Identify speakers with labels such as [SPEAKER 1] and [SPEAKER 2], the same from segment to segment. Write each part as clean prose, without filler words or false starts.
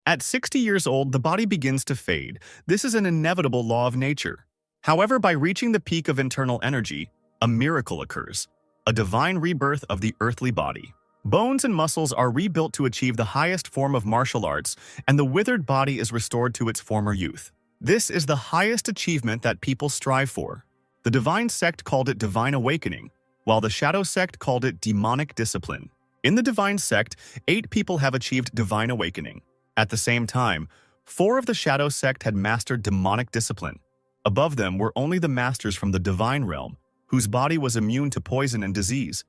[SPEAKER 1] At 60 years old, the body begins to fade. This is an inevitable law of nature. However, by reaching the peak of internal energy, a miracle occurs, a divine rebirth of the earthly body. Bones and muscles are rebuilt to achieve the highest form of martial arts, and the withered body is restored to its former youth. This is the highest achievement that people strive for. The divine sect called it divine awakening, while the shadow sect called it demonic discipline. In the divine sect, 8 people have achieved divine awakening. At the same time, 4 of the shadow sect had mastered demonic discipline. Above them were only the masters from the divine realm, whose body was immune to poison and disease.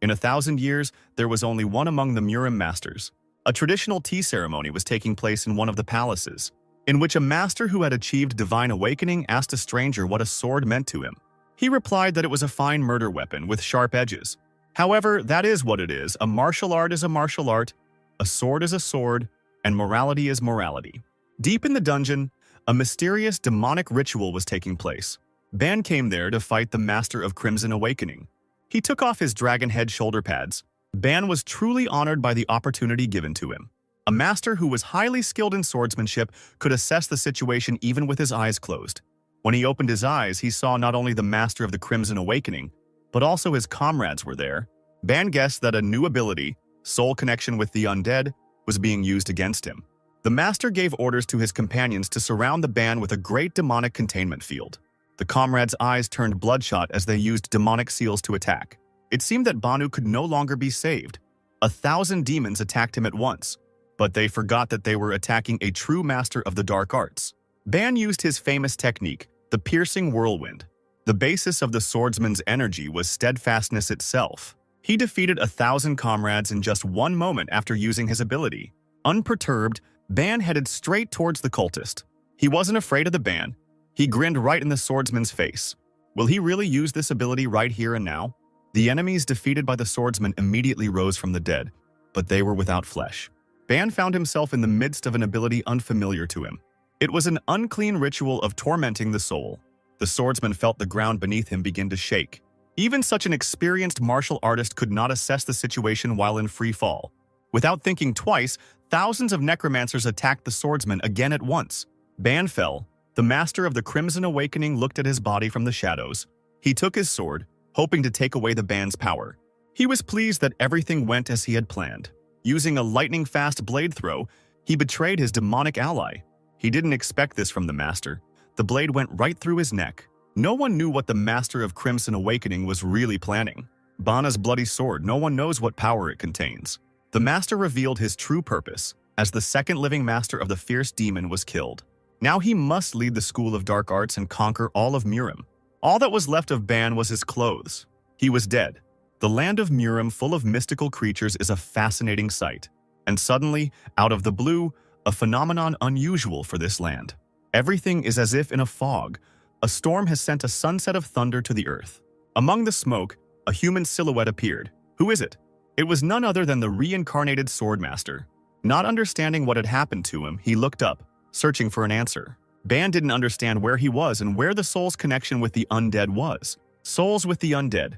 [SPEAKER 1] In 1,000 years, there was only one among the Murim masters. A traditional tea ceremony was taking place in one of the palaces, in which a master who had achieved divine awakening asked a stranger what a sword meant to him. He replied that it was a fine murder weapon with sharp edges. However, that is what it is. A martial art is a martial art, a sword is a sword, and morality is morality. Deep in the dungeon, a mysterious demonic ritual was taking place. Ban came there to fight the master of Crimson Awakening. He took off his dragon head shoulder pads. Ban was truly honored by the opportunity given to him. A master who was highly skilled in swordsmanship could assess the situation even with his eyes closed. When he opened his eyes, he saw not only the master of the Crimson Awakening, but also his comrades were there. Ban guessed that a new ability, soul connection with the undead, was being used against him. The master gave orders to his companions to surround the Ban with a great demonic containment field. The comrades' eyes turned bloodshot as they used demonic seals to attack. It seemed that Banu could no longer be saved. 1,000 demons attacked him at once, but they forgot that they were attacking a true master of the dark arts. Ban used his famous technique, the piercing whirlwind. The basis of the swordsman's energy was steadfastness itself. He defeated 1,000 comrades in just one moment after using his ability. Unperturbed, Ban headed straight towards the cultist. He wasn't afraid of the Ban. He grinned right in the swordsman's face. Will he really use this ability right here and now? The enemies defeated by the swordsman immediately rose from the dead, but they were without flesh. Ban found himself in the midst of an ability unfamiliar to him. It was an unclean ritual of tormenting the soul. The swordsman felt the ground beneath him begin to shake. Even such an experienced martial artist could not assess the situation while in free fall. Without thinking twice, thousands of necromancers attacked the swordsman again at once. Ban fell. The master of the Crimson Awakening looked at his body from the shadows. He took his sword, hoping to take away the Ban's power. He was pleased that everything went as he had planned. Using a lightning-fast blade throw, he betrayed his demonic ally. He didn't expect this from the master. The blade went right through his neck. No one knew what the master of Crimson Awakening was really planning. Bana's bloody sword, no one knows what power it contains. The master revealed his true purpose, as the second living master of the fierce demon was killed. Now he must lead the school of dark arts and conquer all of Murim. All that was left of Ban was his clothes. He was dead. The land of Murim, full of mystical creatures, is a fascinating sight. And suddenly, out of the blue, a phenomenon unusual for this land. Everything is as if in a fog. A storm has sent a sunset of thunder to the earth. Among the smoke, a human silhouette appeared. Who is it? It was none other than the reincarnated swordmaster. Not understanding what had happened to him, he looked up, searching for an answer. Ban didn't understand where he was and where the soul's connection with the undead was. Souls with the undead.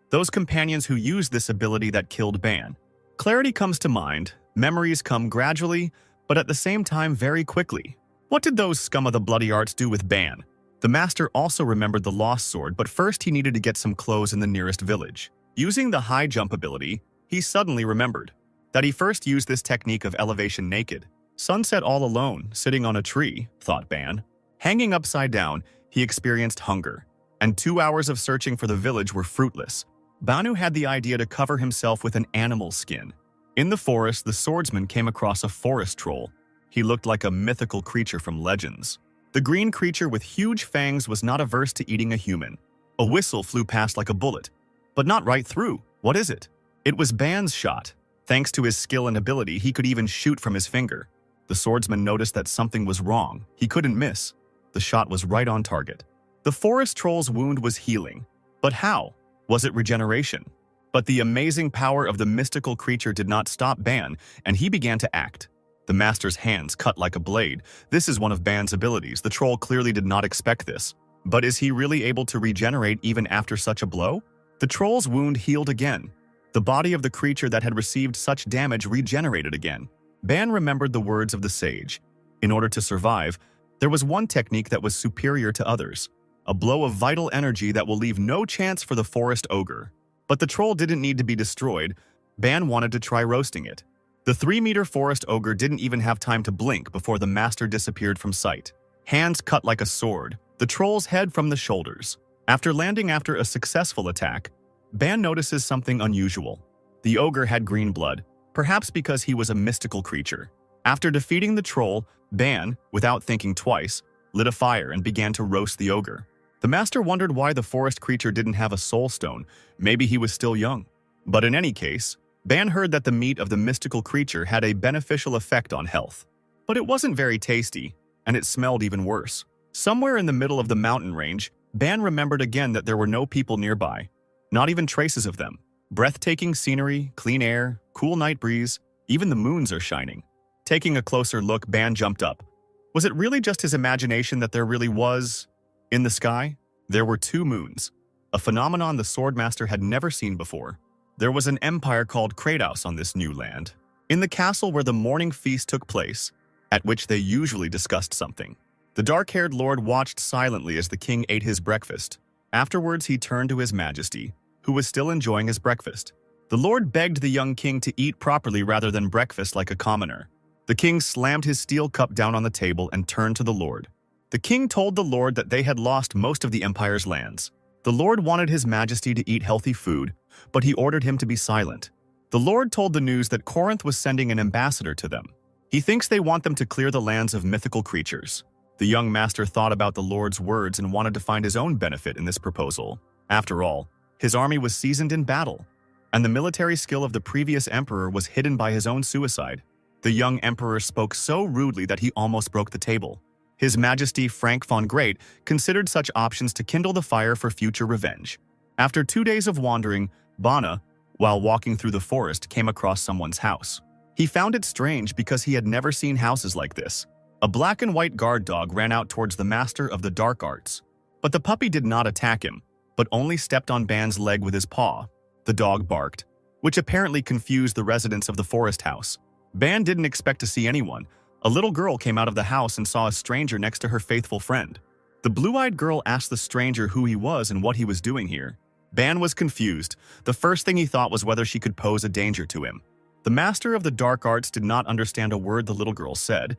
[SPEAKER 1] Those companions who used this ability that killed Ban. Clarity comes to mind, memories come gradually, but at the same time very quickly. What did those scum of the bloody arts do with Ban? The master also remembered the lost sword, but first he needed to get some clothes in the nearest village. Using the high jump ability, he suddenly remembered that he first used this technique of elevation naked. Sunset all alone, sitting on a tree, thought Ban. Hanging upside down, he experienced hunger, and 2 hours of searching for the village were fruitless. Banu had the idea to cover himself with an animal skin. In the forest, the swordsman came across a forest troll. He looked like a mythical creature from legends. The green creature with huge fangs was not averse to eating a human. A whistle flew past like a bullet, but not right through. What is it? It was Ban's shot. Thanks to his skill and ability, he could even shoot from his finger. The swordsman noticed that something was wrong. He couldn't miss. The shot was right on target. The forest troll's wound was healing. But how? Was it regeneration? But the amazing power of the mystical creature did not stop Ban, and he began to act. The master's hands cut like a blade. This is one of Ban's abilities. The troll clearly did not expect this. But is he really able to regenerate even after such a blow? The troll's wound healed again. The body of the creature that had received such damage regenerated again. Ban remembered the words of the sage. In order to survive, there was one technique that was superior to others, a blow of vital energy that will leave no chance for the forest ogre. But the troll didn't need to be destroyed. Ban wanted to try roasting it. The 3-meter forest ogre didn't even have time to blink before the master disappeared from sight. Hands cut like a sword, the troll's head from the shoulders. After landing after a successful attack, Ban notices something unusual. The ogre had green blood, perhaps because he was a mystical creature. After defeating the troll, Ban, without thinking twice, lit a fire and began to roast the ogre. The master wondered why the forest creature didn't have a soul stone. Maybe he was still young. But in any case, Ban heard that the meat of the mystical creature had a beneficial effect on health. But it wasn't very tasty, and it smelled even worse. Somewhere in the middle of the mountain range, Ban remembered again that there were no people nearby, not even traces of them. Breathtaking scenery, clean air, cool night breeze, even the moons are shining. Taking a closer look, Ban jumped up. Was it really just his imagination that there really was? In the sky, there were 2 moons, a phenomenon the Swordmaster had never seen before. There was an empire called Kratos on this new land, in the castle where the morning feast took place, at which they usually discussed something. The dark-haired lord watched silently as the king ate his breakfast. Afterwards, he turned to his majesty, who was still enjoying his breakfast. The lord begged the young king to eat properly rather than breakfast like a commoner. The king slammed his steel cup down on the table and turned to the lord. The king told the lord that they had lost most of the empire's lands. The lord wanted his majesty to eat healthy food, but he ordered him to be silent. The lord told the news that Corinth was sending an ambassador to them. He thinks they want them to clear the lands of mythical creatures. The young master thought about the lord's words and wanted to find his own benefit in this proposal. After all, his army was seasoned in battle, and the military skill of the previous emperor was hidden by his own suicide. The young emperor spoke so rudely that he almost broke the table. His Majesty Frank von Great considered such options to kindle the fire for future revenge. After 2 days of wandering, Bana, while walking through the forest, came across someone's house. He found it strange because he had never seen houses like this. A black and white guard dog ran out towards the master of the dark arts. But the puppy did not attack him, but only stepped on Ban's leg with his paw. The dog barked, which apparently confused the residents of the forest house. Ban didn't expect to see anyone. A little girl came out of the house and saw a stranger next to her faithful friend. The blue-eyed girl asked the stranger who he was and what he was doing here. Ban was confused. The first thing he thought was whether she could pose a danger to him. The master of the dark arts did not understand a word the little girl said,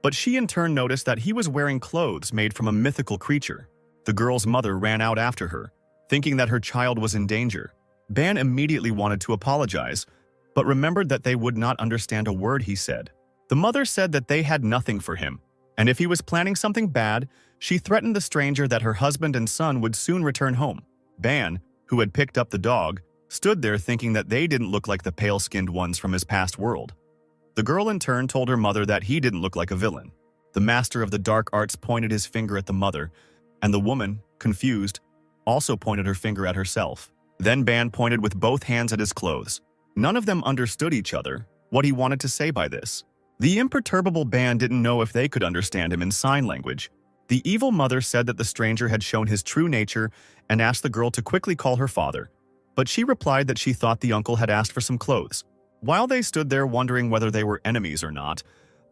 [SPEAKER 1] but she in turn noticed that he was wearing clothes made from a mythical creature. The girl's mother ran out after her, thinking that her child was in danger. Ban immediately wanted to apologize, but remembered that they would not understand a word he said. The mother said that they had nothing for him, and if he was planning something bad, she threatened the stranger that her husband and son would soon return home. Ban, who had picked up the dog, stood there thinking that they didn't look like the pale-skinned ones from his past world. The girl in turn told her mother that he didn't look like a villain. The master of the dark arts pointed his finger at the mother, and the woman, confused, also pointed her finger at herself. Then Ban pointed with both hands at his clothes. None of them understood each other, what he wanted to say by this. The imperturbable Ban didn't know if they could understand him in sign language. The evil mother said that the stranger had shown his true nature and asked the girl to quickly call her father, but she replied that she thought the uncle had asked for some clothes. While they stood there wondering whether they were enemies or not,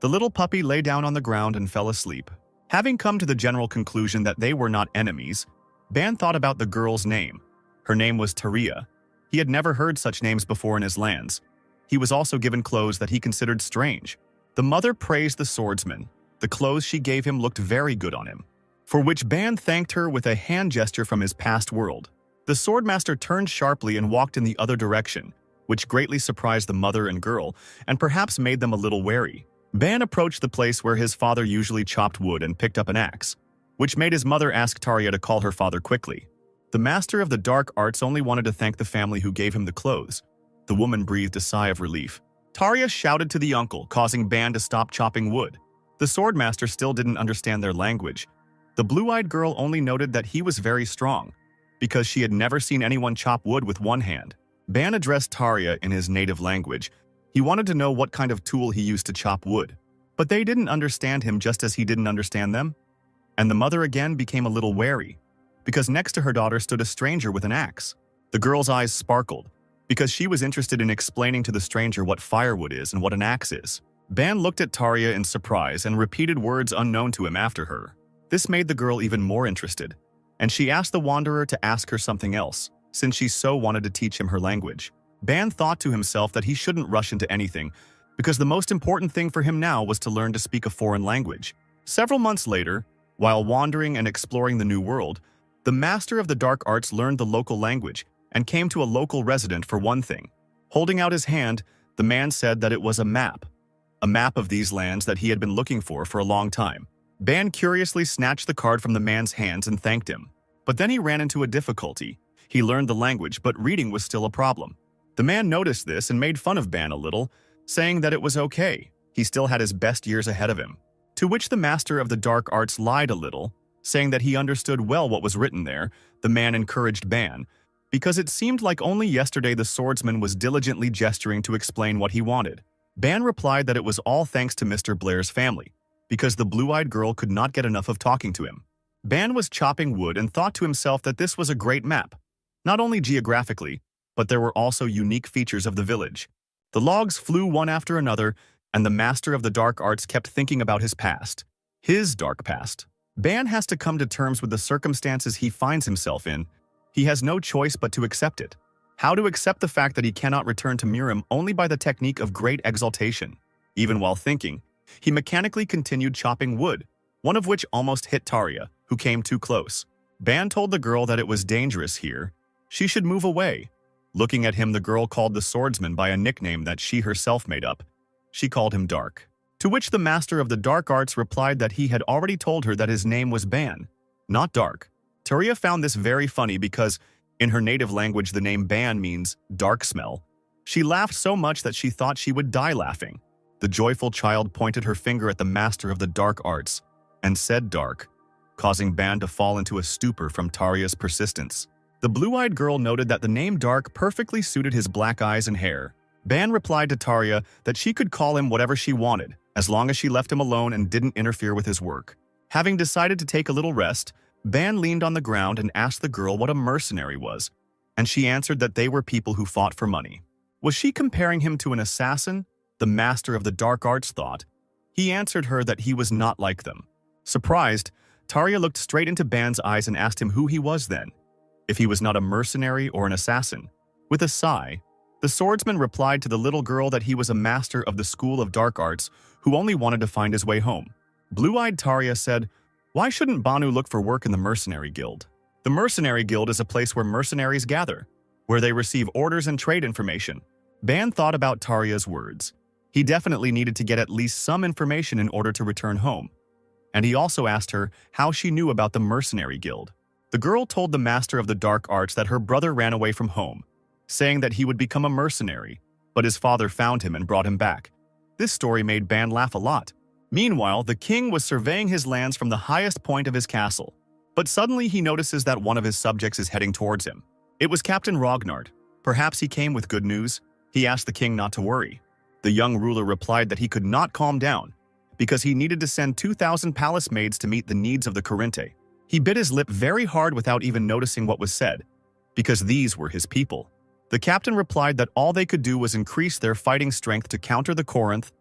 [SPEAKER 1] the little puppy lay down on the ground and fell asleep. Having come to the general conclusion that they were not enemies, Ban thought about the girl's name. Her name was Taria. He had never heard such names before in his lands. He was also given clothes that he considered strange. The mother praised the swordsman. The clothes she gave him looked very good on him, for which Ban thanked her with a hand gesture from his past world. The swordmaster turned sharply and walked in the other direction, which greatly surprised the mother and girl and perhaps made them a little wary. Ban approached the place where his father usually chopped wood and picked up an axe, which made his mother ask Taria to call her father quickly. The master of the dark arts only wanted to thank the family who gave him the clothes. The woman breathed a sigh of relief. Taria shouted to the uncle, causing Ban to stop chopping wood. The swordmaster still didn't understand their language. The blue-eyed girl only noted that he was very strong, because she had never seen anyone chop wood with one hand. Ban addressed Taria in his native language. He wanted to know what kind of tool he used to chop wood. But they didn't understand him just as he didn't understand them. And the mother again became a little wary, because next to her daughter stood a stranger with an axe. The girl's eyes sparkled, because she was interested in explaining to the stranger what firewood is and what an axe is. Ban looked at Tarja in surprise and repeated words unknown to him after her. This made the girl even more interested, and she asked the wanderer to ask her something else, since she so wanted to teach him her language. Ban thought to himself that he shouldn't rush into anything, because the most important thing for him now was to learn to speak a foreign language. Several months later, while wandering and exploring the new world, the master of the dark arts learned the local language and came to a local resident for one thing. Holding out his hand, the man said that it was a map of these lands that he had been looking for a long time. Ban curiously snatched the card from the man's hands and thanked him. But then he ran into a difficulty. He learned the language, but reading was still a problem. The man noticed this and made fun of Ban a little, saying that it was okay. He still had his best years ahead of him. To which the master of the dark arts lied a little, saying that he understood well what was written there. The man encouraged Ban, because it seemed like only yesterday the swordsman was diligently gesturing to explain what he wanted. Ban replied that it was all thanks to Mr. Blair's family, because the blue-eyed girl could not get enough of talking to him. Ban was chopping wood and thought to himself that this was a great map, not only geographically, but there were also unique features of the village. The logs flew one after another, and the master of the dark arts kept thinking about his past. His dark past. Ban has to come to terms with the circumstances he finds himself in. He has no choice but to accept it. How to accept the fact that he cannot return to Miram only by the technique of great exaltation. Even while thinking, he mechanically continued chopping wood, one of which almost hit Tarja, who came too close. Ban told the girl that it was dangerous here. She should move away. Looking at him, the girl called the swordsman by a nickname that she herself made up. She called him Dark. To which the master of the dark arts replied that he had already told her that his name was Ban, not Dark. Tarja found this very funny because, in her native language, the name Ban means dark smell. She laughed so much that she thought she would die laughing. The joyful child pointed her finger at the master of the dark arts and said Dark, causing Ban to fall into a stupor from Tarja's persistence. The blue-eyed girl noted that the name Dark perfectly suited his black eyes and hair. Ban replied to Tarja that she could call him whatever she wanted, as long as she left him alone and didn't interfere with his work. Having decided to take a little rest, Ban leaned on the ground and asked the girl what a mercenary was, and she answered that they were people who fought for money. Was she comparing him to an assassin? The master of the dark arts thought. He answered her that he was not like them. Surprised, Tarja looked straight into Ban's eyes and asked him who he was then, if he was not a mercenary or an assassin. With a sigh, the swordsman replied to the little girl that he was a master of the school of dark arts who only wanted to find his way home. Blue-eyed Tarja said, "Why shouldn't Banu look for work in the mercenary guild? The mercenary guild is a place where mercenaries gather, where they receive orders and trade information." Ban thought about Tarja's words. He definitely needed to get at least some information in order to return home. And he also asked her how she knew about the mercenary guild. The girl told the master of the dark arts that her brother ran away from home, saying that he would become a mercenary, but his father found him and brought him back. This story made Ban laugh a lot. Meanwhile, the king was surveying his lands from the highest point of his castle, but suddenly he notices that one of his subjects is heading towards him. It was Captain Rognard. Perhaps he came with good news. He asked the king not to worry. The young ruler replied that he could not calm down, because he needed to send 2,000 palace maids to meet the needs of the Corinte. He bit his lip very hard without even noticing what was said, because these were his people. The captain replied that all they could do was increase their fighting strength to counter the Corinth,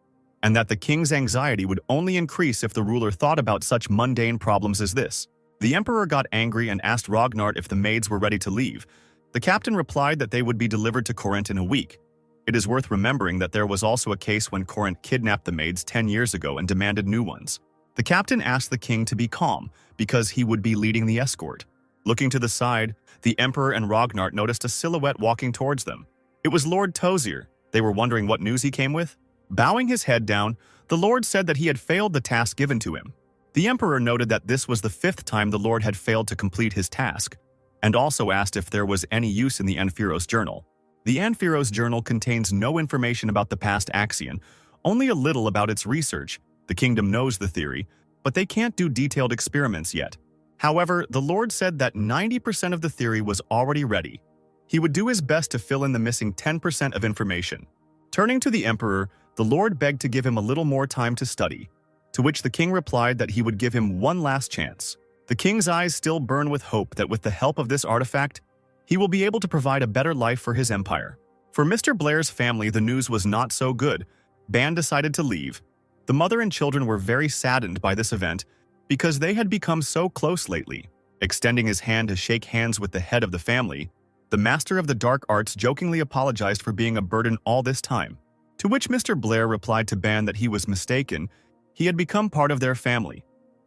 [SPEAKER 1] and that the king's anxiety would only increase if the ruler thought about such mundane problems as this. The emperor got angry and asked Rognard if the maids were ready to leave. The captain replied that they would be delivered to Corinth in a week. It is worth remembering that there was also a case when Corinth kidnapped the maids 10 years ago and demanded new ones. The captain asked the king to be calm, because he would be leading the escort. Looking to the side, the emperor and Rognard noticed a silhouette walking towards them. It was Lord Tozier. They were wondering what news he came with. Bowing his head down, the lord said that he had failed the task given to him. The emperor noted that this was the 5th time the lord had failed to complete his task, and also asked if there was any use in the Anfiros journal. The Anfiros journal contains no information about the past Axion, only a little about its research. The kingdom knows the theory, but they can't do detailed experiments yet. However, the lord said that 90% of the theory was already ready. He would do his best to fill in the missing 10% of information. Turning to the emperor, the lord begged to give him a little more time to study, to which the king replied that he would give him one last chance. The king's eyes still burn with hope that with the help of this artifact, he will be able to provide a better life for his empire. For Mr. Blair's family, the news was not so good, Ban decided to leave. The mother and children were very saddened by this event because they had become so close lately. Extending his hand to shake hands with the head of the family, the master of the dark arts jokingly apologized for being a burden all this time. To which Mr. Blair replied to Ban that he was mistaken. He had become part of their family,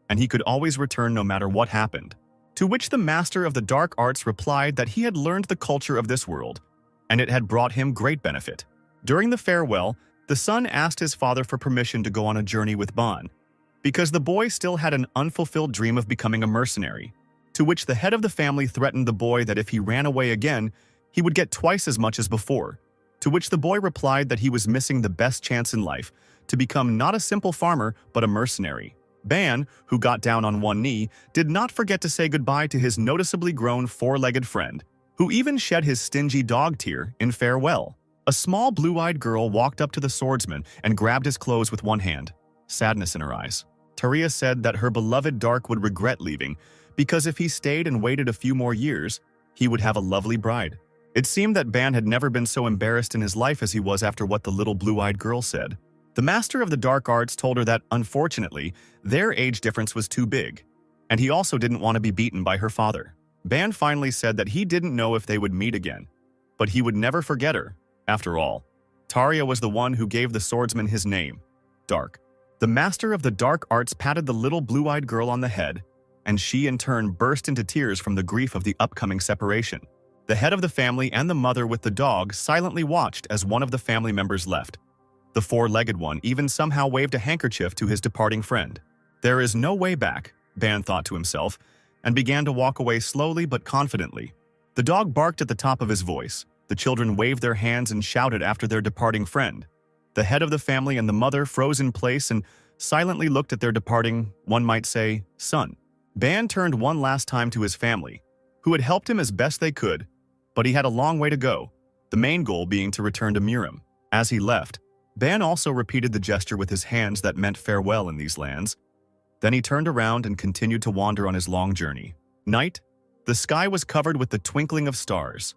[SPEAKER 1] and he could always return no matter what happened. To which the master of the dark arts replied that he had learned the culture of this world, and it had brought him great benefit. During the farewell, the son asked his father for permission to go on a journey with Ban, because the boy still had an unfulfilled dream of becoming a mercenary. To which the head of the family threatened the boy that if he ran away again, he would get twice as much as before. To which the boy replied that he was missing the best chance in life to become not a simple farmer but a mercenary. Ban, who got down on one knee, did not forget to say goodbye to his noticeably grown four-legged friend, who even shed his stingy dog tear in farewell. A small blue-eyed girl walked up to the swordsman and grabbed his clothes with one hand, sadness in her eyes. Taria said that her beloved Dark would regret leaving, because if he stayed and waited a few more years, he would have a lovely bride. It seemed that Ban had never been so embarrassed in his life as he was after what the little blue-eyed girl said. The master of the dark arts told her that, unfortunately, their age difference was too big, and he also didn't want to be beaten by her father. Ban finally said that he didn't know if they would meet again, but he would never forget her. After all, Taria was the one who gave the swordsman his name, Dark. The master of the dark arts patted the little blue-eyed girl on the head, and she in turn burst into tears from the grief of the upcoming separation. The head of the family and the mother with the dog silently watched as one of the family members left. The four-legged one even somehow waved a handkerchief to his departing friend. There is no way back, Ban thought to himself, and began to walk away slowly but confidently. The dog barked at the top of his voice. The children waved their hands and shouted after their departing friend. The head of the family and the mother froze in place and silently looked at their departing, one might say, son. Ban turned one last time to his family, who had helped him as best they could, but he had a long way to go, the main goal being to return to Murim. As he left, Ban also repeated the gesture with his hands that meant farewell in these lands. Then he turned around and continued to wander on his long journey. Night, the sky was covered with the twinkling of stars.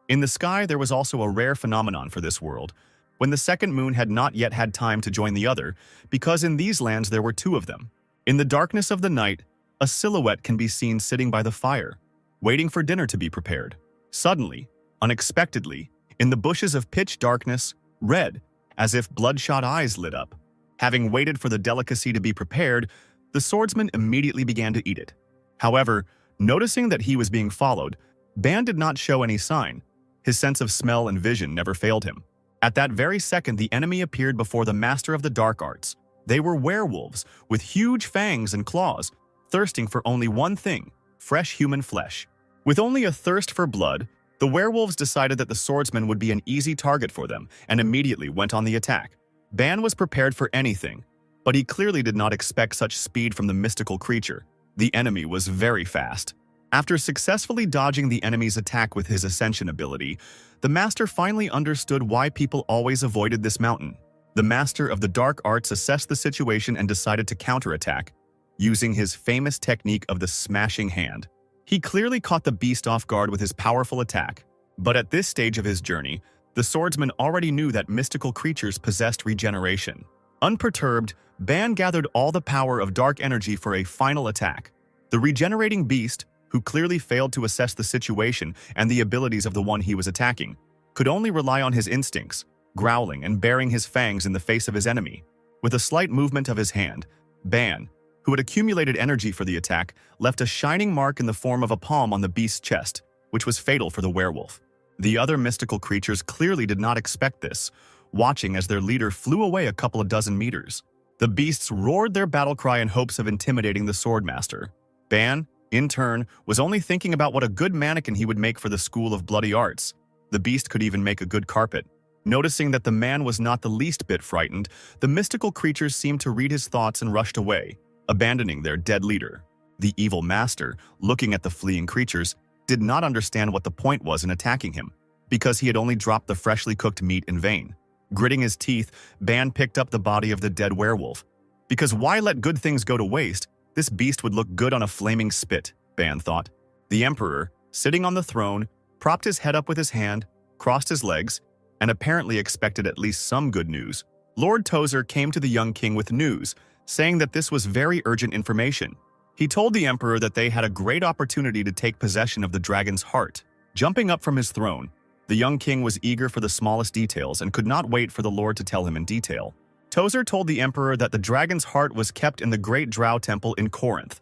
[SPEAKER 1] In the sky, there was also a rare phenomenon for this world, when the second moon had not yet had time to join the other, because in these lands there were two of them. In the darkness of the night, a silhouette can be seen sitting by the fire, waiting for dinner to be prepared. Suddenly, unexpectedly, in the bushes of pitch darkness, red, as if bloodshot eyes lit up. Having waited for the delicacy to be prepared, the swordsman immediately began to eat it. However, noticing that he was being followed, Ban did not show any sign. His sense of smell and vision never failed him. At that very second, the enemy appeared before the master of the dark arts. They were werewolves, with huge fangs and claws, thirsting for only one thing: fresh human flesh. With only a thirst for blood, the werewolves decided that the swordsman would be an easy target for them and immediately went on the attack. Ban was prepared for anything, but he clearly did not expect such speed from the mystical creature. The enemy was very fast. After successfully dodging the enemy's attack with his ascension ability, the master finally understood why people always avoided this mountain. The master of the dark arts assessed the situation and decided to counterattack, using his famous technique of the smashing hand. He clearly caught the beast off guard with his powerful attack, but at this stage of his journey, the swordsman already knew that mystical creatures possessed regeneration. Unperturbed, Ban gathered all the power of dark energy for a final attack. The regenerating beast, who clearly failed to assess the situation and the abilities of the one he was attacking, could only rely on his instincts, growling and baring his fangs in the face of his enemy. With a slight movement of his hand, Ban, who had accumulated energy for the attack, left a shining mark in the form of a palm on the beast's chest, which was fatal for the werewolf. The other mystical creatures clearly did not expect this, watching as their leader flew away a couple of dozen meters. The beasts roared their battle cry in hopes of intimidating the swordmaster. Ban, in turn, was only thinking about what a good mannequin he would make for the School of Bloody Arts. The beast could even make a good carpet. Noticing that the man was not the least bit frightened, the mystical creatures seemed to read his thoughts and rushed away, abandoning their dead leader. The evil master, looking at the fleeing creatures, did not understand what the point was in attacking him, because he had only dropped the freshly cooked meat in vain. Gritting his teeth, Ban picked up the body of the dead werewolf. Because why let good things go to waste? This beast would look good on a flaming spit, Ban thought. The emperor, sitting on the throne, propped his head up with his hand, crossed his legs, and apparently expected at least some good news. Lord Tozer came to the young king with news, saying that this was very urgent information. He told the emperor that they had a great opportunity to take possession of the dragon's heart. Jumping up from his throne, the young king was eager for the smallest details and could not wait for the Lord to tell him in detail. Tozer told the emperor that the dragon's heart was kept in the great Drow temple in Corinth,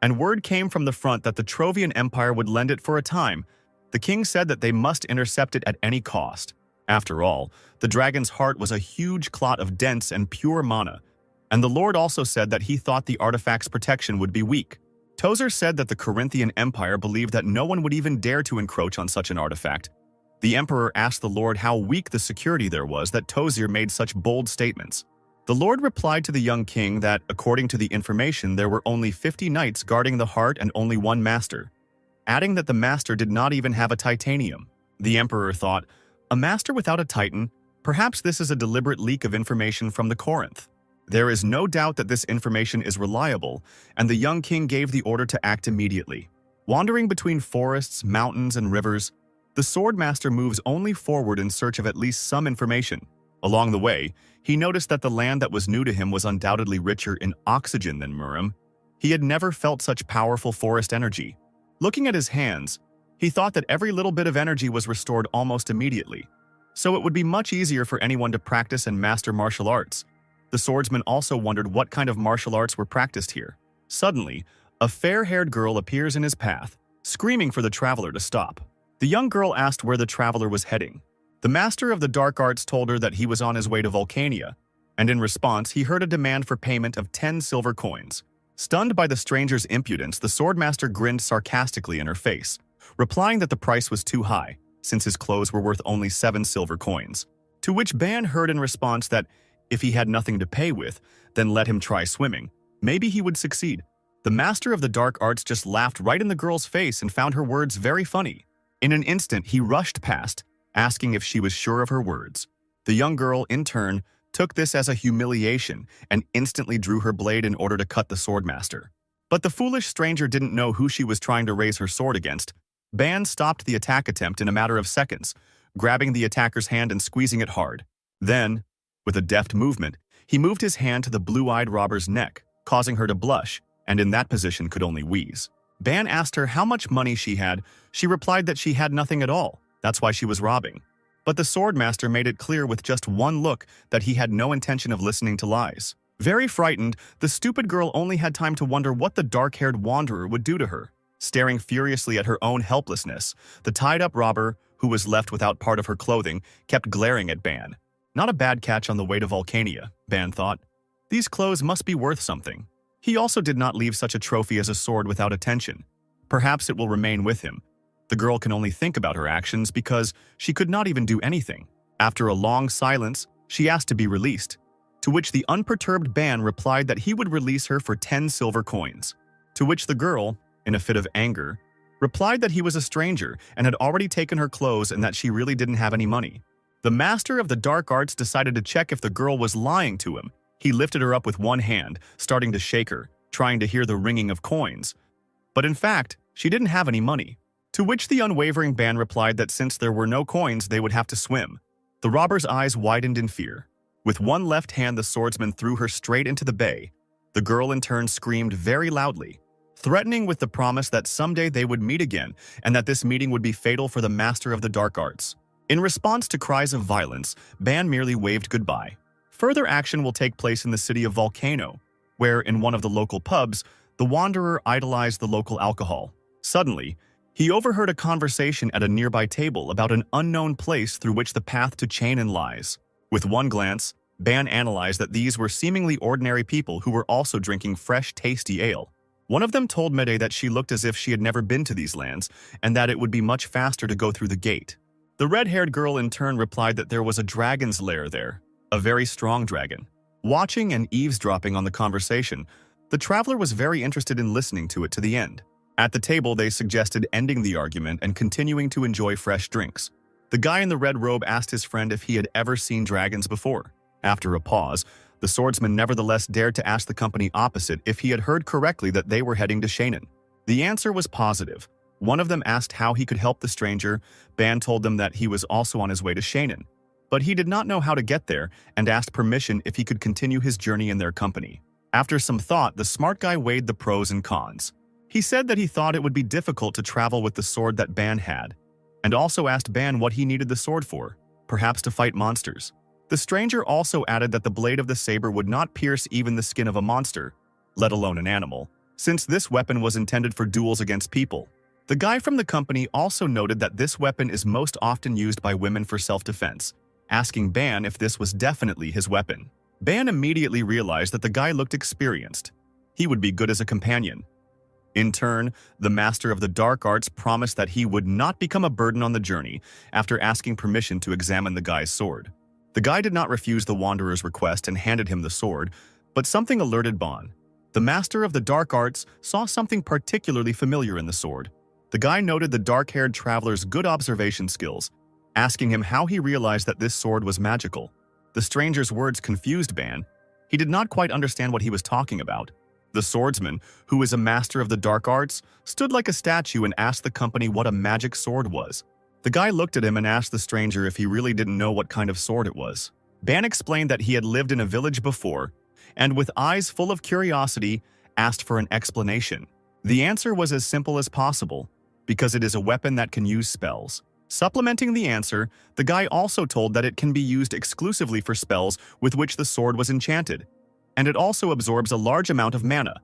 [SPEAKER 1] and word came from the front that the Trovian Empire would lend it for a time. The king said that they must intercept it at any cost. After all, the dragon's heart was a huge clot of dense and pure mana, and the Lord also said that he thought the artifact's protection would be weak. Tozer said that the Corinthian Empire believed that no one would even dare to encroach on such an artifact. The emperor asked the Lord how weak the security there was that Tozer made such bold statements. The Lord replied to the young king that, according to the information, there were only 50 knights guarding the heart and only one master, adding that the master did not even have a titanium. The emperor thought, a master without a titan? Perhaps this is a deliberate leak of information from the Corinth. There is no doubt that this information is reliable, and the young king gave the order to act immediately. Wandering between forests, mountains, and rivers, the swordmaster moves only forward in search of at least some information. Along the way, he noticed that the land that was new to him was undoubtedly richer in oxygen than Murim. He had never felt such powerful forest energy. Looking at his hands, he thought that every little bit of energy was restored almost immediately, so it would be much easier for anyone to practice and master martial arts. The swordsman also wondered what kind of martial arts were practiced here. Suddenly, a fair-haired girl appears in his path, screaming for the traveler to stop. The young girl asked where the traveler was heading. The master of the dark arts told her that he was on his way to Vulcania, and in response, he heard a demand for payment of 10 silver coins. Stunned by the stranger's impudence, the swordmaster grinned sarcastically in her face, replying that the price was too high, since his clothes were worth only 7 silver coins. To which Ban heard in response that, if he had nothing to pay with, then let him try swimming. Maybe he would succeed. The master of the dark arts just laughed right in the girl's face and found her words very funny. In an instant, he rushed past, asking if she was sure of her words. The young girl, in turn, took this as a humiliation and instantly drew her blade in order to cut the swordmaster. But the foolish stranger didn't know who she was trying to raise her sword against. Ban stopped the attack attempt in a matter of seconds, grabbing the attacker's hand and squeezing it hard. Then, with a deft movement, he moved his hand to the blue-eyed robber's neck, causing her to blush, and in that position could only wheeze. Ban asked her how much money she had. She replied that she had nothing at all. That's why she was robbing. But the swordmaster made it clear with just one look that he had no intention of listening to lies. Very frightened, the stupid girl only had time to wonder what the dark-haired wanderer would do to her. Staring furiously at her own helplessness, the tied-up robber, who was left without part of her clothing, kept glaring at Ban. Not a bad catch on the way to Vulcania, Ban thought. These clothes must be worth something. He also did not leave such a trophy as a sword without attention. Perhaps it will remain with him. The girl can only think about her actions because she could not even do anything. After a long silence, she asked to be released, to which the unperturbed Ban replied that he would release her for 10 silver coins. To which the girl, in a fit of anger, replied that he was a stranger and had already taken her clothes and that she really didn't have any money. The master of the dark arts decided to check if the girl was lying to him. He lifted her up with one hand, starting to shake her, trying to hear the ringing of coins. But in fact, she didn't have any money. To which the unwavering Ban replied that since there were no coins, they would have to swim. The robber's eyes widened in fear. With one left hand, the swordsman threw her straight into the bay. The girl in turn screamed very loudly, threatening with the promise that someday they would meet again and that this meeting would be fatal for the master of the dark arts. In response to cries of violence, Ban merely waved goodbye. Further action will take place in the city of Volcano, where, in one of the local pubs, the wanderer idolized the local alcohol. Suddenly, he overheard a conversation at a nearby table about an unknown place through which the path to Chainan lies. With one glance, Ban analyzed that these were seemingly ordinary people who were also drinking fresh, tasty ale. One of them told Mede that she looked as if she had never been to these lands, and that it would be much faster to go through the gate. The red-haired girl in turn replied that there was a dragon's lair there, a very strong dragon. Watching and eavesdropping on the conversation, the traveler was very interested in listening to it to the end. At the table, they suggested ending the argument and continuing to enjoy fresh drinks. The guy in the red robe asked his friend if he had ever seen dragons before. After a pause, the swordsman nevertheless dared to ask the company opposite if he had heard correctly that they were heading to Chainan. The answer was positive. One of them asked how he could help the stranger. Ban told them that he was also on his way to Chainan. but he did not know how to get there and asked permission if he could continue his journey in their company. After some thought, the smart guy weighed the pros and cons. He said that he thought it would be difficult to travel with the sword that Ban had, and also asked Ban what he needed the sword for, perhaps to fight monsters. The stranger also added that the blade of the saber would not pierce even the skin of a monster, let alone an animal, since this weapon was intended for duels against people. The guy from the company also noted that this weapon is most often used by women for self-defense, asking Ban if this was definitely his weapon. Ban immediately realized that the guy looked experienced. He would be good as a companion. In turn, the master of the dark arts promised that he would not become a burden on the journey after asking permission to examine the guy's sword. The guy did not refuse the wanderer's request and handed him the sword, but something alerted Ban. The master of the dark arts saw something particularly familiar in the sword. The guy noted the dark-haired traveler's good observation skills, asking him how he realized that this sword was magical. The stranger's words confused Ban. He did not quite understand what he was talking about. The swordsman, who is a master of the dark arts, stood like a statue and asked the company what a magic sword was. The guy looked at him and asked the stranger if he really didn't know what kind of sword it was. Ban explained that he had lived in a village before, and with eyes full of curiosity, asked for an explanation. The answer was as simple as possible, because it is a weapon that can use spells. Supplementing the answer, the guy also told that it can be used exclusively for spells with which the sword was enchanted, and it also absorbs a large amount of mana.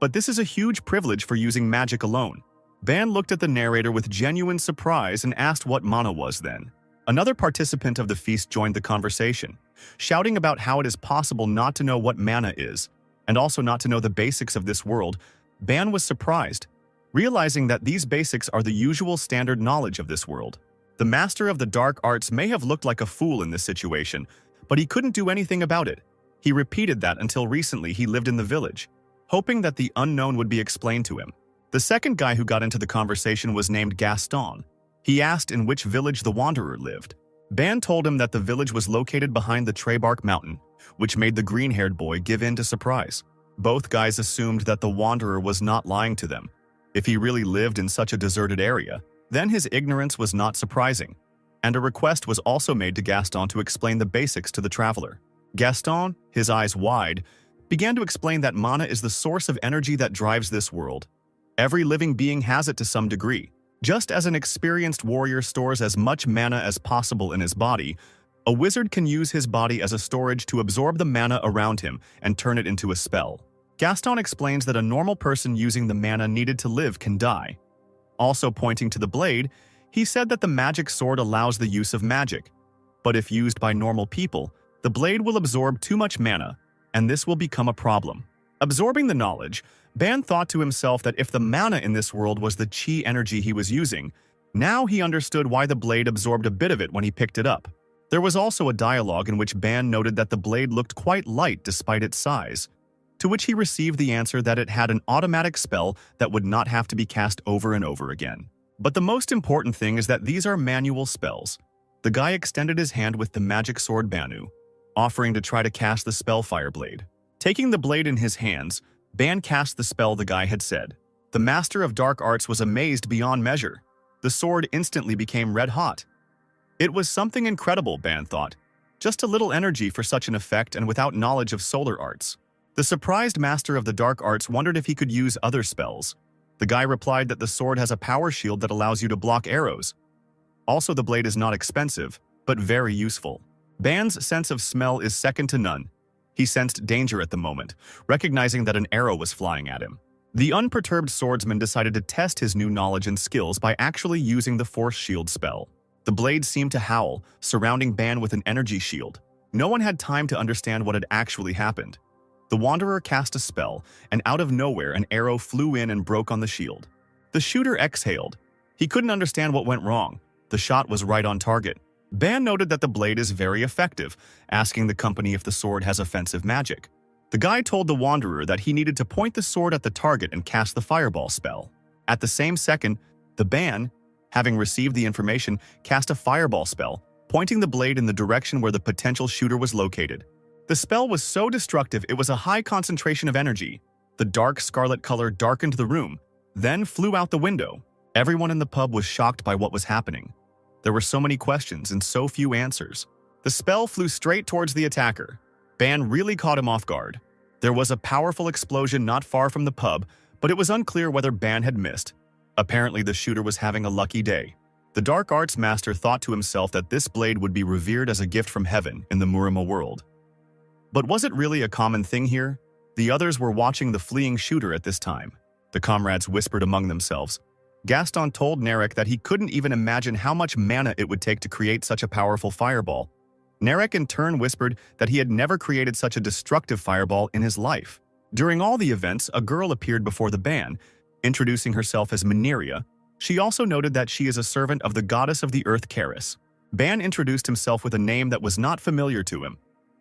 [SPEAKER 1] But this is a huge privilege for using magic alone. Ban looked at the narrator with genuine surprise and asked what mana was then. Another participant of the feast joined the conversation, shouting about how it is possible not to know what mana is, and also not to know the basics of this world. Ban was surprised, realizing that these basics are the usual standard knowledge of this world. The master of the dark arts may have looked like a fool in this situation, but he couldn't do anything about it. He repeated that until recently he lived in the village, hoping that the unknown would be explained to him. The second guy who got into the conversation was named Gaston. He asked in which village the wanderer lived. Ban told him that the village was located behind the Trebark Mountain, which made the green-haired boy give in to surprise. Both guys assumed that the wanderer was not lying to them. If he really lived in such a deserted area, then his ignorance was not surprising, and a request was also made to Gaston to explain the basics to the traveler. Gaston, his eyes wide, began to explain that mana is the source of energy that drives this world. Every living being has it to some degree. Just as an experienced warrior stores as much mana as possible in his body, a wizard can use his body as a storage to absorb the mana around him and turn it into a spell. Gaston explains that a normal person using the mana needed to live can die. Also pointing to the blade, he said that the magic sword allows the use of magic, but if used by normal people, the blade will absorb too much mana, and this will become a problem. Absorbing the knowledge, Ban thought to himself that if the mana in this world was the chi energy he was using, now he understood why the blade absorbed a bit of it when he picked it up. There was also a dialogue in which Ban noted that the blade looked quite light despite its size, to which he received the answer that it had an automatic spell that would not have to be cast over and over again. But the most important thing is that these are manual spells. The guy extended his hand with the magic sword Banu, offering to try to cast the spell Fireblade. Taking the blade in his hands, Ban cast the spell the guy had said. The master of dark arts was amazed beyond measure. The sword instantly became red-hot. It was something incredible, Ban thought. Just a little energy for such an effect and without knowledge of solar arts. The surprised master of the dark arts wondered if he could use other spells. The guy replied that the sword has a power shield that allows you to block arrows. Also, the blade is not expensive, but very useful. Ban's sense of smell is second to none. He sensed danger at the moment, recognizing that an arrow was flying at him. The unperturbed swordsman decided to test his new knowledge and skills by actually using the force shield spell. The blade seemed to howl, surrounding Ban with an energy shield. No one had time to understand what had actually happened. The wanderer cast a spell, and out of nowhere an arrow flew in and broke on the shield. The shooter exhaled. He couldn't understand what went wrong. The shot was right on target. Ban noted that the blade is very effective, asking the company if the sword has offensive magic. The guy told the wanderer that he needed to point the sword at the target and cast the fireball spell. At the same second, the Ban, having received the information, cast a fireball spell, pointing the blade in the direction where the potential shooter was located. The spell was so destructive it was a high concentration of energy. The dark scarlet color darkened the room, then flew out the window. Everyone in the pub was shocked by what was happening. There were so many questions and so few answers. The spell flew straight towards the attacker. Ban really caught him off guard. There was a powerful explosion not far from the pub, but it was unclear whether Ban had missed. Apparently, the shooter was having a lucky day. The dark arts master thought to himself that this blade would be revered as a gift from heaven in the Murima world. But was it really a common thing here? The others were watching the fleeing shooter at this time. The comrades whispered among themselves. Gaston told Narek that he couldn't even imagine how much mana it would take to create such a powerful fireball. Narek in turn whispered that he had never created such a destructive fireball in his life. During all the events, a girl appeared before the ban, introducing herself as Maneria. She also noted that she is a servant of the goddess of the earth Karis. Ban introduced himself with a name that was not familiar to him.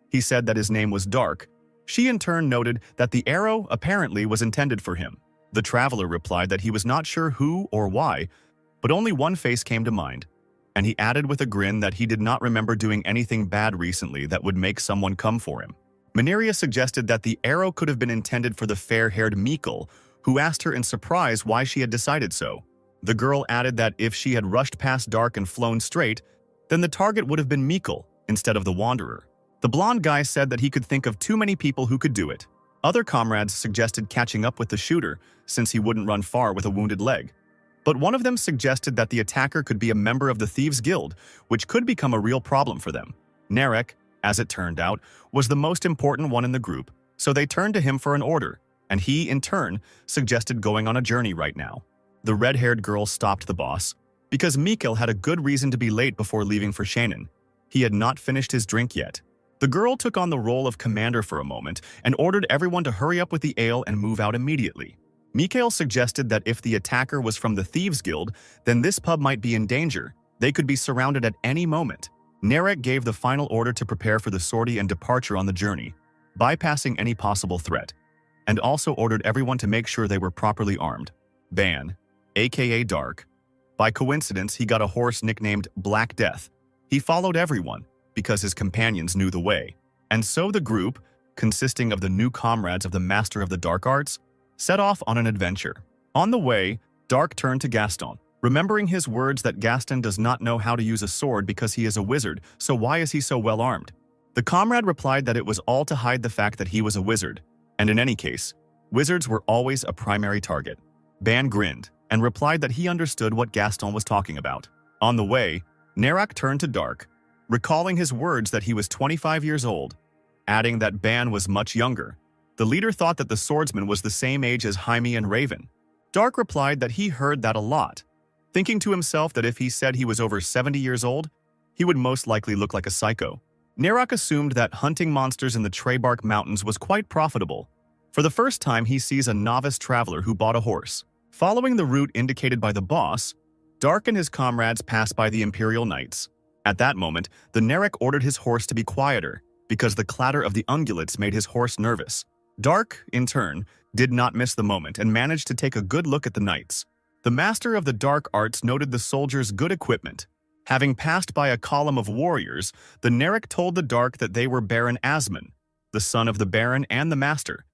[SPEAKER 1] He said that his name was Dark. She in turn noted that the arrow apparently was intended for him. The traveler replied that he was not sure who or why, but only one face came to mind. And he added with a grin that he did not remember doing anything bad recently that would make someone come for him. Maneria suggested that the arrow could have been intended for the fair-haired Mikkel, who asked her in surprise why she had decided so. The girl added that if she had rushed past Dark and flown straight, then the target would have been Mikkel instead of the Wanderer. The blonde guy said that he could think of too many people who could do it. Other comrades suggested catching up with the shooter, since he wouldn't run far with a wounded leg. But one of them suggested that the attacker could be a member of the Thieves' Guild, which could become a real problem for them. Narek, as it turned out, was the most important one in the group, so they turned to him for an order, and he, in turn, suggested going on a journey right now. The red-haired girl stopped the boss, because Mikkel had a good reason to be late before leaving for Shannon. He had not finished his drink yet. The girl took on the role of commander for a moment and ordered everyone to hurry up with the ale and move out immediately. Mikhail suggested that if the attacker was from the Thieves' Guild, then this pub might be in danger. They could be surrounded at any moment. Narek gave the final order to prepare for the sortie and departure on the journey, bypassing any possible threat, and also ordered everyone to make sure they were properly armed. Ban, aka Dark. By coincidence, he got a horse nicknamed Black Death. He followed everyone, because his companions knew the way. And so the group, consisting of the new comrades of the Master of the Dark Arts, set off on an adventure. On the way, Dark turned to Gaston, remembering his words that Gaston does not know how to use a sword because he is a wizard, so why is he so well armed? The comrade replied that it was all to hide the fact that he was a wizard, and in any case, wizards were always a primary target. Ban grinned and replied that he understood what Gaston was talking about. On the way, Narek turned to Dark, recalling his words that he was 25 years old, adding that Ban was much younger. The leader thought that the swordsman was the same age as Jaime and Raven. Dark replied that he heard that a lot, thinking to himself that if he said he was over 70 years old, he would most likely look like a psycho. Narek assumed that hunting monsters in the Treybark Mountains was quite profitable. For the first time, he sees a novice traveler who bought a horse. Following the route indicated by the boss, Dark and his comrades passed by the Imperial Knights. At that moment, the Narek ordered his horse to be quieter, because the clatter of the ungulates made his horse nervous. Dark, in turn, did not miss the moment and managed to take a good look at the knights. The Master of the Dark Arts noted the soldiers' good equipment. Having passed by a column of warriors, the Narek told the Dark that they were Baron Asmon, the son of the Baron and the Master.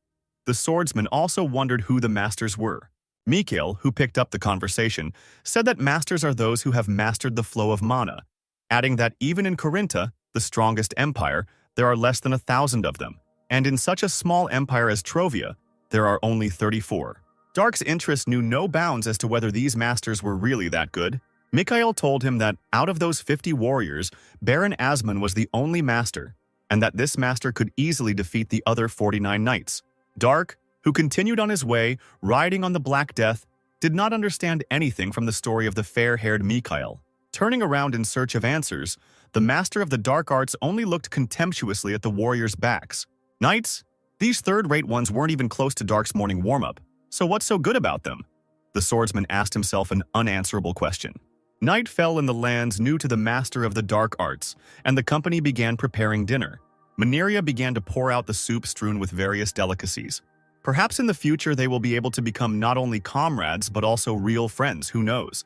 [SPEAKER 1] The swordsman also wondered who the Masters were. Mikhail, who picked up the conversation, said that Masters are those who have mastered the flow of mana, adding that even in Corinta, the strongest empire, there are less than 1,000 of them, and in such a small empire as Trovia, there are only 34. Dark's interest knew no bounds as to whether these masters were really that good. Mikhail told him that out of those 50 warriors, Baron Asmon was the only master, and that this master could easily defeat the other 49 knights. Dark, who continued on his way, riding on the Black Death, did not understand anything from the story of the fair-haired Mikhail. Turning around in search of answers, the Master of the Dark Arts only looked contemptuously at the warriors' backs. Knights? These third-rate ones weren't even close to Dark's morning warm-up, so what's so good about them? The swordsman asked himself an unanswerable question. Night fell in the lands new to the Master of the Dark Arts, and the company began preparing dinner. Maneria began to pour out the soup strewn with various delicacies. Perhaps in the future they will be able to become not only comrades but also real friends, who knows?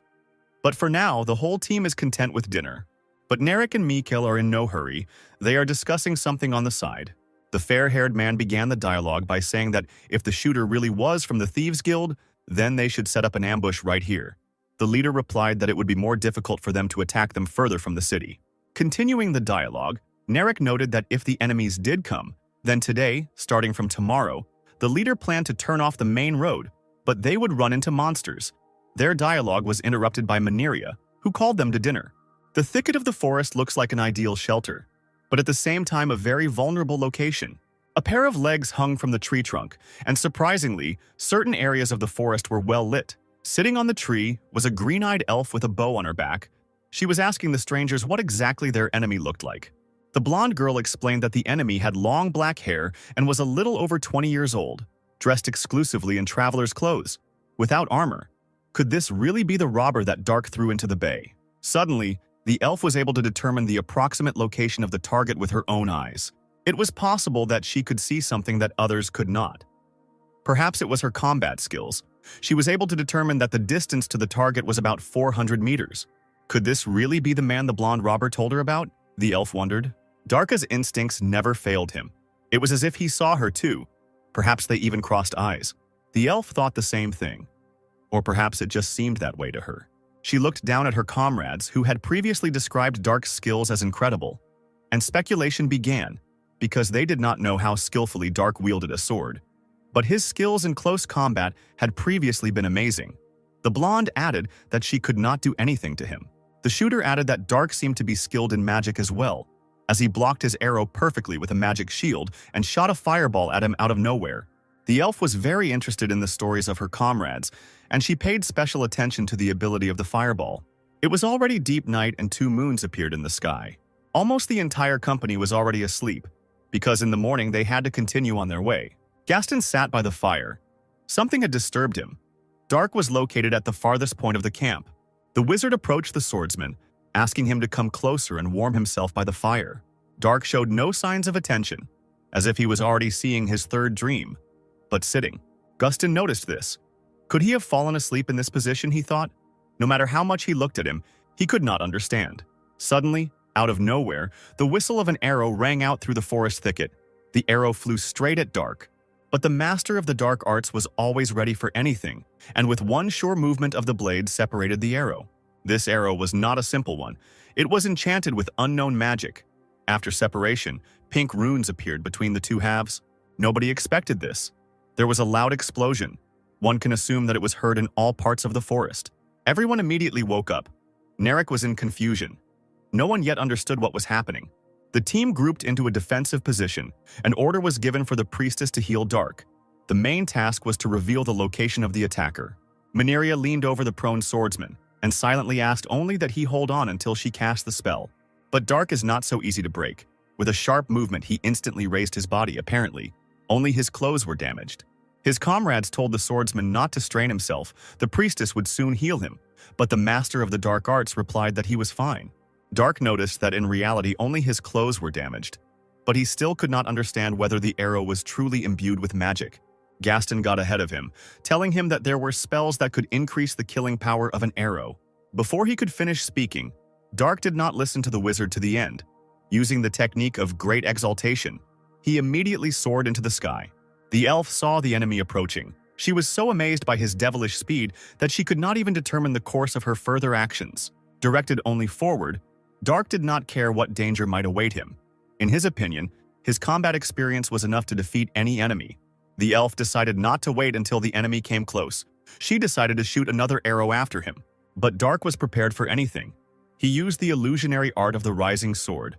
[SPEAKER 1] But for now, the whole team is content with dinner. But Narek and Mikhail are in no hurry. They are discussing something on the side. The fair-haired man began the dialogue by saying that if the shooter really was from the Thieves' Guild, then they should set up an ambush right here. The leader replied that it would be more difficult for them to attack them further from the city. Continuing the dialogue, Narek noted that if the enemies did come, then today, starting from tomorrow, the leader planned to turn off the main road, but they would run into monsters. Their dialogue was interrupted by MANHWA, who called them to dinner. The thicket of the forest looks like an ideal shelter, but at the same time a very vulnerable location. A pair of legs hung from the tree trunk, and surprisingly, certain areas of the forest were well lit. Sitting on the tree was a green-eyed elf with a bow on her back. She was asking the strangers what exactly their enemy looked like. The blonde girl explained that the enemy had long black hair and was a little over 20 years old, dressed exclusively in traveler's clothes, without armor. Could this really be the robber that Dark threw into the bay? Suddenly, the elf was able to determine the approximate location of the target with her own eyes. It was possible that she could see something that others could not. Perhaps it was her combat skills. She was able to determine that the distance to the target was about 400 meters. Could this really be the man the blonde robber told her about? The elf wondered. Darka's instincts never failed him. It was as if he saw her too. Perhaps they even crossed eyes. The elf thought the same thing. Or perhaps it just seemed that way to her. She looked down at her comrades, who had previously described Dark's skills as incredible. And speculation began, because they did not know how skillfully Dark wielded a sword. But his skills in close combat had previously been amazing. The blonde added that she could not do anything to him. The shooter added that Dark seemed to be skilled in magic as well, as he blocked his arrow perfectly with a magic shield and shot a fireball at him out of nowhere. The elf was very interested in the stories of her comrades, and she paid special attention to the ability of the fireball. It was already deep night and 2 moons appeared in the sky. Almost the entire company was already asleep, because in the morning they had to continue on their way. Gaston sat by the fire. Something had disturbed him. Dark was located at the farthest point of the camp. The wizard approached the swordsman, asking him to come closer and warm himself by the fire. Dark showed no signs of attention, as if he was already seeing his third dream, but sitting. Gaston noticed this. Could he have fallen asleep in this position, he thought? No matter how much he looked at him, he could not understand. Suddenly, out of nowhere, the whistle of an arrow rang out through the forest thicket. The arrow flew straight at Dark. But the master of the dark arts was always ready for anything, and with one sure movement of the blade separated the arrow. This arrow was not a simple one. It was enchanted with unknown magic. After separation, pink runes appeared between the 2 halves. Nobody expected this. There was a loud explosion. One can assume that it was heard in all parts of the forest. Everyone immediately woke up. Narek was in confusion. No one yet understood what was happening. The team grouped into a defensive position. An order was given for the priestess to heal Dark. The main task was to reveal the location of the attacker. Mineria leaned over the prone swordsman and silently asked only that he hold on until she cast the spell. But Dark is not so easy to break. With a sharp movement, he instantly raised his body, apparently. Only his clothes were damaged. His comrades told the swordsman not to strain himself. The priestess would soon heal him. But the master of the dark arts replied that he was fine. Dark noticed that in reality only his clothes were damaged. But he still could not understand whether the arrow was truly imbued with magic. Gaston got ahead of him, telling him that there were spells that could increase the killing power of an arrow. Before he could finish speaking, Dark did not listen to the wizard to the end. Using the technique of great exaltation, he immediately soared into the sky. The elf saw the enemy approaching. She was so amazed by his devilish speed that she could not even determine the course of her further actions. Directed only forward, Dark did not care what danger might await him. In his opinion, his combat experience was enough to defeat any enemy. The elf decided not to wait until the enemy came close. She decided to shoot another arrow after him. But Dark was prepared for anything. He used the illusionary art of the rising sword.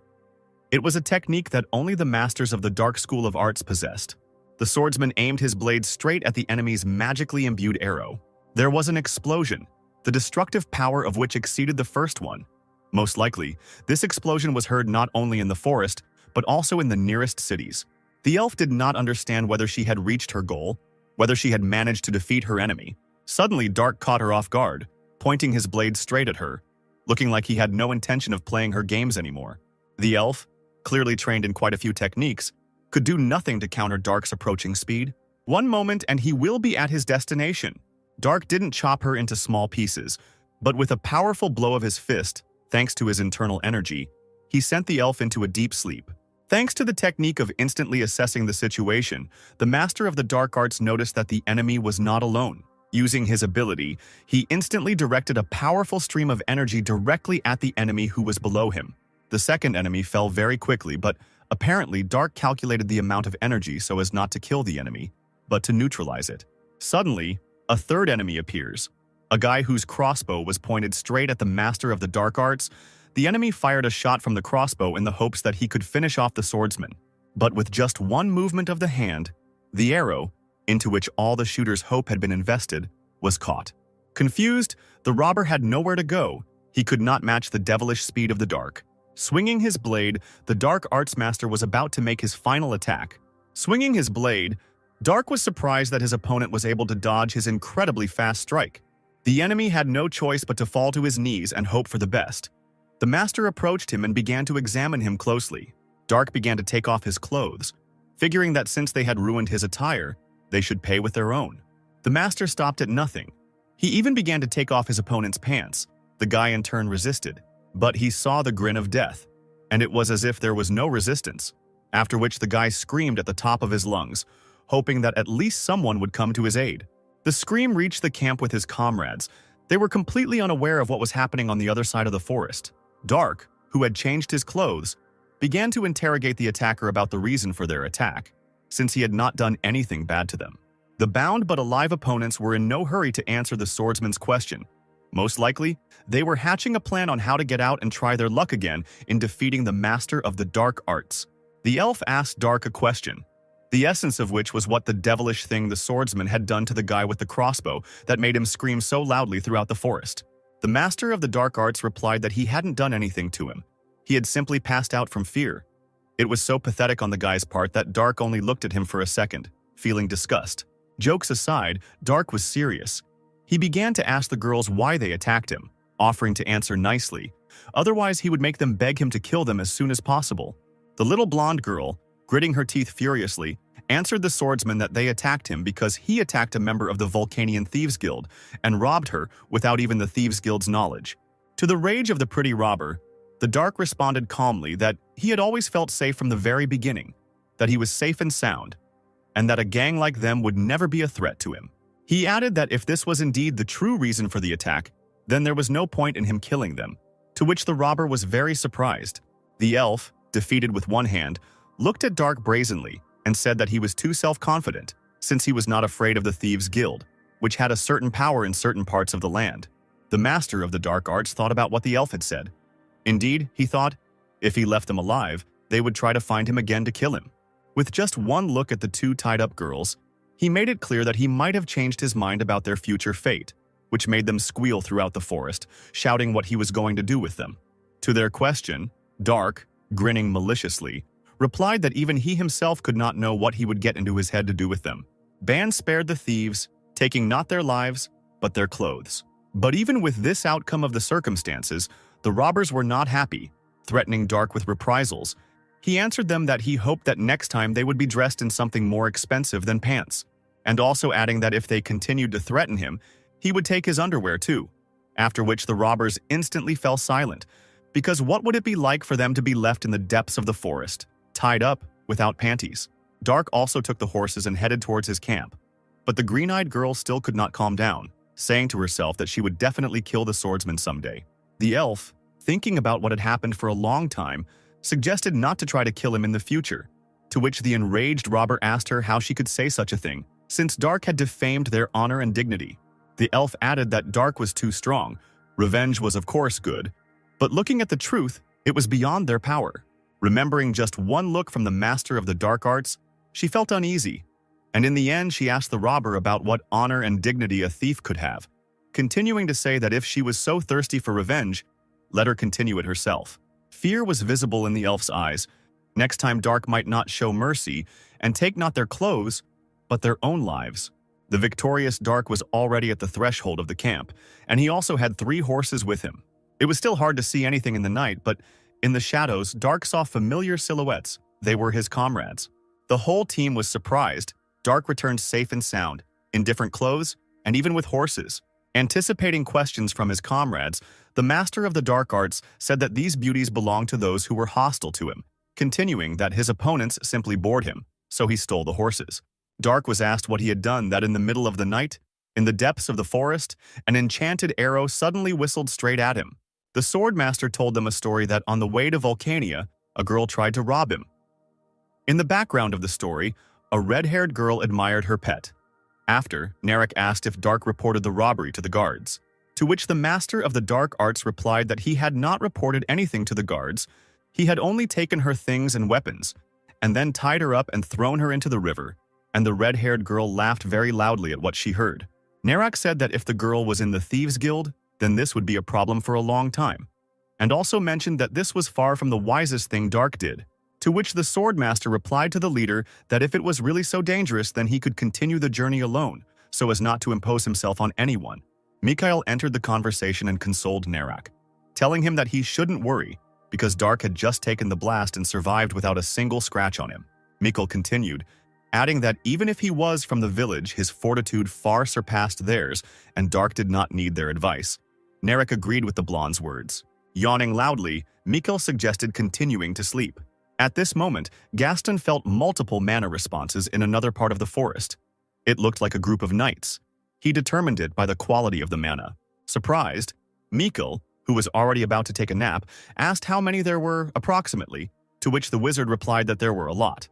[SPEAKER 1] It was a technique that only the masters of the dark school of arts possessed. The swordsman aimed his blade straight at the enemy's magically imbued arrow. There was an explosion, the destructive power of which exceeded the first one. Most likely, this explosion was heard not only in the forest, but also in the nearest cities. The elf did not understand whether she had reached her goal, whether she had managed to defeat her enemy. Suddenly, Dark caught her off guard, pointing his blade straight at her, looking like he had no intention of playing her games anymore. The elf, clearly trained in quite a few techniques, could do nothing to counter Dark's approaching speed. One moment and he will be at his destination. Dark didn't chop her into small pieces, but with a powerful blow of his fist, thanks to his internal energy, he sent the elf into a deep sleep. Thanks to the technique of instantly assessing the situation, the master of the dark arts noticed that the enemy was not alone. Using his ability, he instantly directed a powerful stream of energy directly at the enemy who was below him. The second enemy fell very quickly, but apparently Dark calculated the amount of energy so as not to kill the enemy, but to neutralize it. Suddenly, a third enemy appears. A guy whose crossbow was pointed straight at the master of the dark arts. The enemy fired a shot from the crossbow in the hopes that he could finish off the swordsman. But with just one movement of the hand, the arrow, into which all the shooter's hope had been invested, was caught. Confused, the robber had nowhere to go. He could not match the devilish speed of the Dark. Swinging his blade, the Dark Arts Master was about to make his final attack. Swinging his blade, Dark was surprised that his opponent was able to dodge his incredibly fast strike. The enemy had no choice but to fall to his knees and hope for the best. The Master approached him and began to examine him closely. Dark began to take off his clothes, figuring that since they had ruined his attire, they should pay with their own. The Master stopped at nothing. He even began to take off his opponent's pants. The guy in turn resisted, but he saw the grin of death, and it was as if there was no resistance, after which the guy screamed at the top of his lungs, hoping that at least someone would come to his aid. The scream reached the camp with his comrades. They were completely unaware of what was happening on the other side of the forest. Dark, who had changed his clothes, began to interrogate the attacker about the reason for their attack, since he had not done anything bad to them. The bound but alive opponents were in no hurry to answer the swordsman's question. Most likely, they were hatching a plan on how to get out and try their luck again in defeating the master of the dark arts. The elf asked Dark a question, the essence of which was what the devilish thing the swordsman had done to the guy with the crossbow that made him scream so loudly throughout the forest. The master of the dark arts replied that he hadn't done anything to him. He had simply passed out from fear. It was so pathetic on the guy's part that Dark only looked at him for a second, feeling disgust. Jokes aside, Dark was serious. He began to ask the girls why they attacked him, offering to answer nicely. Otherwise, he would make them beg him to kill them as soon as possible. The little blonde girl, gritting her teeth furiously, answered the swordsman that they attacked him because he attacked a member of the Vulcanian Thieves Guild and robbed her without even the Thieves Guild's knowledge. To the rage of the pretty robber, the Dark responded calmly that he had always felt safe from the very beginning, that he was safe and sound, and that a gang like them would never be a threat to him. He added that if this was indeed the true reason for the attack, then there was no point in him killing them, to which the robber was very surprised. The elf, defeated with one hand, looked at Dark brazenly and said that he was too self-confident, since he was not afraid of the Thieves Guild, which had a certain power in certain parts of the land. The master of the dark arts thought about what the elf had said. Indeed, he thought, if he left them alive, they would try to find him again to kill him. With just one look at the two tied-up girls, he made it clear that he might have changed his mind about their future fate, which made them squeal throughout the forest, shouting what he was going to do with them. To their question, Dark, grinning maliciously, replied that even he himself could not know what he would get into his head to do with them. Ban spared the thieves, taking not their lives, but their clothes. But even with this outcome of the circumstances, the robbers were not happy, threatening Dark with reprisals. He answered them that he hoped that next time they would be dressed in something more expensive than pants, and also adding that if they continued to threaten him, he would take his underwear too, after which the robbers instantly fell silent, because what would it be like for them to be left in the depths of the forest, tied up, without panties? Dark also took the horses and headed towards his camp, but the green-eyed girl still could not calm down, saying to herself that she would definitely kill the swordsman someday. The elf, thinking about what had happened for a long time, suggested not to try to kill him in the future, to which the enraged robber asked her how she could say such a thing, since Dark had defamed their honor and dignity. The elf added that Dark was too strong. Revenge was of course good, but looking at the truth, it was beyond their power. Remembering just one look from the master of the dark arts, she felt uneasy, and in the end she asked the robber about what honor and dignity a thief could have, continuing to say that if she was so thirsty for revenge, let her continue it herself. Fear was visible in the elf's eyes. Next time Dark might not show mercy and take not their clothes, but their own lives. The victorious Dark was already at the threshold of the camp, and he also had 3 horses with him. It was still hard to see anything in the night, but in the shadows, Dark saw familiar silhouettes. They were his comrades. The whole team was surprised. Dark returned safe and sound, in different clothes, and even with horses. Anticipating questions from his comrades, the master of the dark arts said that these beauties belonged to those who were hostile to him, continuing that his opponents simply bored him, so he stole the horses. Dark was asked what he had done that in the middle of the night, in the depths of the forest, an enchanted arrow suddenly whistled straight at him. The swordmaster told them a story that on the way to Vulcania, a girl tried to rob him. In the background of the story, a red-haired girl admired her pet. After, Narek asked if Dark reported the robbery to the guards, to which the master of the dark arts replied that he had not reported anything to the guards, he had only taken her things and weapons, and then tied her up and thrown her into the river, and the red-haired girl laughed very loudly at what she heard. Narek said that if the girl was in the Thieves' Guild, then this would be a problem for a long time, and also mentioned that this was far from the wisest thing Dark did, to which the swordmaster replied to the leader that if it was really so dangerous then he could continue the journey alone, so as not to impose himself on anyone. Mikhail entered the conversation and consoled Narek, telling him that he shouldn't worry, because Dark had just taken the blast and survived without a single scratch on him. Mikhail continued, adding that even if he was from the village, his fortitude far surpassed theirs, and Dark did not need their advice. Narek agreed with the blonde's words. Yawning loudly, Mikhail suggested continuing to sleep. At this moment, Gaston felt multiple mana responses in another part of the forest. It looked like a group of knights. He determined it by the quality of the mana. Surprised, Mikhail, who was already about to take a nap, asked how many there were approximately, to which the wizard replied that there were a lot.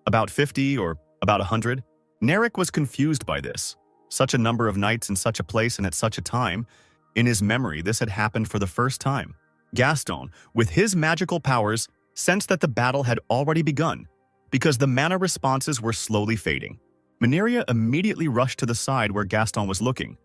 [SPEAKER 1] About 50 or about 100? Narek was confused by this. Such a number of knights in such a place and at such a time. In his memory, this had happened for the first time. Gaston, with his magical powers, sensed that the battle had already begun, because the mana responses were slowly fading. Mineria immediately rushed to the side where Gaston was looking.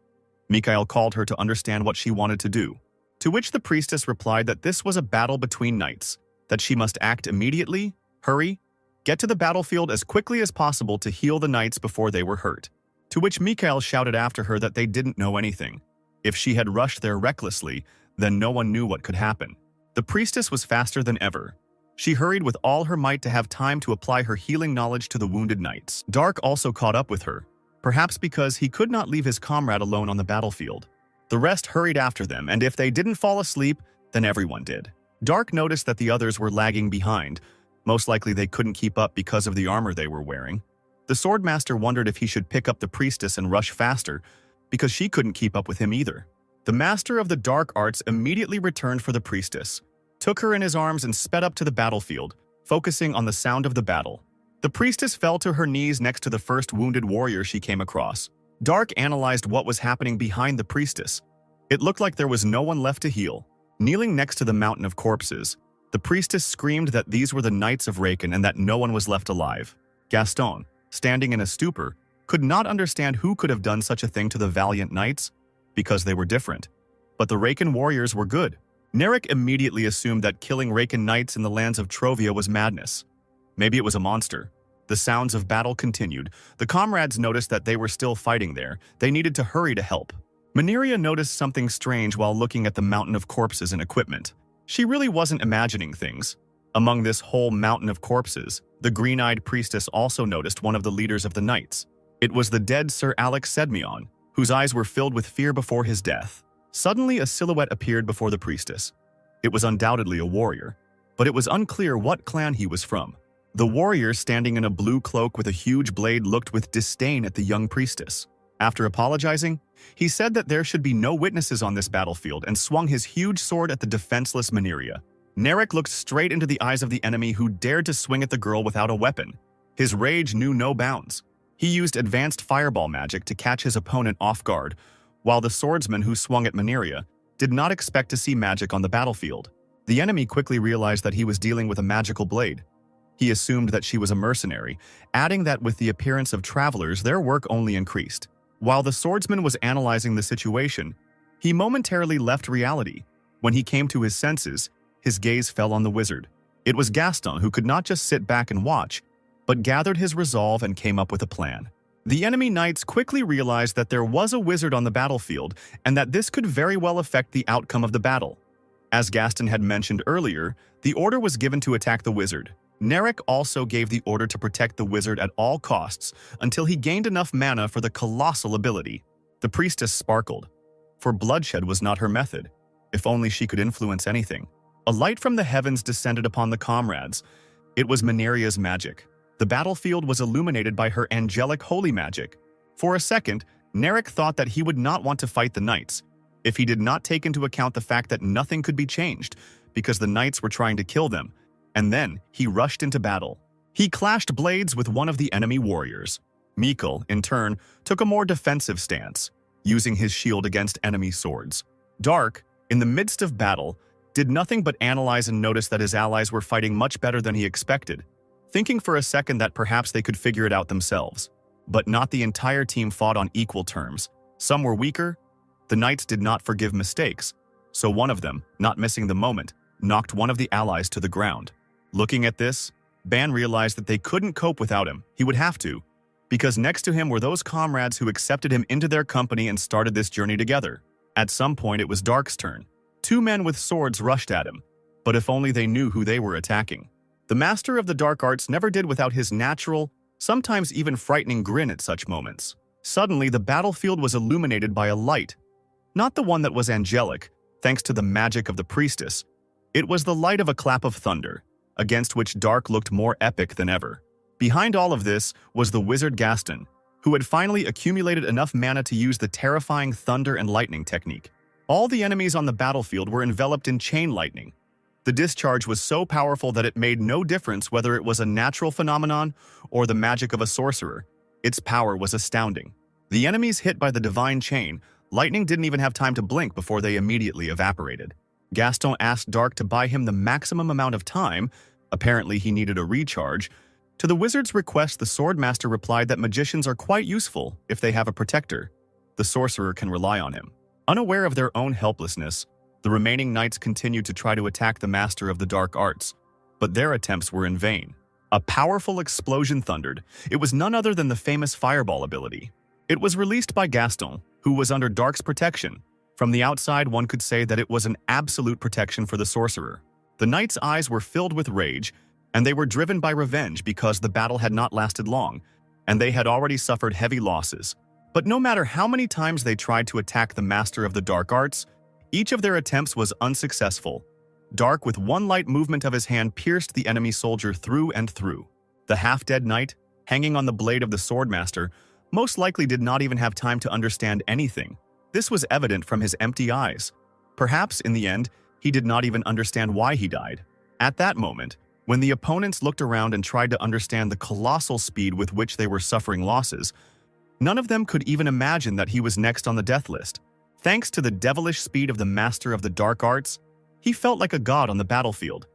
[SPEAKER 1] Mikhail called her to understand what she wanted to do, to which the priestess replied that this was a battle between knights, that she must act immediately, hurry, get to the battlefield as quickly as possible to heal the knights before they were hurt. To which Mikhail shouted after her that they didn't know anything. If she had rushed there recklessly, then no one knew what could happen. The priestess was faster than ever. She hurried with all her might to have time to apply her healing knowledge to the wounded knights. Dark also caught up with her, perhaps because he could not leave his comrade alone on the battlefield. The rest hurried after them, and if they didn't fall asleep, then everyone did. Dark noticed that the others were lagging behind. Most likely they couldn't keep up because of the armor they were wearing. The swordmaster wondered if he should pick up the priestess and rush faster, because she couldn't keep up with him either. The master of the dark arts immediately returned for the priestess, took her in his arms and sped up to the battlefield, focusing on the sound of the battle. The priestess fell to her knees next to the first wounded warrior she came across. Dark analyzed what was happening behind the priestess. It looked like there was no one left to heal. Kneeling next to the mountain of corpses, the priestess screamed that these were the knights of Raken and that no one was left alive. Gaston, standing in a stupor, could not understand who could have done such a thing to the valiant knights, because they were different. But the Raken warriors were good. Narek immediately assumed that killing Raken knights in the lands of Trovia was madness. Maybe it was a monster. The sounds of battle continued. The comrades noticed that they were still fighting there. They needed to hurry to help. Mineria noticed something strange while looking at the mountain of corpses and equipment. She really wasn't imagining things. Among this whole mountain of corpses, the green-eyed priestess also noticed one of the leaders of the knights. It was the dead Sir Alex Sedmion, whose eyes were filled with fear before his death. Suddenly, a silhouette appeared before the priestess. It was undoubtedly a warrior, but it was unclear what clan he was from. The warrior, standing in a blue cloak with a huge blade, looked with disdain at the young priestess. After apologizing, he said that there should be no witnesses on this battlefield and swung his huge sword at the defenseless Mineria. Narek looked straight into the eyes of the enemy who dared to swing at the girl without a weapon. His rage knew no bounds. He used advanced fireball magic to catch his opponent off guard, while the swordsman who swung at Mineria did not expect to see magic on the battlefield. The enemy quickly realized that he was dealing with a magical blade. He assumed that she was a mercenary, adding that with the appearance of travelers, their work only increased. While the swordsman was analyzing the situation, he momentarily left reality. When he came to his senses, his gaze fell on the wizard. It was Gaston who could not just sit back and watch, but gathered his resolve and came up with a plan. The enemy knights quickly realized that there was a wizard on the battlefield and that this could very well affect the outcome of the battle. As Gaston had mentioned earlier, the order was given to attack the wizard. Narek also gave the order to protect the wizard at all costs until he gained enough mana for the colossal ability. The priestess sparkled, for bloodshed was not her method. If only she could influence anything. A light from the heavens descended upon the comrades. It was Mineria's magic. The battlefield was illuminated by her angelic holy magic. For a second, Narek thought that he would not want to fight the knights. if he did not take into account the fact that nothing could be changed because the knights were trying to kill them, and then he rushed into battle. He clashed blades with one of the enemy warriors. Mikkel, in turn, took a more defensive stance, using his shield against enemy swords. Dark, in the midst of battle, did nothing but analyze and notice that his allies were fighting much better than he expected, thinking for a second that perhaps they could figure it out themselves. But not the entire team fought on equal terms. Some were weaker. The knights did not forgive mistakes, so one of them, not missing the moment, knocked one of the allies to the ground. Looking at this, Ban realized that they couldn't cope without him. He would have to, because next to him were those comrades who accepted him into their company and started this journey together. At some point, it was Dark's turn. Two men with swords rushed at him, but if only they knew who they were attacking. The master of the dark arts never did without his natural, sometimes even frightening grin at such moments. Suddenly, the battlefield was illuminated by a light. Not the one that was angelic, thanks to the magic of the priestess. It was the light of a clap of thunder, against which Dark looked more epic than ever. Behind all of this was the wizard Gaston, who had finally accumulated enough mana to use the terrifying thunder and lightning technique. All the enemies on the battlefield were enveloped in chain lightning. The discharge was so powerful that it made no difference whether it was a natural phenomenon or the magic of a sorcerer. Its power was astounding. The enemies hit by the divine chain, lightning didn't even have time to blink before they immediately evaporated. Gaston asked Dark to buy him the maximum amount of time. Apparently, he needed a recharge. To the wizard's request, the swordmaster replied that magicians are quite useful if they have a protector. The sorcerer can rely on him. Unaware of their own helplessness, the remaining knights continued to try to attack the master of the dark arts, but their attempts were in vain. A powerful explosion thundered. It was none other than the famous fireball ability. It was released by Gaston, who was under Dark's protection. From the outside, one could say that it was an absolute protection for the sorcerer. The knights' eyes were filled with rage, and they were driven by revenge because the battle had not lasted long, and they had already suffered heavy losses. But no matter how many times they tried to attack the master of the dark arts, each of their attempts was unsuccessful. Dark, with one light movement of his hand, pierced the enemy soldier through and through. The half-dead knight, hanging on the blade of the swordmaster, most likely did not even have time to understand anything. This was evident from his empty eyes. Perhaps, in the end, he did not even understand why he died. At that moment, when the opponents looked around and tried to understand the colossal speed with which they were suffering losses, none of them could even imagine that he was next on the death list. Thanks to the devilish speed of the master of the dark arts, he felt like a god on the battlefield.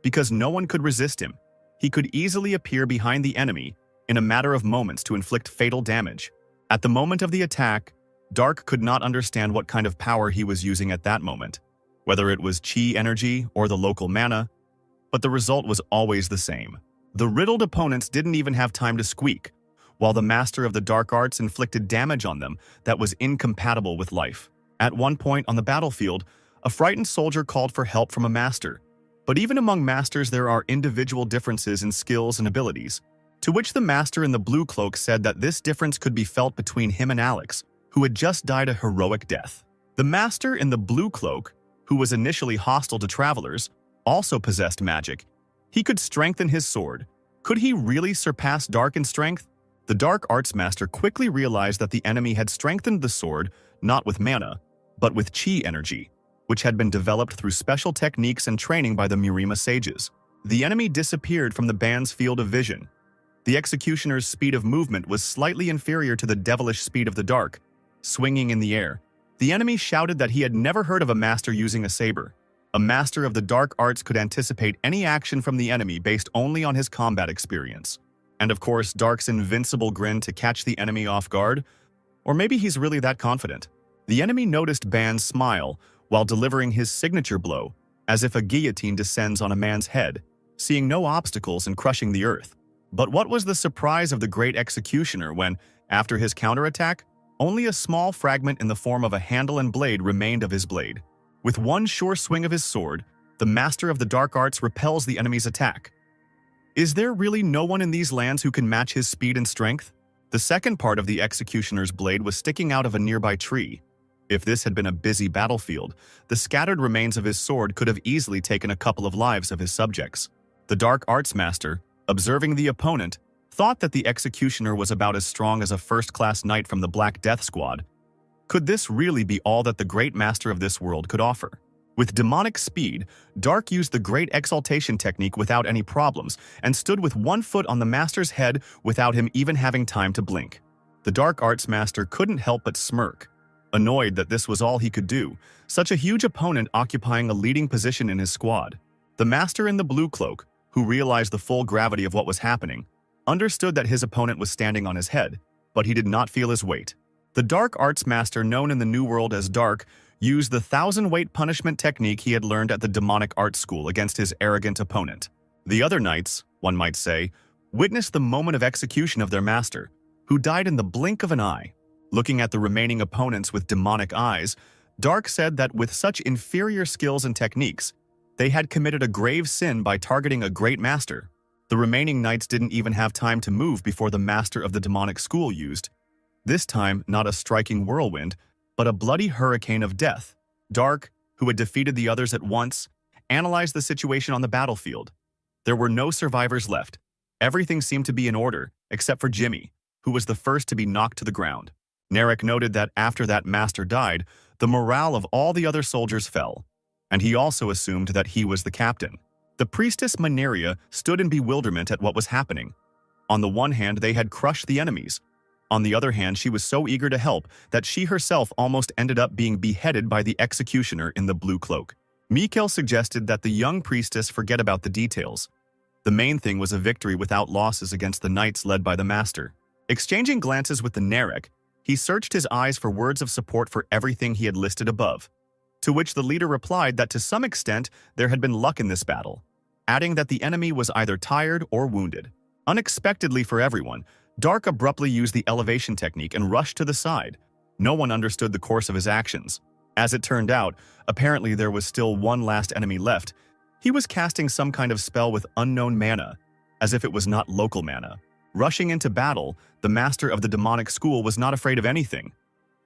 [SPEAKER 1] Because no one could resist him, he could easily appear behind the enemy in a matter of moments to inflict fatal damage. At the moment of the attack, Dark could not understand what kind of power he was using at that moment, whether it was chi energy or the local mana, but the result was always the same. The riddled opponents didn't even have time to squeak, while the master of the dark arts inflicted damage on them that was incompatible with life. At one point on the battlefield, a frightened soldier called for help from a master. But even among masters, there are individual differences in skills and abilities, to which the master in the blue cloak said that this difference could be felt between him and Alex, who had just died a heroic death. The master in the blue cloak, who was initially hostile to travelers, also possessed magic. He could strengthen his sword. Could he really surpass Dark in strength? The Dark Arts Master quickly realized that the enemy had strengthened the sword not with mana, but with chi energy, which had been developed through special techniques and training by the Murima sages. The enemy disappeared from the band's field of vision. The executioner's speed of movement was slightly inferior to the devilish speed of the dark. Swinging in the air, the enemy shouted that he had never heard of a master using a saber. A master of the dark arts could anticipate any action from the enemy based only on his combat experience. And of course, Dark's invincible grin to catch the enemy off guard. Or maybe he's really that confident. The enemy noticed Ban's smile while delivering his signature blow, as if a guillotine descends on a man's head, seeing no obstacles and crushing the earth. But what was the surprise of the great executioner when, after his counterattack, only a small fragment in the form of a handle and blade remained of his blade. With one sure swing of his sword, the master of the dark arts repels the enemy's attack. Is there really no one in these lands who can match his speed and strength? The second part of the executioner's blade was sticking out of a nearby tree. If this had been a busy battlefield, the scattered remains of his sword could have easily taken a couple of lives of his subjects. The Dark Arts Master, observing the opponent, thought that the executioner was about as strong as a first-class knight from the Black Death Squad. Could this really be all that the great master of this world could offer? With demonic speed, Dark used the Great Exaltation technique without any problems and stood with one foot on the master's head without him even having time to blink. The Dark Arts master couldn't help but smirk, annoyed that this was all he could do, such a huge opponent occupying a leading position in his squad. The master in the blue cloak, who realized the full gravity of what was happening, understood that his opponent was standing on his head, but he did not feel his weight. The Dark Arts master, known in the New World as Dark, used the 1,000-weight punishment technique he had learned at the demonic art school against his arrogant opponent. The other knights, one might say, witnessed the moment of execution of their master, who died in the blink of an eye. Looking at the remaining opponents with demonic eyes, Dark said that with such inferior skills and techniques, they had committed a grave sin by targeting a great master. The remaining knights didn't even have time to move before the master of the demonic school used, this time not a striking whirlwind, but a bloody hurricane of death. Dark, who had defeated the others at once, analyzed the situation on the battlefield. There were no survivors left. Everything seemed to be in order, except for Jimmy, who was the first to be knocked to the ground. Narek noted that after that master died, the morale of all the other soldiers fell, and he also assumed that he was the captain. The priestess MANHWA stood in bewilderment at what was happening. On the one hand, they had crushed the enemies. On the other hand, she was so eager to help that she herself almost ended up being beheaded by the executioner in the blue cloak. Mikhail suggested that the young priestess forget about the details. The main thing was a victory without losses against the knights led by the master. Exchanging glances with the Narek, he searched his eyes for words of support for everything he had listed above, to which the leader replied that to some extent there had been luck in this battle, adding that the enemy was either tired or wounded. Unexpectedly for everyone, Dark abruptly used the elevation technique and rushed to the side. No one understood the course of his actions. As it turned out, apparently there was still one last enemy left. He was casting some kind of spell with unknown mana, as if it was not local mana. Rushing into battle, the master of the demonic school was not afraid of anything.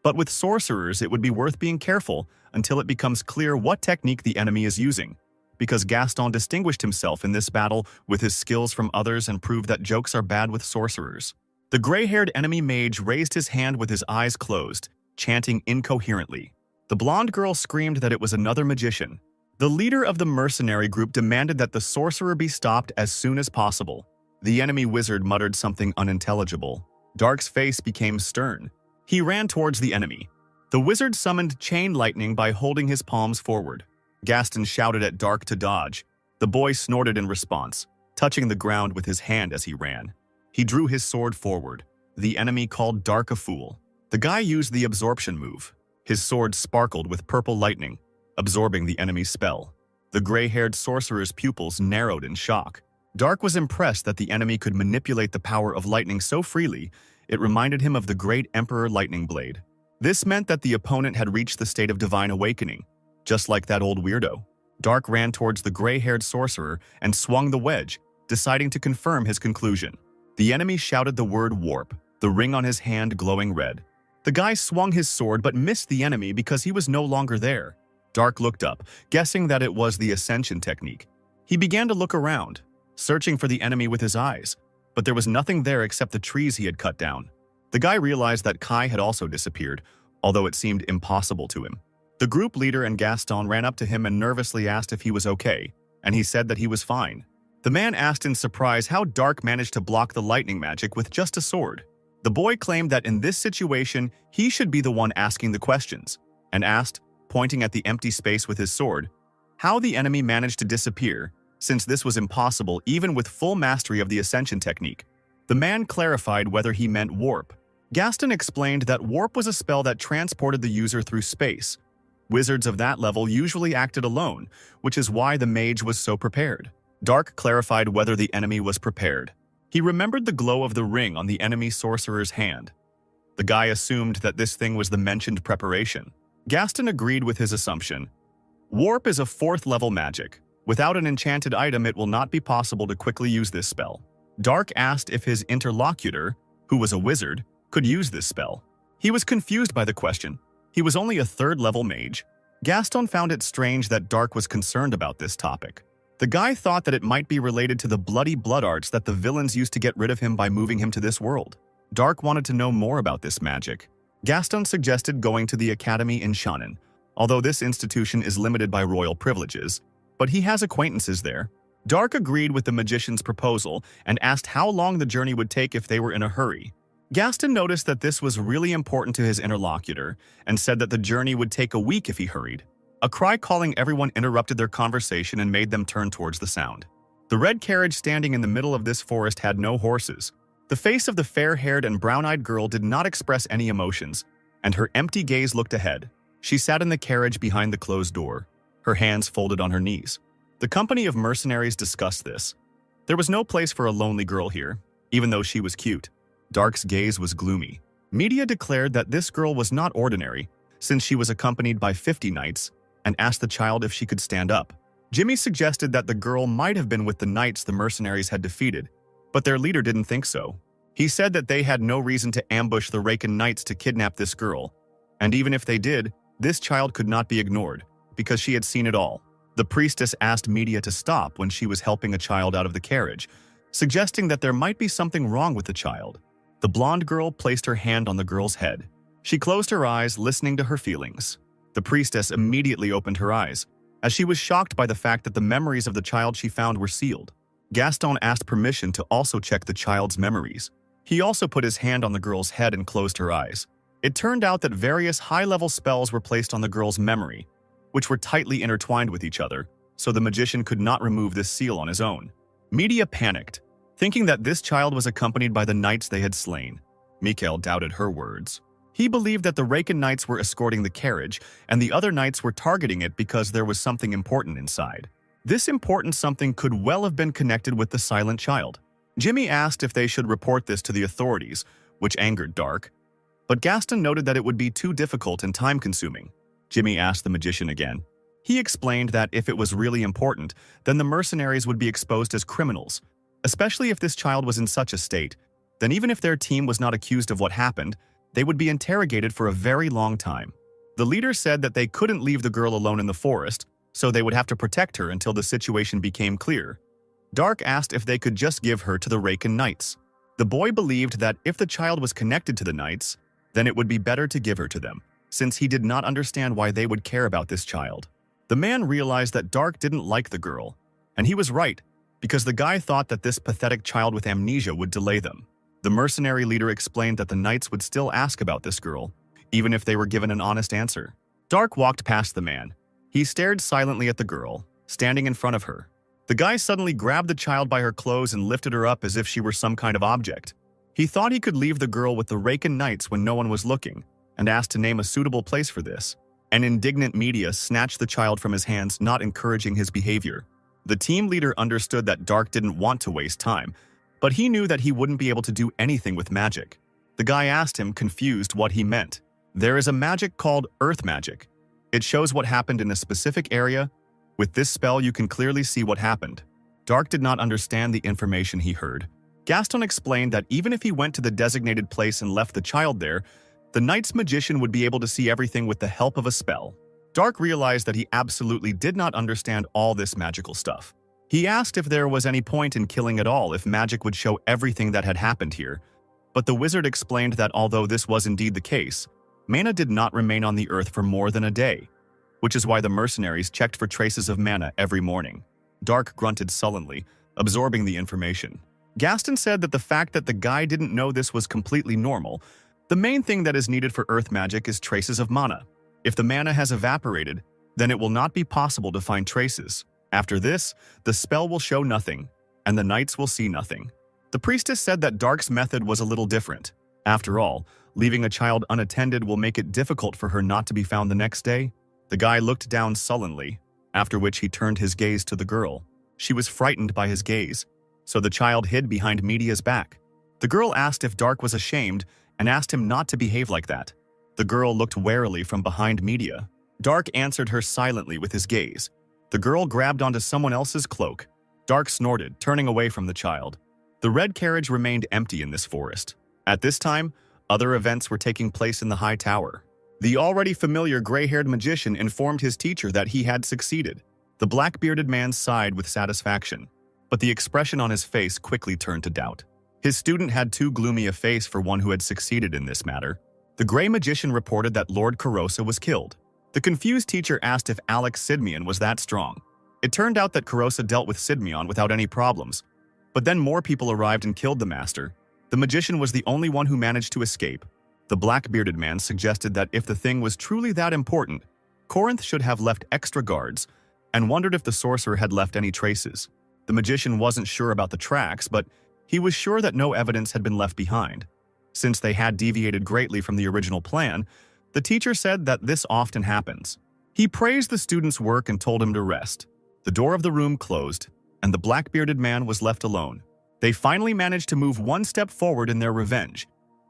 [SPEAKER 1] But with sorcerers, it would be worth being careful until it becomes clear what technique the enemy is using, because Gaston distinguished himself in this battle with his skills from others and proved that jokes are bad with sorcerers. The gray-haired enemy mage raised his hand with his eyes closed, chanting incoherently. The blonde girl screamed that it was another magician. The leader of the mercenary group demanded that the sorcerer be stopped as soon as possible. The enemy wizard muttered something unintelligible. Dark's face became stern. He ran towards the enemy. The wizard summoned chain lightning by holding his palms forward. Gaston shouted at Dark to dodge. The boy snorted in response, touching the ground with his hand as he ran. He drew his sword forward. The enemy called Dark a fool. The guy used the absorption move. His sword sparkled with purple lightning, absorbing the enemy's spell. The gray-haired sorcerer's pupils narrowed in shock. Dark was impressed that the enemy could manipulate the power of lightning so freely, it reminded him of the great Emperor Lightning Blade. This meant that the opponent had reached the state of divine awakening, just like that old weirdo. Dark ran towards the gray-haired sorcerer and swung the wedge, deciding to confirm his conclusion. The enemy shouted the word warp, the ring on his hand glowing red. The guy swung his sword but missed the enemy because he was no longer there. Dark looked up, guessing that it was the ascension technique. He began to look around, searching for the enemy with his eyes, but there was nothing there except the trees he had cut down. The guy realized that Kai had also disappeared, although it seemed impossible to him. The group leader and Gaston ran up to him and nervously asked if he was okay, and he said that he was fine. The man asked in surprise how Dark managed to block the lightning magic with just a sword. The boy claimed that in this situation, he should be the one asking the questions, and asked, pointing at the empty space with his sword, how the enemy managed to disappear, since this was impossible even with full mastery of the ascension technique. The man clarified whether he meant warp. Gaston explained that warp was a spell that transported the user through space. Wizards of that level usually acted alone, which is why the mage was so prepared. Dark clarified whether the enemy was prepared. He remembered the glow of the ring on the enemy sorcerer's hand. The guy assumed that this thing was the mentioned preparation. Gaston agreed with his assumption. Warp is a 4th-level magic. Without an enchanted item, it will not be possible to quickly use this spell. Dark asked if his interlocutor, who was a wizard, could use this spell. He was confused by the question. He was only a 3rd-level mage. Gaston found it strange that Dark was concerned about this topic. The guy thought that it might be related to the bloody blood arts that the villains used to get rid of him by moving him to this world. Dark wanted to know more about this magic. Gaston suggested going to the academy in Shannon, although this institution is limited by royal privileges, but he has acquaintances there. Dark agreed with the magician's proposal and asked how long the journey would take if they were in a hurry. Gaston noticed that this was really important to his interlocutor and said that the journey would take a week if he hurried. A cry calling everyone interrupted their conversation and made them turn towards the sound. The red carriage standing in the middle of this forest had no horses. The face of the fair-haired and brown-eyed girl did not express any emotions, and her empty gaze looked ahead. She sat in the carriage behind the closed door, her hands folded on her knees. The company of mercenaries discussed this. There was no place for a lonely girl here, even though she was cute. Dark's gaze was gloomy. Media declared that this girl was not ordinary, since she was accompanied by 50 knights, and asked the child if she could stand up. Jimmy suggested that the girl might have been with the knights the mercenaries had defeated, but their leader didn't think so. He said that they had no reason to ambush the Raken knights to kidnap this girl, and even if they did, this child could not be ignored, because she had seen it all. The priestess asked Media to stop when she was helping a child out of the carriage, suggesting that there might be something wrong with the child. The blonde girl placed her hand on the girl's head. She closed her eyes, listening to her feelings. The priestess immediately opened her eyes, as she was shocked by the fact that the memories of the child she found were sealed. Gaston asked permission to also check the child's memories. He also put his hand on the girl's head and closed her eyes. It turned out that various high-level spells were placed on the girl's memory, which were tightly intertwined with each other, so the magician could not remove this seal on his own. Media panicked, thinking that this child was accompanied by the knights they had slain. Mikhail doubted her words. He believed that the Raken knights were escorting the carriage, and the other knights were targeting it because there was something important inside. This important something could well have been connected with the silent child. Jimmy asked if they should report this to the authorities, which angered Dark, but Gaston noted that it would be too difficult and time-consuming. Jimmy asked the magician again. He explained that if it was really important, then the mercenaries would be exposed as criminals, especially if this child was in such a state. Then even if their team was not accused of what happened, they would be interrogated for a very long time. The leader said that they couldn't leave the girl alone in the forest, so they would have to protect her until the situation became clear. Dark asked if they could just give her to the Raken knights. The boy believed that if the child was connected to the knights, then it would be better to give her to them, since he did not understand why they would care about this child. The man realized that Dark didn't like the girl, and he was right, because the guy thought that this pathetic child with amnesia would delay them. The mercenary leader explained that the knights would still ask about this girl, even if they were given an honest answer. Dark walked past the man. He stared silently at the girl, standing in front of her. The guy suddenly grabbed the child by her clothes and lifted her up as if she were some kind of object. He thought he could leave the girl with the Raken knights when no one was looking, and asked to name a suitable place for this. An indignant Media snatched the child from his hands, not encouraging his behavior. The team leader understood that Dark didn't want to waste time, but he knew that he wouldn't be able to do anything with magic. The guy asked him, confused, what he meant. There is a magic called Earth Magic. It shows what happened in a specific area. With this spell, you can clearly see what happened. Dark did not understand the information he heard. Gaston explained that even if he went to the designated place and left the child there, the knight's magician would be able to see everything with the help of a spell. Dark realized that he absolutely did not understand all this magical stuff. He asked if there was any point in killing at all if magic would show everything that had happened here, but the wizard explained that although this was indeed the case, mana did not remain on the earth for more than a day, which is why the mercenaries checked for traces of mana every morning. Dark grunted sullenly, absorbing the information. Gaston said that the fact that the guy didn't know this was completely normal. The main thing that is needed for earth magic is traces of mana. If the mana has evaporated, then it will not be possible to find traces. After this, the spell will show nothing, and the knights will see nothing. The priestess said that Dark's method was a little different. After all, leaving a child unattended will make it difficult for her not to be found the next day. The guy looked down sullenly, after which he turned his gaze to the girl. She was frightened by his gaze, so the child hid behind Media's back. The girl asked if Dark was ashamed and asked him not to behave like that. The girl looked warily from behind Media. Dark answered her silently with his gaze. The girl grabbed onto someone else's cloak. Dark snorted, turning away from the child. The red carriage remained empty in this forest. At this time, other events were taking place in the high tower. The already familiar gray-haired magician informed his teacher that he had succeeded. The black-bearded man sighed with satisfaction, but the expression on his face quickly turned to doubt. His student had too gloomy a face for one who had succeeded in this matter. The Grey Magician reported that Lord Carosa was killed. The confused teacher asked if Alex Sidmion was that strong. It turned out that Carosa dealt with Sidmion without any problems. But then more people arrived and killed the master. The magician was the only one who managed to escape. The black-bearded man suggested that if the thing was truly that important, Corinth should have left extra guards, and wondered if the sorcerer had left any traces. The magician wasn't sure about the tracks, but he was sure that no evidence had been left behind. Since they had deviated greatly from the original plan, the teacher said that this often happens. He praised the student's work and told him to rest. The door of the room closed, and the black-bearded man was left alone. They finally managed to move one step forward in their revenge,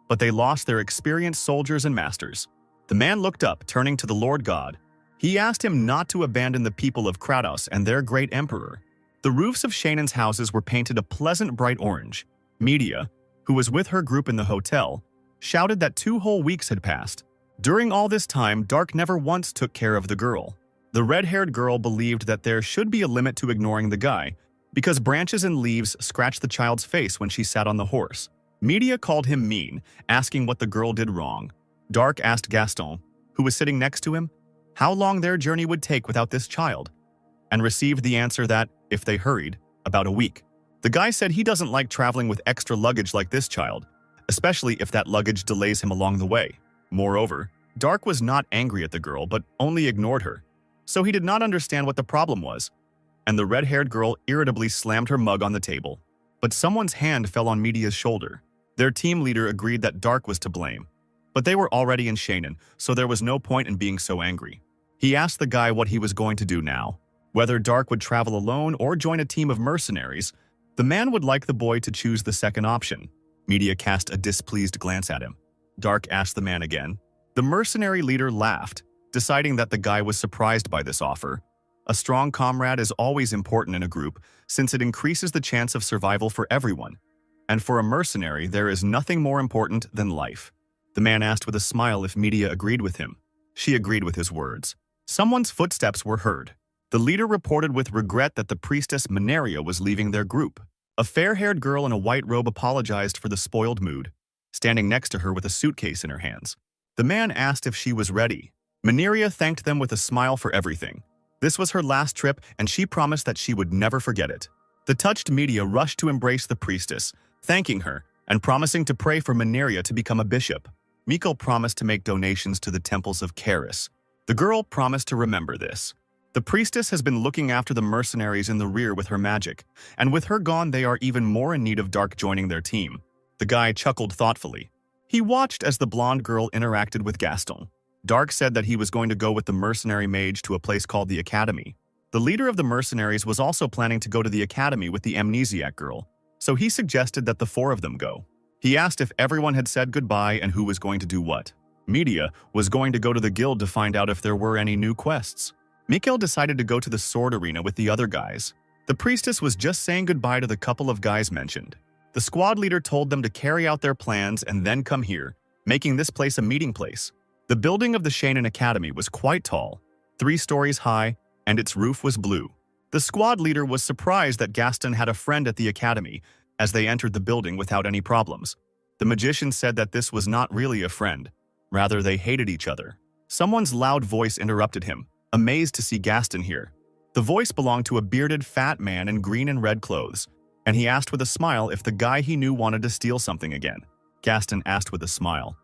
[SPEAKER 1] but they lost their experienced soldiers and masters. The man looked up, turning to the Lord God. He asked him not to abandon the people of Kratos and their great emperor. The roofs of Shannon's houses were painted a pleasant bright orange. Media, who was with her group in the hotel, shouted that 2 whole weeks had passed. During all this time, Dark never once took care of the girl. The red-haired girl believed that there should be a limit to ignoring the guy, because branches and leaves scratched the child's face when she sat on the horse. Media called him mean, asking what the girl did wrong. Dark asked Gaston, who was sitting next to him, how long their journey would take without this child, and received the answer that, if they hurried, about a week. The guy said he doesn't like traveling with extra luggage like this child, especially if that luggage delays him along the way. Moreover, Dark was not angry at the girl but only ignored her, so he did not understand what the problem was, and the red-haired girl irritably slammed her mug on the table. But someone's hand fell on Media's shoulder. Their team leader agreed that Dark was to blame, but they were already in Shannon, so there was no point in being so angry. He asked the guy what he was going to do now. Whether Dark would travel alone or join a team of mercenaries, the man would like the boy to choose the second option. Media cast a displeased glance at him. Dark asked the man again. The mercenary leader laughed, deciding that the guy was surprised by this offer. A strong comrade is always important in a group, since it increases the chance of survival for everyone. And for a mercenary, there is nothing more important than life. The man asked with a smile if Media agreed with him. She agreed with his words. Someone's footsteps were heard. The leader reported with regret that the priestess Maneria was leaving their group. A fair-haired girl in a white robe apologized for the spoiled mood, standing next to her with a suitcase in her hands. The man asked if she was ready. Maneria thanked them with a smile for everything. This was her last trip, and she promised that she would never forget it. The touched Media rushed to embrace the priestess, thanking her and promising to pray for Maneria to become a bishop. Mikkel promised to make donations to the temples of Charis. The girl promised to remember this. The priestess has been looking after the mercenaries in the rear with her magic, and with her gone they are even more in need of Dark joining their team. The guy chuckled thoughtfully. He watched as the blonde girl interacted with Gaston. Dark said that he was going to go with the mercenary mage to a place called the Academy. The leader of the mercenaries was also planning to go to the Academy with the amnesiac girl, so he suggested that the 4 of them go. He asked if everyone had said goodbye and who was going to do what. Media was going to go to the guild to find out if there were any new quests. Mikkel decided to go to the sword arena with the other guys. The priestess was just saying goodbye to the couple of guys mentioned. The squad leader told them to carry out their plans and then come here, making this place a meeting place. The building of the Shannon Academy was quite tall, 3 stories high, and its roof was blue. The squad leader was surprised that Gaston had a friend at the academy as they entered the building without any problems. The magician said that this was not really a friend. Rather, they hated each other. Someone's loud voice interrupted him, amazed to see Gaston here. The voice belonged to a bearded, fat man in green and red clothes, and he asked with a smile if the guy he knew wanted to steal something again. Gaston asked with a smile,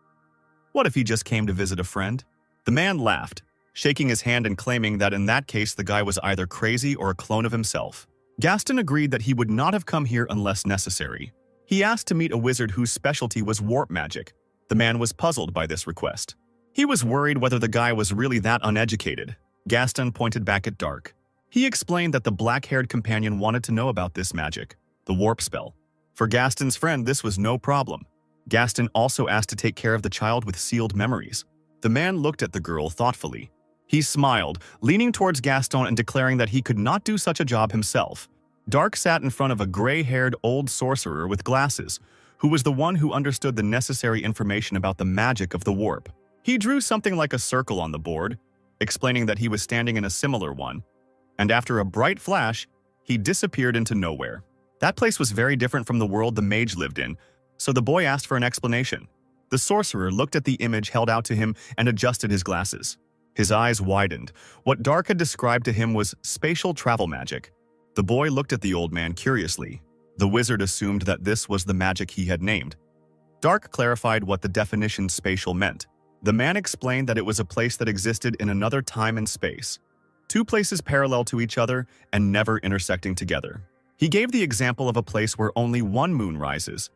[SPEAKER 1] "What if he just came to visit a friend?" The man laughed, shaking his hand and claiming that in that case the guy was either crazy or a clone of himself. Gaston agreed that he would not have come here unless necessary. He asked to meet a wizard whose specialty was warp magic. The man was puzzled by this request. He was worried whether the guy was really that uneducated. Gaston pointed back at Dark. He explained that the black-haired companion wanted to know about this magic, the warp spell. For Gaston's friend, this was no problem. Gaston also asked to take care of the child with sealed memories. The man looked at the girl thoughtfully. He smiled, leaning towards Gaston and declaring that he could not do such a job himself. Dark sat in front of a gray-haired old sorcerer with glasses, who was the one who understood the necessary information about the magic of the warp. He drew something like a circle on the board, explaining that he was standing in a similar one, and after a bright flash, he disappeared into nowhere. That place was very different from the world the mage lived in, so the boy asked for an explanation. The sorcerer looked at the image held out to him and adjusted his glasses. His eyes widened. What Dark had described to him was spatial travel magic. The boy looked at the old man curiously. The wizard assumed that this was the magic he had named. Dark clarified what the definition spatial meant. The man explained that it was a place that existed in another time and space. Two places parallel to each other and never intersecting together. He gave the example of a place where only one moon rises,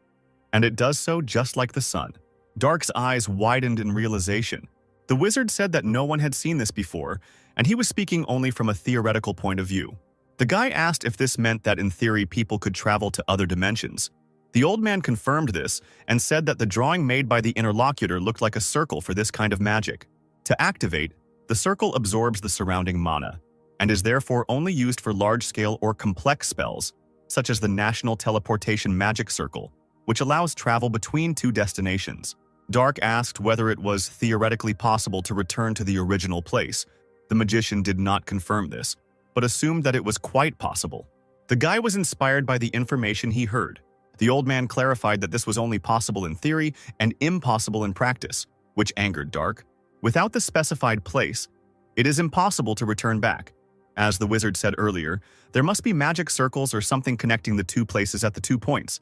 [SPEAKER 1] and it does so just like the sun. Dark's eyes widened in realization. The wizard said that no one had seen this before, and he was speaking only from a theoretical point of view. The guy asked if this meant that in theory people could travel to other dimensions. The old man confirmed this and said that the drawing made by the interlocutor looked like a circle for this kind of magic. To activate, the circle absorbs the surrounding mana, and is therefore only used for large-scale or complex spells, such as the National Teleportation Magic Circle, which allows travel between two destinations. Dark asked whether it was theoretically possible to return to the original place. The magician did not confirm this, but assumed that it was quite possible. The guy was inspired by the information he heard. The old man clarified that this was only possible in theory and impossible in practice, which angered Dark. Without the specified place, it is impossible to return back. As the wizard said earlier, there must be magic circles or something connecting the two places at the 2 points,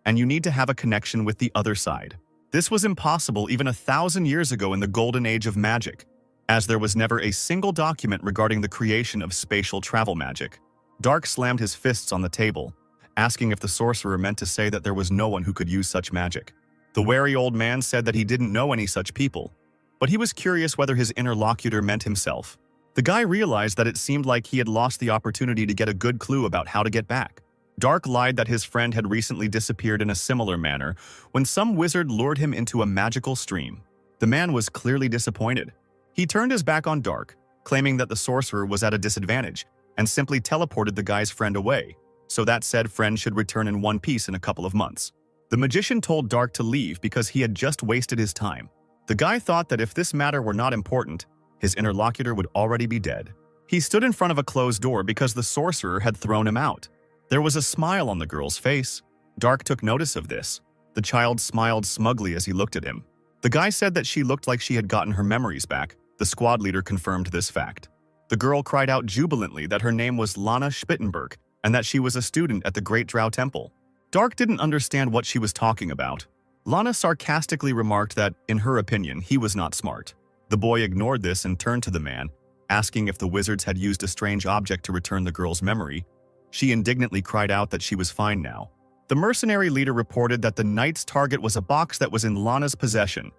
[SPEAKER 1] and you need to have a connection with the other side. This was impossible even 1,000 years ago in the golden age of magic, as there was never a single document regarding the creation of spatial travel magic. Dark slammed his fists on the table, asking if the sorcerer meant to say that there was no one who could use such magic. The wary old man said that he didn't know any such people, but he was curious whether his interlocutor meant himself. The guy realized that it seemed like he had lost the opportunity to get a good clue about how to get back. Dark lied that his friend had recently disappeared in a similar manner when some wizard lured him into a magical stream. The man was clearly disappointed. He turned his back on Dark, claiming that the sorcerer was at a disadvantage, and simply teleported the guy's friend away, so that said friend should return in one piece in a couple of months. The magician told Dark to leave because he had just wasted his time. The guy thought that if this matter were not important, his interlocutor would already be dead. He stood in front of a closed door because the sorcerer had thrown him out. There was a smile on the girl's face. Dark took notice of this. The child smiled smugly as he looked at him. The guy said that she looked like she had gotten her memories back. The squad leader confirmed this fact. The girl cried out jubilantly that her name was Lana Spittenberg and that she was a student at the Great Drow Temple. Dark didn't understand what she was talking about. Lana sarcastically remarked that, in her opinion, he was not smart. The boy ignored this and turned to the man, asking if the wizards had used a strange object to return the girl's memory. She indignantly cried out that she was fine now. The mercenary leader reported that the knight's target was a box that was in Lana's possession.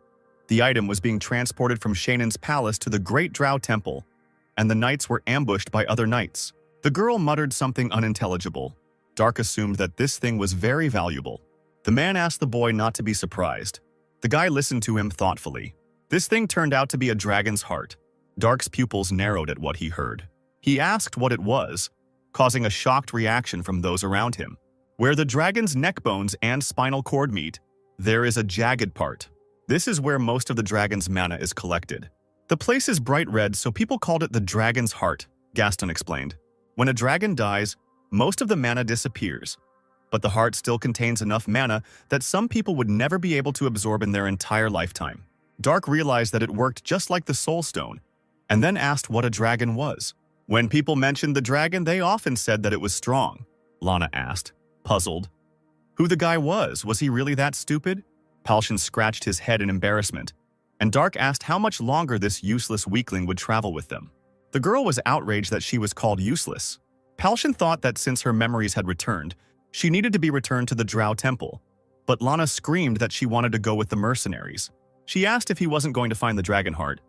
[SPEAKER 1] The item was being transported from Shannon's palace to the Great Drow Temple, and the knights were ambushed by other knights. The girl muttered something unintelligible. Dark assumed that this thing was very valuable. The man asked the boy not to be surprised. The guy listened to him thoughtfully. This thing turned out to be a dragon's heart. Dark's pupils narrowed at what he heard. He asked what it was, causing a shocked reaction from those around him. Where the dragon's neck bones and spinal cord meet, there is a jagged part. This is where most of the dragon's mana is collected. The place is bright red, so people called it the dragon's heart, Gaston explained. When a dragon dies, most of the mana disappears, but the heart still contains enough mana that some people would never be able to absorb in their entire lifetime. Dark realized that it worked just like the soul stone, and then asked what a dragon was. When people mentioned the dragon, they often said that it was strong. Lana asked, puzzled. Who the guy was he really that stupid? Palshan scratched his head in embarrassment, and Dark asked how much longer this useless weakling would travel with them. The girl was outraged that she was called useless. Palshan thought that since her memories had returned, she needed to be returned to the Drow Temple, but Lana screamed that she wanted to go with the mercenaries. She asked if he wasn't going to find the dragon heart.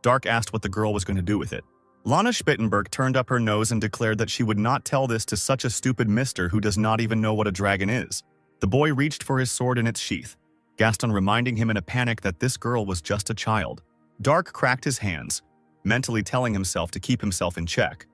[SPEAKER 1] Dark asked what the girl was going to do with it. Lana Spittenberg turned up her nose and declared that she would not tell this to such a stupid mister who does not even know what a dragon is. The boy reached for his sword in its sheath, Gaston reminding him in a panic that this girl was just a child. Dark cracked his hands, mentally telling himself to keep himself in check.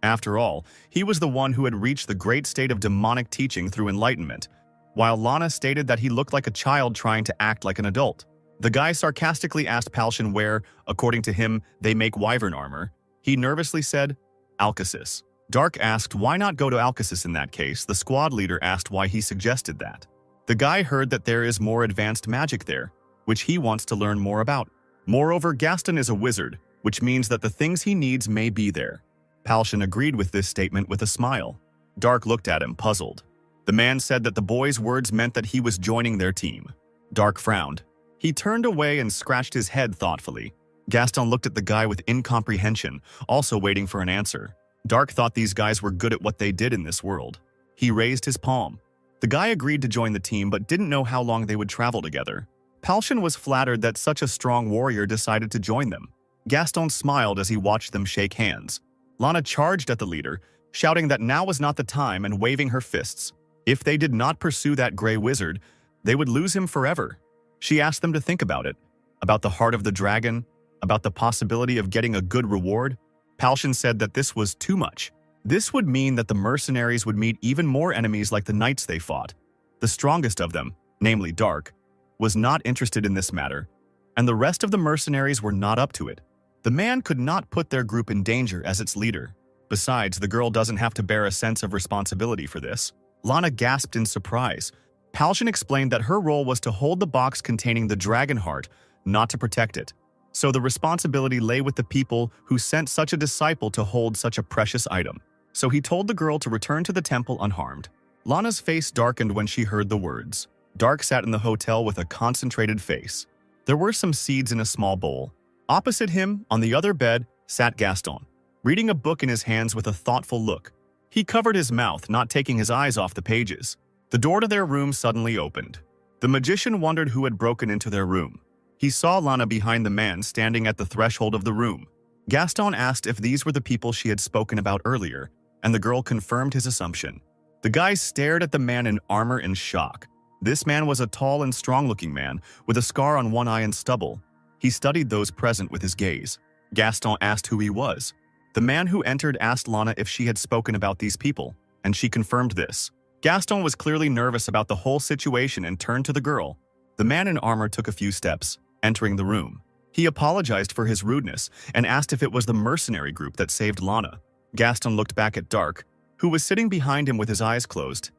[SPEAKER 1] After all, he was the one who had reached the great state of demonic teaching through enlightenment, while Lana stated that he looked like a child trying to act like an adult. The guy sarcastically asked Palshan where, according to him, they make wyvern armor. He nervously said, Alcasis. Dark asked why not go to Alcasis in that case. The squad leader asked why he suggested that. The guy heard that there is more advanced magic there, which he wants to learn more about. Moreover, Gaston is a wizard, which means that the things he needs may be there. Palshan agreed with this statement with a smile. Dark looked at him, puzzled. The man said that the boy's words meant that he was joining their team. Dark frowned. He turned away and scratched his head thoughtfully. Gaston looked at the guy with incomprehension, also waiting for an answer. Dark thought these guys were good at what they did in this world. He raised his palm. The guy agreed to join the team but didn't know how long they would travel together. Palshan was flattered that such a strong warrior decided to join them. Gaston smiled as he watched them shake hands. Lana charged at the leader, shouting that now was not the time and waving her fists. If they did not pursue that gray wizard, they would lose him forever. She asked them to think about it, about the heart of the dragon, about the possibility of getting a good reward. Palshan said that this was too much. This would mean that the mercenaries would meet even more enemies like the knights they fought. The strongest of them, namely Dark, was not interested in this matter, and the rest of the mercenaries were not up to it. The man could not put their group in danger as its leader. Besides, the girl doesn't have to bear a sense of responsibility for this. Lana gasped in surprise. Palshan explained that her role was to hold the box containing the dragon heart, not to protect it. So the responsibility lay with the people who sent such a disciple to hold such a precious item. So he told the girl to return to the temple unharmed. Lana's face darkened when she heard the words. Dark sat in the hotel with a concentrated face. There were some seeds in a small bowl. Opposite him, on the other bed, sat Gaston, reading a book in his hands with a thoughtful look. He covered his mouth, not taking his eyes off the pages. The door to their room suddenly opened. The magician wondered who had broken into their room. He saw Lana behind the man standing at the threshold of the room. Gaston asked if these were the people she had spoken about earlier, and the girl confirmed his assumption. The guys stared at the man in armor in shock. This man was a tall and strong-looking man, with a scar on one eye and stubble. He studied those present with his gaze. Gaston asked who he was. The man who entered asked Lana if she had spoken about these people, and she confirmed this. Gaston was clearly nervous about the whole situation and turned to the girl. The man in armor took a few steps, entering the room. He apologized for his rudeness and asked if it was the mercenary group that saved Lana. Gaston looked back at Dark, who was sitting behind him with his eyes closed,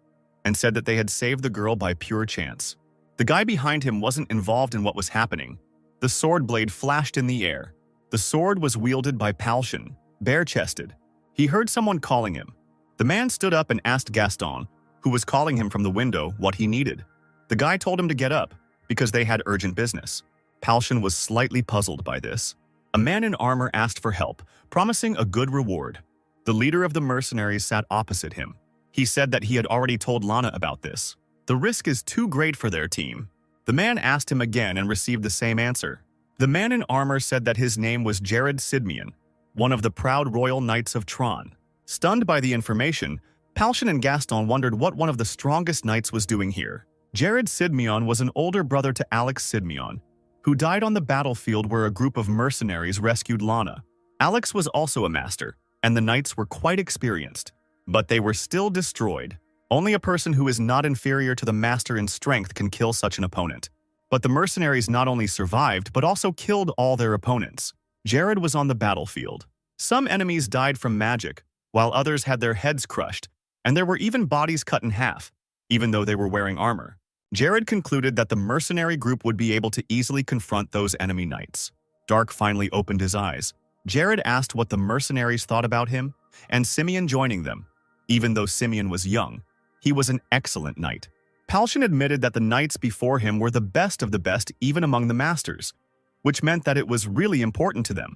[SPEAKER 1] and said that they had saved the girl by pure chance. The guy behind him wasn't involved in what was happening. The sword blade flashed in the air. The sword was wielded by Palshan, bare-chested. He heard someone calling him. The man stood up and asked Gaston, who was calling him from the window, what he needed. The guy told him to get up, because they had urgent business. Palshan was slightly puzzled by this. A man in armor asked for help, promising a good reward. The leader of the mercenaries sat opposite him. He said that he had already told Lana about this. The risk is too great for their team. The man asked him again and received the same answer. The man in armor said that his name was Jared Sidmian, one of the proud royal knights of Tron. Stunned by the information, Palshan and Gaston wondered what one of the strongest knights was doing here. Jared Sidmian was an older brother to Alex Sidmian, who died on the battlefield where a group of mercenaries rescued Lana. Alex was also a master, and the knights were quite experienced. But they were still destroyed. Only a person who is not inferior to the master in strength can kill such an opponent. But the mercenaries not only survived, but also killed all their opponents. Jared was on the battlefield. Some enemies died from magic, while others had their heads crushed, and there were even bodies cut in half, even though they were wearing armor. Jared concluded that the mercenary group would be able to easily confront those enemy knights. Dark finally opened his eyes. Jared asked what the mercenaries thought about him, and Simeon joining them. Even though Simeon was young, he was an excellent knight. Palshan admitted that the knights before him were the best of the best even among the masters, which meant that it was really important to them.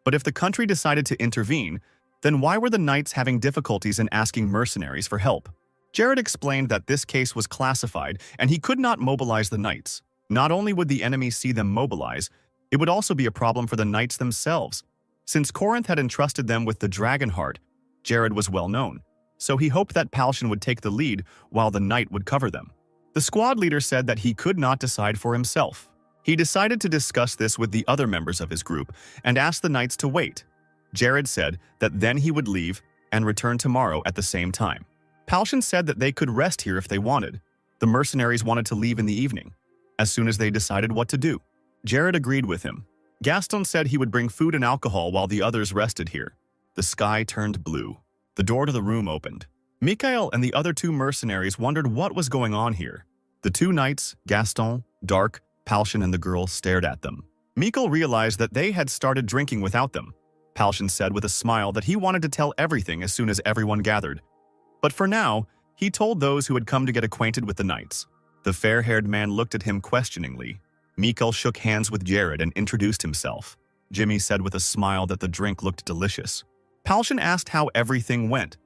[SPEAKER 1] But if the country decided to intervene, then why were the knights having difficulties in asking mercenaries for help? Jared explained that this case was classified and he could not mobilize the knights. Not only would the enemy see them mobilize, it would also be a problem for the knights themselves. Since Corinth had entrusted them with the dragon heart, Jared was well known, so he hoped that Palshan would take the lead while the knight would cover them. The squad leader said that he could not decide for himself. He decided to discuss this with the other members of his group and asked the knights to wait. Jared said that then he would leave and return tomorrow at the same time. Palshan said that they could rest here if they wanted. The mercenaries wanted to leave in the evening, as soon as they decided what to do. Jared agreed with him. Gaston said he would bring food and alcohol while the others rested here. The sky turned blue. The door to the room opened. Mikhail and the other two mercenaries wondered what was going on here. The two knights, Gaston, Dark, Palshan and the girl stared at them. Mikkel realized that they had started drinking without them. Palshan said with a smile that he wanted to tell everything as soon as everyone gathered. But for now, he told those who had come to get acquainted with the knights. The fair-haired man looked at him questioningly. Mikkel shook hands with Jared and introduced himself. Jimmy said with a smile that the drink looked delicious. Palshan asked how everything went.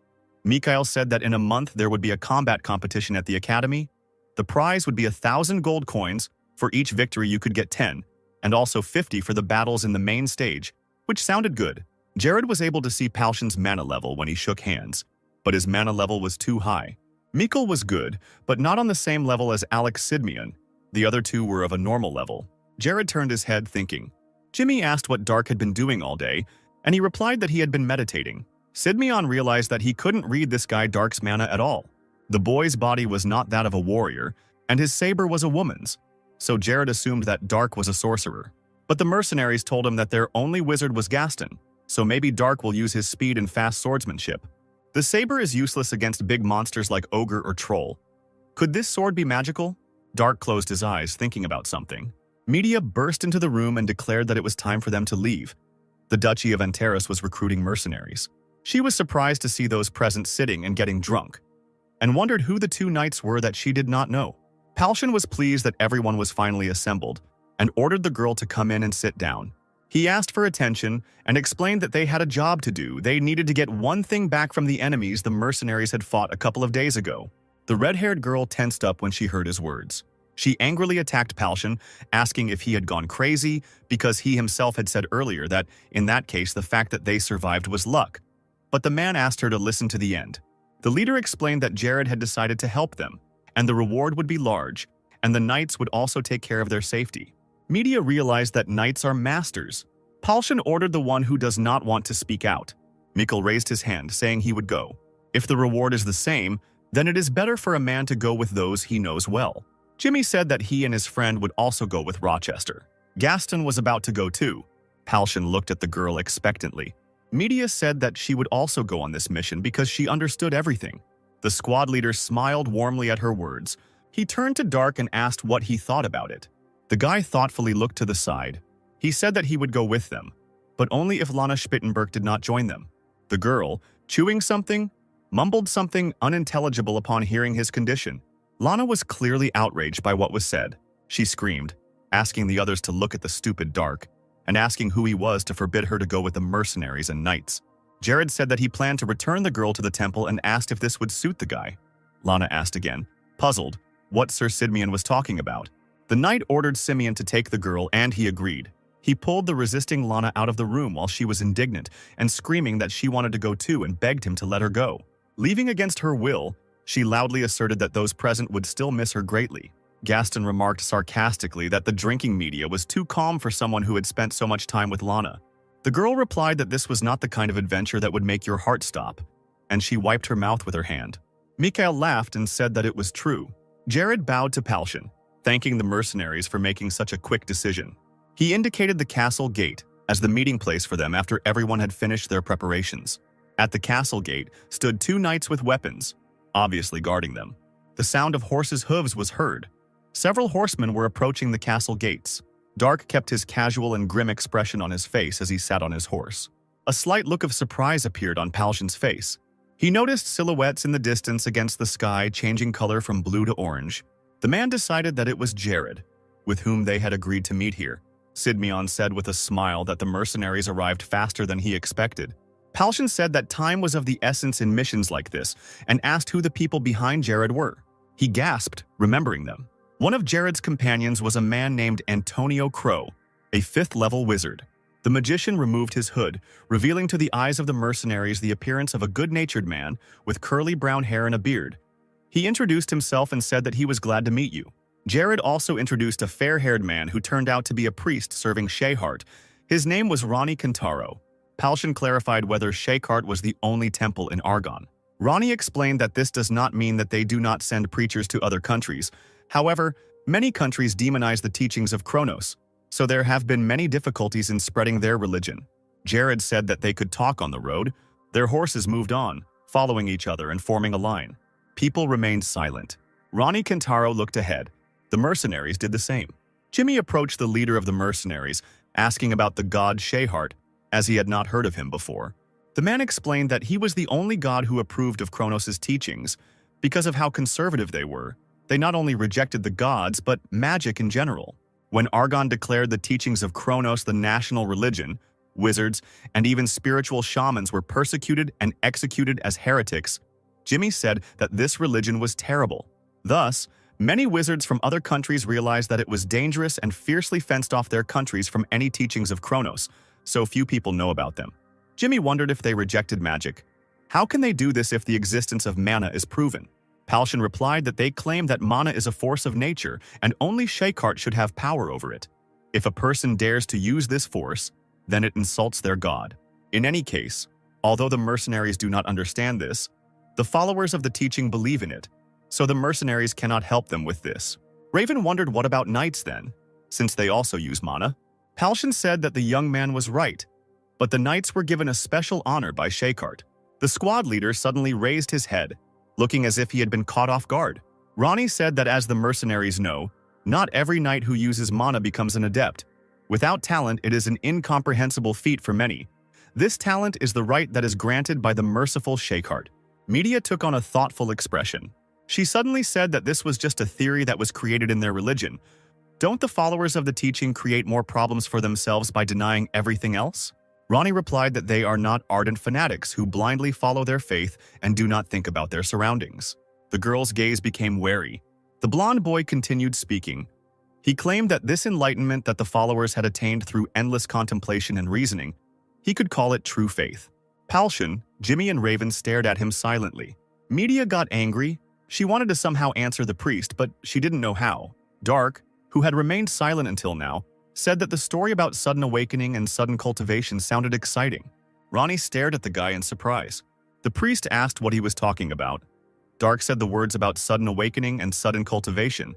[SPEAKER 1] Mikhail said that in a month there would be a combat competition at the academy. The prize would be 1,000 gold coins. For each victory you could get 10, and also 50 for the battles in the main stage, which sounded good. Jared was able to see Palshan's mana level when he shook hands, but his mana level was too high. Mikkel was good, but not on the same level as Alex Sidmian. The other two were of a normal level. Jared turned his head thinking. Jimmy asked what Dark had been doing all day, and he replied that he had been meditating. Sidmian realized that he couldn't read this guy Dark's mana at all. The boy's body was not that of a warrior, and his saber was a woman's. So Jared assumed that Dark was a sorcerer. But the mercenaries told him that their only wizard was Gaston, so maybe Dark will use his speed and fast swordsmanship. The saber is useless against big monsters like ogre or troll. Could this sword be magical? Dark closed his eyes, thinking about something. Media burst into the room and declared that it was time for them to leave. The Duchy of Antares was recruiting mercenaries. She was surprised to see those present sitting and getting drunk, and wondered who the two knights were that she did not know. Palshan was pleased that everyone was finally assembled, and ordered the girl to come in and sit down. He asked for attention and explained that they had a job to do. They needed to get one thing back from the enemies the mercenaries had fought a couple of days ago. The red-haired girl tensed up when she heard his words. She angrily attacked Palshan, asking if he had gone crazy because he himself had said earlier that, in that case, the fact that they survived was luck. But the man asked her to listen to the end. The leader explained that Jared had decided to help them, and the reward would be large, and the knights would also take care of their safety. Media realized that knights are masters. Palshan ordered the one who does not want to speak out. Mikkel raised his hand, saying he would go. If the reward is the same, then it is better for a man to go with those he knows well. Jimmy said that he and his friend would also go with Rochester. Gaston was about to go too. Palshan looked at the girl expectantly. Media said that she would also go on this mission because she understood everything. The squad leader smiled warmly at her words. He turned to Dark and asked what he thought about it. The guy thoughtfully looked to the side. He said that he would go with them, but only if Lana Spittenberg did not join them. The girl, chewing something, mumbled something unintelligible upon hearing his condition. Lana was clearly outraged by what was said. She screamed, asking the others to look at the stupid Dark, and asking who he was to forbid her to go with the mercenaries and knights. Jared said that he planned to return the girl to the temple and asked if this would suit the guy. Lana asked again, puzzled, what Sir Sidmian was talking about. The knight ordered Simeon to take the girl, and he agreed. He pulled the resisting Lana out of the room while she was indignant and screaming that she wanted to go too and begged him to let her go. Leaving against her will, she loudly asserted that those present would still miss her greatly. Gaston remarked sarcastically that the drinking media was too calm for someone who had spent so much time with Lana. The girl replied that this was not the kind of adventure that would make your heart stop, and she wiped her mouth with her hand. Mikhail laughed and said that it was true. Jared bowed to Palshan, thanking the mercenaries for making such a quick decision. He indicated the castle gate as the meeting place for them after everyone had finished their preparations. At the castle gate stood two knights with weapons, obviously guarding them. The sound of horses' hooves was heard. Several horsemen were approaching the castle gates. Dark kept his casual and grim expression on his face as he sat on his horse. A slight look of surprise appeared on Palshan's face. He noticed silhouettes in the distance against the sky changing color from blue to orange. The man decided that it was Jared, with whom they had agreed to meet here. Sidmian said with a smile that the mercenaries arrived faster than he expected. Palshan said that time was of the essence in missions like this and asked who the people behind Jared were. He gasped, remembering them. One of Jared's companions was a man named Antonio Crow, a 5th-level wizard. The magician removed his hood, revealing to the eyes of the mercenaries the appearance of a good-natured man with curly brown hair and a beard. He introduced himself and said that he was glad to meet you. Jared also introduced a fair-haired man who turned out to be a priest serving Shayhart. His name was Ronnie Kintaro. Palshan clarified whether Shayhart was the only temple in Argonne. Ronnie explained that this does not mean that they do not send preachers to other countries. However, many countries demonize the teachings of Kronos, so there have been many difficulties in spreading their religion. Jared said that they could talk on the road. Their horses moved on, following each other and forming a line. People remained silent. Ronnie Kintaro looked ahead. The mercenaries did the same. Jimmy approached the leader of the mercenaries, asking about the god Shayhart, as he had not heard of him before. The man explained that he was the only god who approved of Kronos' teachings. Because of how conservative they were, they not only rejected the gods, but magic in general. When Argon declared the teachings of Kronos the national religion, wizards, and even spiritual shamans were persecuted and executed as heretics, Jimmy said that this religion was terrible. Thus, many wizards from other countries realized that it was dangerous and fiercely fenced off their countries from any teachings of Kronos, so few people know about them. Jimmy wondered if they rejected magic. How can they do this if the existence of mana is proven? Palshan replied that they claim that mana is a force of nature and only Shayhart should have power over it. If a person dares to use this force, then it insults their god. In any case, although the mercenaries do not understand this, the followers of the teaching believe in it, so the mercenaries cannot help them with this. Raven wondered what about knights then, since they also use mana? Palshan said that the young man was right, but the knights were given a special honor by Shayhart. The squad leader suddenly raised his head, looking as if he had been caught off guard. Ronnie said that as the mercenaries know, not every knight who uses mana becomes an adept. Without talent, it is an incomprehensible feat for many. This talent is the right that is granted by the merciful Shayhart. Media took on a thoughtful expression. She suddenly said that this was just a theory that was created in their religion. Don't the followers of the teaching create more problems for themselves by denying everything else? Ronnie replied that they are not ardent fanatics who blindly follow their faith and do not think about their surroundings. The girl's gaze became wary. The blonde boy continued speaking. He claimed that this enlightenment that the followers had attained through endless contemplation and reasoning, he could call it true faith. Palshan, Jimmy and Raven stared at him silently. Media got angry. She wanted to somehow answer the priest, but she didn't know how. Dark, who had remained silent until now, said that the story about sudden awakening and sudden cultivation sounded exciting. Ronnie stared at the guy in surprise. The priest asked what he was talking about. Dark said the words about sudden awakening and sudden cultivation.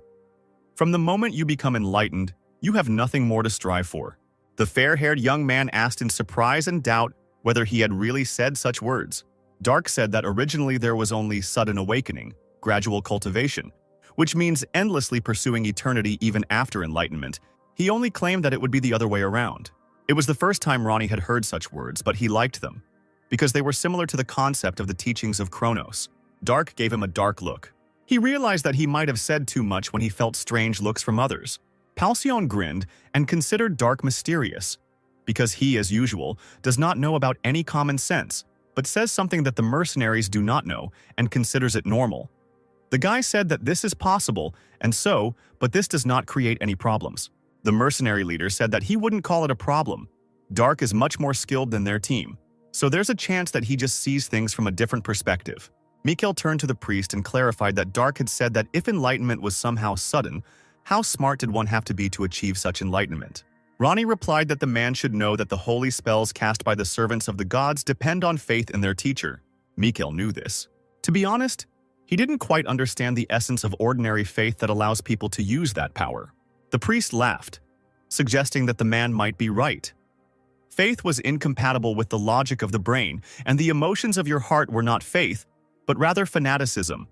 [SPEAKER 1] From the moment you become enlightened, you have nothing more to strive for. The fair-haired young man asked in surprise and doubt whether he had really said such words. Dark said that originally there was only sudden awakening, gradual cultivation, which means endlessly pursuing eternity even after enlightenment. He only claimed that it would be the other way around. It was the first time Ronnie had heard such words, but he liked them, because they were similar to the concept of the teachings of Kronos. Dark gave him a dark look. He realized that he might have said too much when he felt strange looks from others. Palshan grinned and considered Dark mysterious, because he, as usual, does not know about any common sense, but says something that the mercenaries do not know and considers it normal. The guy said that this is possible, and so, but this does not create any problems. The mercenary leader said that he wouldn't call it a problem. Dark is much more skilled than their team, so there's a chance that he just sees things from a different perspective. Mikhail turned to the priest and clarified that Dark had said that if enlightenment was somehow sudden, how smart did one have to be to achieve such enlightenment? Ronnie replied that the man should know that the holy spells cast by the servants of the gods depend on faith in their teacher. Mikhail knew this. To be honest, he didn't quite understand the essence of ordinary faith that allows people to use that power. The priest laughed, suggesting that the man might be right. Faith was incompatible with the logic of the brain, and the emotions of your heart were not faith, but rather fanaticism.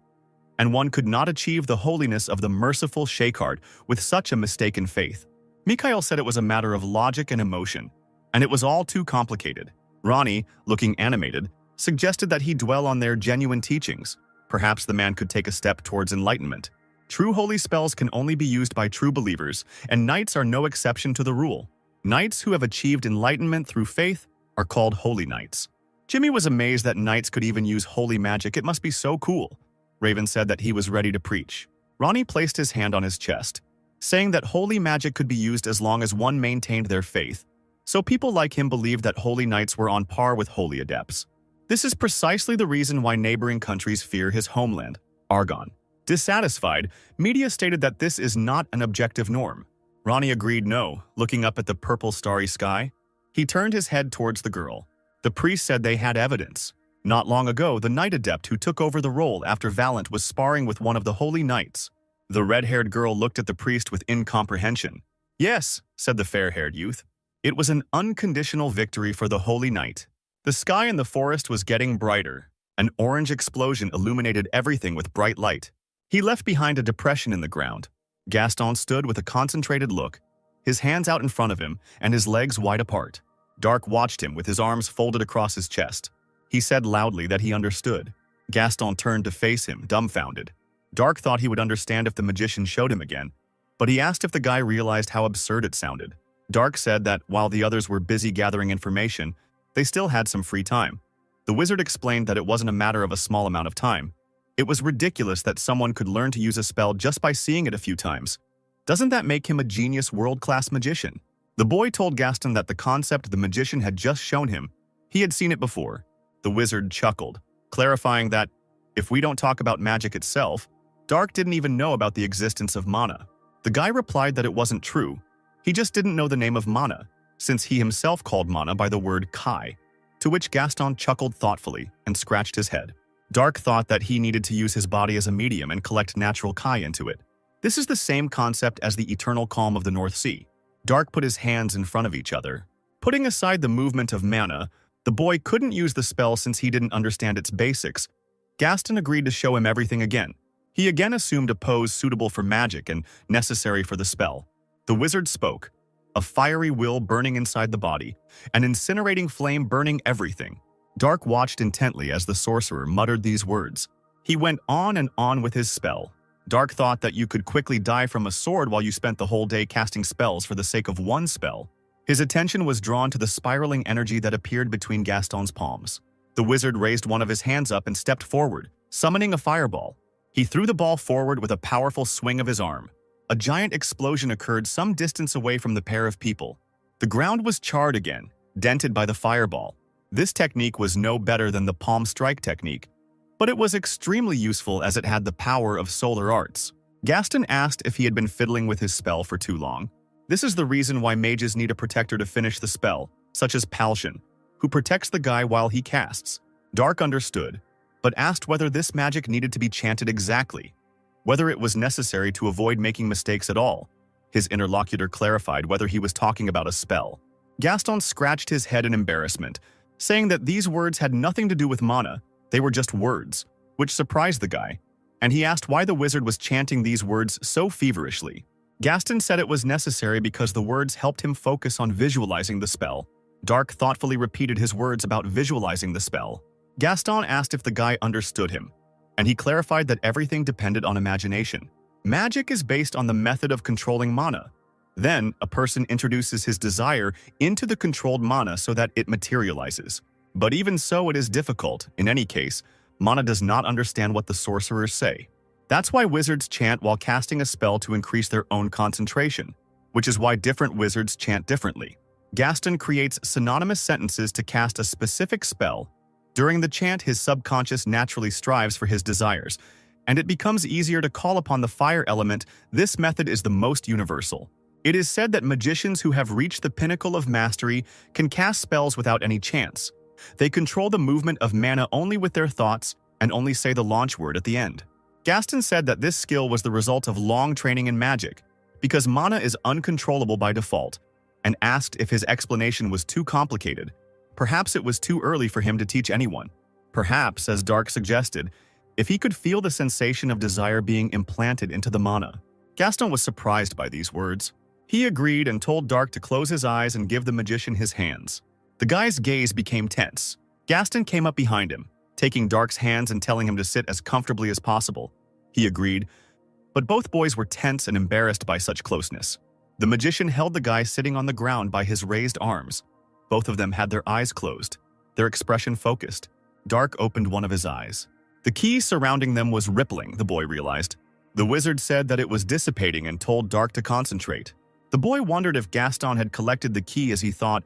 [SPEAKER 1] And one could not achieve the holiness of the merciful Shayhart with such a mistaken faith. Mikhail said it was a matter of logic and emotion, and it was all too complicated. Ronnie, looking animated, suggested that he dwell on their genuine teachings. Perhaps the man could take a step towards enlightenment. True holy spells can only be used by true believers, and knights are no exception to the rule. Knights who have achieved enlightenment through faith are called holy knights. Jimmy was amazed that knights could even use holy magic. It must be so cool. Raven said that he was ready to preach. Ronnie placed his hand on his chest, saying that holy magic could be used as long as one maintained their faith. So people like him believed that holy knights were on par with holy adepts. This is precisely the reason why neighboring countries fear his homeland, Argon. Dissatisfied, media stated that this is not an objective norm. Ronnie agreed no, looking up at the purple starry sky. He turned his head towards the girl. The priest said they had evidence. Not long ago, the knight adept who took over the role after Valent was sparring with one of the holy knights. The red-haired girl looked at the priest with incomprehension. Yes, said the fair-haired youth. It was an unconditional victory for the holy knight. The sky in the forest was getting brighter. An orange explosion illuminated everything with bright light. He left behind a depression in the ground. Gaston stood with a concentrated look, his hands out in front of him and his legs wide apart. Dark watched him with his arms folded across his chest. He said loudly that he understood. Gaston turned to face him, dumbfounded. Dark thought he would understand if the magician showed him again, but he asked if the guy realized how absurd it sounded. Dark said that while the others were busy gathering information, they still had some free time. The wizard explained that it wasn't a matter of a small amount of time. It was ridiculous that someone could learn to use a spell just by seeing it a few times. Doesn't that make him a genius world-class magician? The boy told Gaston that the concept the magician had just shown him, he had seen it before. The wizard chuckled, clarifying that, if we don't talk about magic itself, Dark didn't even know about the existence of mana. The guy replied that it wasn't true. He just didn't know the name of mana, since he himself called mana by the word kai, to which Gaston chuckled thoughtfully and scratched his head. Dark thought that he needed to use his body as a medium and collect natural kai into it. This is the same concept as the eternal calm of the North Sea. Dark put his hands in front of each other. Putting aside the movement of mana, the boy couldn't use the spell since he didn't understand its basics. Gaston agreed to show him everything again. He again assumed a pose suitable for magic and necessary for the spell. The wizard spoke, a fiery will burning inside the body, an incinerating flame burning everything. Dark watched intently as the sorcerer muttered these words. He went on and on with his spell. Dark thought that you could quickly die from a sword while you spent the whole day casting spells for the sake of one spell. His attention was drawn to the spiraling energy that appeared between Gaston's palms. The wizard raised one of his hands up and stepped forward, summoning a fireball. He threw the ball forward with a powerful swing of his arm. A giant explosion occurred some distance away from the pair of people. The ground was charred again, dented by the fireball. This technique was no better than the palm strike technique, but it was extremely useful as it had the power of solar arts. Gaston asked if he had been fiddling with his spell for too long. This is the reason why mages need a protector to finish the spell, such as Palshan, who protects the guy while he casts. Dark understood, but asked whether this magic needed to be chanted exactly, whether it was necessary to avoid making mistakes at all. His interlocutor clarified whether he was talking about a spell. Gaston scratched his head in embarrassment, saying that these words had nothing to do with mana. They were just words, which surprised the guy, and he asked why the wizard was chanting these words so feverishly. Gaston said it was necessary because the words helped him focus on visualizing the spell. Dark thoughtfully repeated his words about visualizing the spell. Gaston asked if the guy understood him, and he clarified that everything depended on imagination. Magic is based on the method of controlling mana. Then, a person introduces his desire into the controlled mana so that it materializes. But even so, it is difficult. In any case, mana does not understand what the sorcerers say. That's why wizards chant while casting a spell to increase their own concentration, which is why different wizards chant differently. Gaston creates synonymous sentences to cast a specific spell. During the chant, his subconscious naturally strives for his desires, and it becomes easier to call upon the fire element. This method is the most universal. It is said that magicians who have reached the pinnacle of mastery can cast spells without any chance. They control the movement of mana only with their thoughts and only say the launch word at the end. Gaston said that this skill was the result of long training in magic, because mana is uncontrollable by default, and asked if his explanation was too complicated. Perhaps it was too early for him to teach anyone. Perhaps, as Dark suggested, if he could feel the sensation of desire being implanted into the mana. Gaston was surprised by these words. He agreed and told Dark to close his eyes and give the magician his hands. The guy's gaze became tense. Gaston came up behind him, taking Dark's hands and telling him to sit as comfortably as possible. He agreed, but both boys were tense and embarrassed by such closeness. The magician held the guy sitting on the ground by his raised arms. Both of them had their eyes closed, their expression focused. Dark opened one of his eyes. The ki surrounding them was rippling, the boy realized. The wizard said that it was dissipating and told Dark to concentrate. The boy wondered if Gaston had collected the ki as he thought.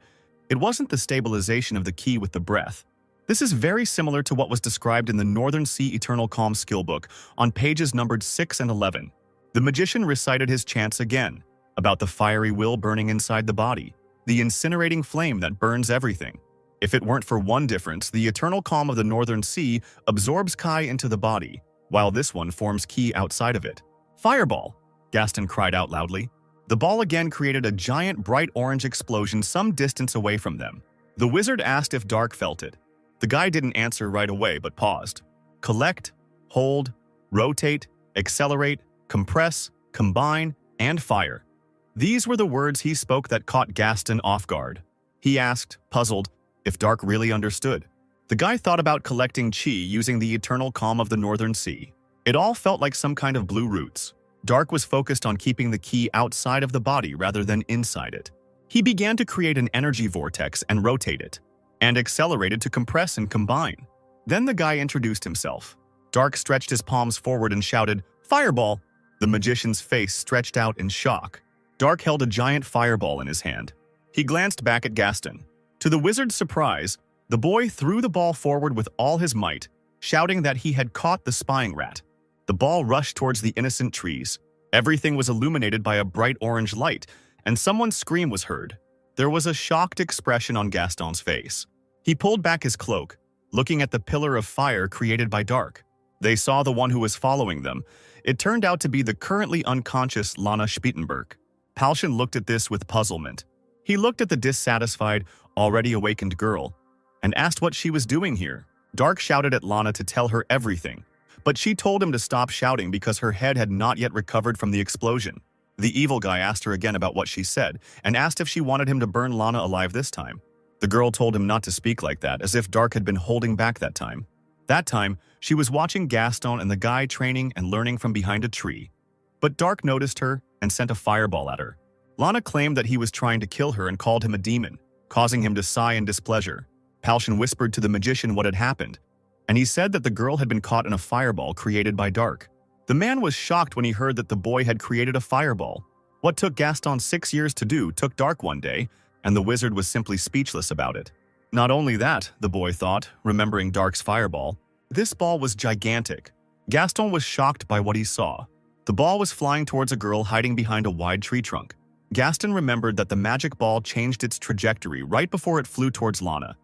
[SPEAKER 1] It wasn't the stabilization of the ki with the breath. This is very similar to what was described in the Northern Sea Eternal Calm skill book on pages numbered 6 and 11. The magician recited his chants again, about the fiery will burning inside the body, the incinerating flame that burns everything. If it weren't for one difference, the eternal calm of the Northern Sea absorbs kai into the body, while this one forms ki outside of it. Fireball! Gaston cried out loudly. The ball again created a giant bright orange explosion some distance away from them. The wizard asked if Dark felt it. The guy didn't answer right away but paused. Collect, hold, rotate, accelerate, compress, combine, and fire. These were the words he spoke that caught Gaston off guard. He asked, puzzled, if Dark really understood. The guy thought about collecting chi using the eternal calm of the Northern Sea. It all felt like some kind of blue roots. Dark was focused on keeping the ki outside of the body rather than inside it. He began to create an energy vortex and rotate it, and accelerated to compress and combine. Then the guy introduced himself. Dark stretched his palms forward and shouted, "Fireball!" The magician's face stretched out in shock. Dark held a giant fireball in his hand. He glanced back at Gaston. To the wizard's surprise, the boy threw the ball forward with all his might, shouting that he had caught the spying rat. The ball rushed towards the innocent trees. Everything was illuminated by a bright orange light, and someone's scream was heard. There was a shocked expression on Gaston's face. He pulled back his cloak, looking at the pillar of fire created by Dark. They saw the one who was following them. It turned out to be the currently unconscious Lana Spittenberg. Palshan looked at this with puzzlement. He looked at the dissatisfied, already awakened girl, and asked what she was doing here. Dark shouted at Lana to tell her everything, but she told him to stop shouting because her head had not yet recovered from the explosion. The evil guy asked her again about what she said, and asked if she wanted him to burn Lana alive this time. The girl told him not to speak like that, as if Dark had been holding back that time. That time, she was watching Gaston and the guy training and learning from behind a tree. But Dark noticed her and sent a fireball at her. Lana claimed that he was trying to kill her and called him a demon, causing him to sigh in displeasure. Palshan whispered to the magician what had happened, and he said that the girl had been caught in a fireball created by Dark. The man was shocked when he heard that the boy had created a fireball. What took Gaston 6 years to do took Dark one day, and the wizard was simply speechless about it. Not only that, the boy thought, remembering Dark's fireball, this ball was gigantic. Gaston was shocked by what he saw. The ball was flying towards a girl hiding behind a wide tree trunk. Gaston remembered that the magic ball changed its trajectory right before it flew towards Lana.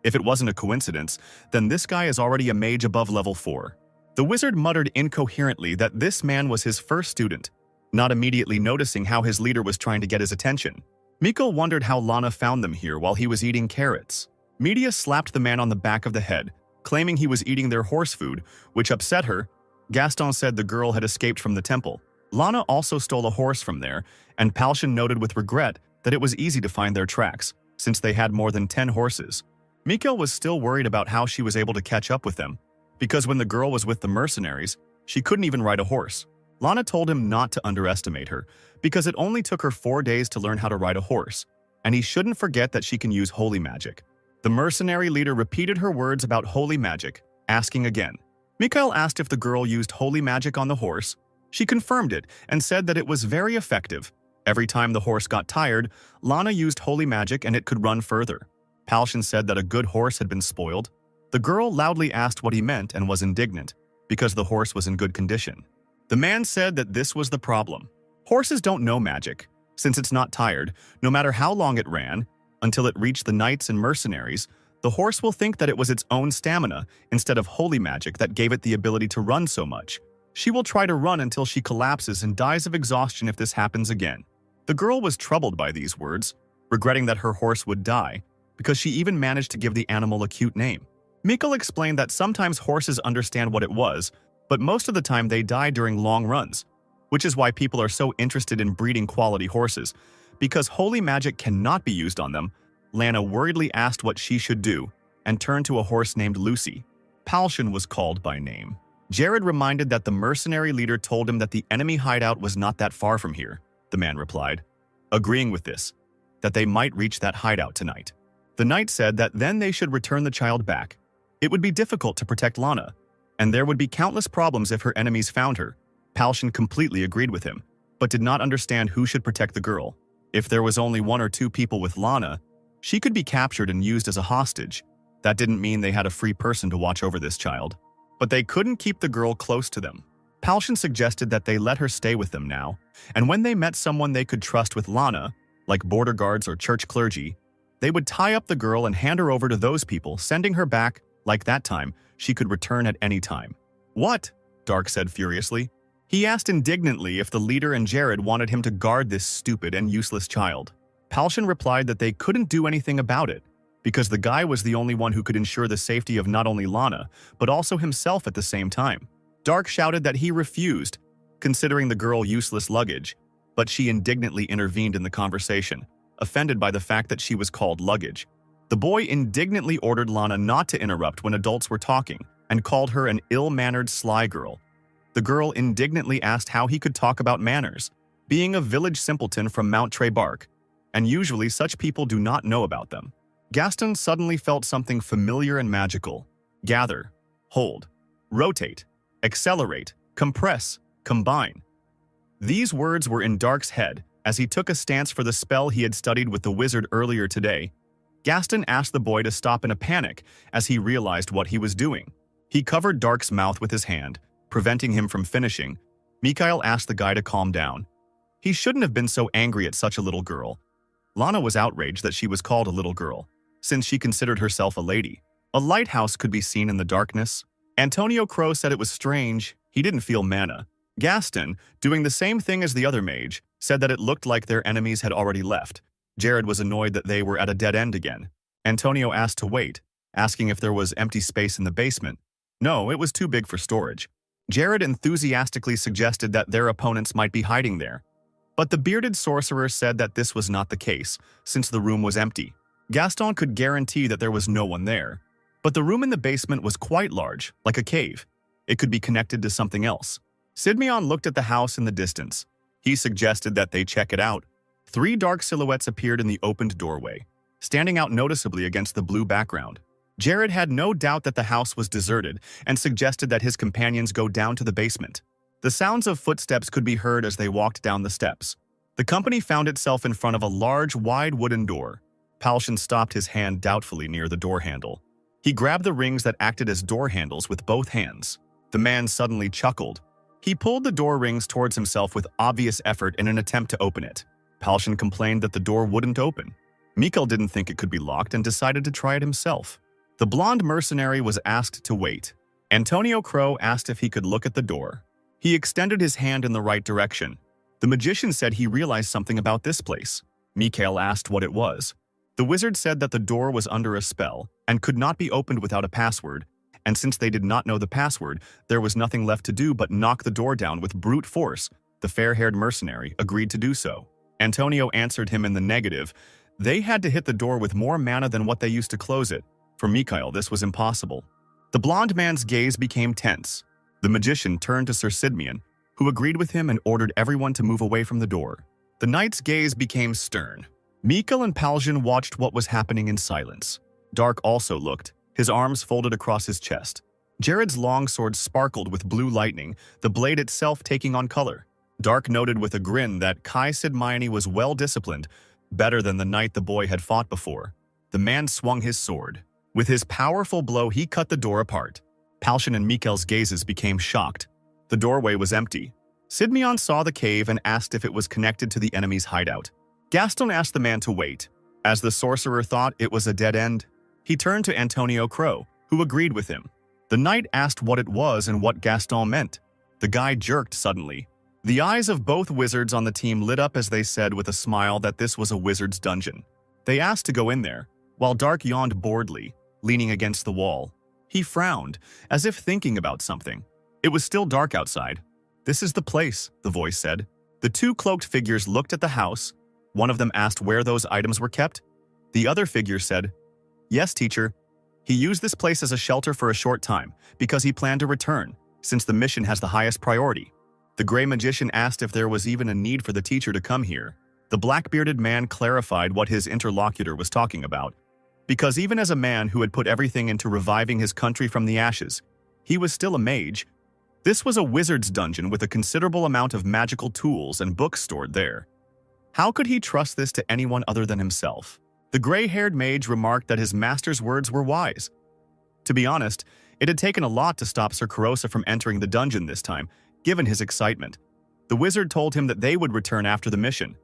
[SPEAKER 1] If it wasn't a coincidence, then this guy is already a mage above level 4. The wizard muttered incoherently that this man was his first student, not immediately noticing how his leader was trying to get his attention. Miko wondered how Lana found them here while he was eating carrots. Media slapped the man on the back of the head, claiming he was eating their horse food, which upset her. Gaston said the girl had escaped from the temple. Lana also stole a horse from there, and Palshan noted with regret that it was easy to find their tracks, since they had more than 10 horses. Miko was still worried about how she was able to catch up with them, because when the girl was with the mercenaries, she couldn't even ride a horse. Lana told him not to underestimate her, because it only took her 4 days to learn how to ride a horse, and he shouldn't forget that she can use holy magic. The mercenary leader repeated her words about holy magic, asking again. Mikhail asked if the girl used holy magic on the horse. She confirmed it and said that it was very effective. Every time the horse got tired, Lana used holy magic and it could run further. Palshan said that a good horse had been spoiled. The girl loudly asked what he meant and was indignant, because the horse was in good condition. The man said that this was the problem. Horses don't know magic, since it's not tired, no matter how long it ran, until it reached the knights and mercenaries. The horse will think that it was its own stamina instead of holy magic that gave it the ability to run so much. She will try to run until she collapses and dies of exhaustion if this happens again. The girl was troubled by these words, regretting that her horse would die, because she even managed to give the animal a cute name. Mikkel explained that sometimes horses understand what it was, but most of the time they die during long runs, which is why people are so interested in breeding quality horses. Because holy magic cannot be used on them, Lana worriedly asked what she should do and turned to a horse named Lucy. Palshan was called by name. Jared reminded that the mercenary leader told him that the enemy hideout was not that far from here, the man replied, agreeing with this, that they might reach that hideout tonight. The knight said that then they should return the child back. It would be difficult to protect Lana, and there would be countless problems if her enemies found her. Palshan completely agreed with him, but did not understand who should protect the girl. If there was only 1 or 2 people with Lana, she could be captured and used as a hostage. That didn't mean they had a free person to watch over this child. But they couldn't keep the girl close to them. Palshan suggested that they let her stay with them now, and when they met someone they could trust with Lana, like border guards or church clergy, they would tie up the girl and hand her over to those people, sending her back. Like that time, she could return at any time. What? Dark said furiously. He asked indignantly if the leader and Jared wanted him to guard this stupid and useless child. Palshan replied that they couldn't do anything about it, because the guy was the only one who could ensure the safety of not only Lana, but also himself at the same time. Dark shouted that he refused, considering the girl useless luggage, but she indignantly intervened in the conversation, offended by the fact that she was called luggage. The boy indignantly ordered Lana not to interrupt when adults were talking and called her an ill-mannered sly girl. The girl indignantly asked how he could talk about manners, being a village simpleton from Mount Trebark, and usually such people do not know about them. Gaston suddenly felt something familiar and magical. Gather, hold, rotate, accelerate, compress, combine. These words were in Dark's head as he took a stance for the spell he had studied with the wizard earlier today. Gaston asked the boy to stop in a panic as he realized what he was doing. He covered Dark's mouth with his hand, preventing him from finishing. Mikhail asked the guy to calm down. He shouldn't have been so angry at such a little girl. Lana was outraged that she was called a little girl, since she considered herself a lady. A lighthouse could be seen in the darkness. Antonio Crow said it was strange. He didn't feel mana. Gaston, doing the same thing as the other mage, said that it looked like their enemies had already left. Jared was annoyed that they were at a dead end again. Antonio asked to wait, asking if there was empty space in the basement. No, it was too big for storage. Jared enthusiastically suggested that their opponents might be hiding there. But the bearded sorcerer said that this was not the case, since the room was empty. Gaston could guarantee that there was no one there. But the room in the basement was quite large, like a cave. It could be connected to something else. Sidmion looked at the house in the distance. He suggested that they check it out. 3 dark silhouettes appeared in the opened doorway, standing out noticeably against the blue background. Jared had no doubt that the house was deserted and suggested that his companions go down to the basement. The sounds of footsteps could be heard as they walked down the steps. The company found itself in front of a large, wide wooden door. Palshan stopped his hand doubtfully near the door handle. He grabbed the rings that acted as door handles with both hands. The man suddenly chuckled. He pulled the door rings towards himself with obvious effort in an attempt to open it. Palshan complained that the door wouldn't open. Mikhail didn't think it could be locked and decided to try it himself. The blonde mercenary was asked to wait. Antonio Crow asked if he could look at the door. He extended his hand in the right direction. The magician said he realized something about this place. Mikhail asked what it was. The wizard said that the door was under a spell and could not be opened without a password, and since they did not know the password, there was nothing left to do but knock the door down with brute force. The fair-haired mercenary agreed to do so. Antonio answered him in the negative. They had to hit the door with more mana than what they used to close it. For Mikhail, this was impossible. The blonde man's gaze became tense. The magician turned to Sir Sidmion, who agreed with him and ordered everyone to move away from the door. The knight's gaze became stern. Mikhail and Palshan watched what was happening in silence. Dark also looked, his arms folded across his chest. Jared's longsword sparkled with blue lightning, the blade itself taking on color. Dark noted with a grin that Kai Sidmione was well-disciplined, better than the knight the boy had fought before. The man swung his sword. With his powerful blow, he cut the door apart. Palshan and Mikhail's gazes became shocked. The doorway was empty. Sidmion saw the cave and asked if it was connected to the enemy's hideout. Gaston asked the man to wait. As the sorcerer thought it was a dead end, he turned to Antonio Crow, who agreed with him. The knight asked what it was and what Gaston meant. The guy jerked suddenly. The eyes of both wizards on the team lit up as they said with a smile that this was a wizard's dungeon. They asked to go in there, while Dark yawned boredly, leaning against the wall. He frowned, as if thinking about something. It was still dark outside. "This is the place," the voice said. The 2 cloaked figures looked at the house. One of them asked where those items were kept. The other figure said, "Yes, teacher. He used this place as a shelter for a short time, because he planned to return, since the mission has the highest priority." The gray magician asked if there was even a need for the teacher to come here. The black-bearded man clarified what his interlocutor was talking about. Because even as a man who had put everything into reviving his country from the ashes, he was still a mage. This was a wizard's dungeon with a considerable amount of magical tools and books stored there. How could he trust this to anyone other than himself? The gray-haired mage remarked that his master's words were wise. To be honest, it had taken a lot to stop Sir Carosa from entering the dungeon this time, given his excitement. The wizard told him that they would return after the mission.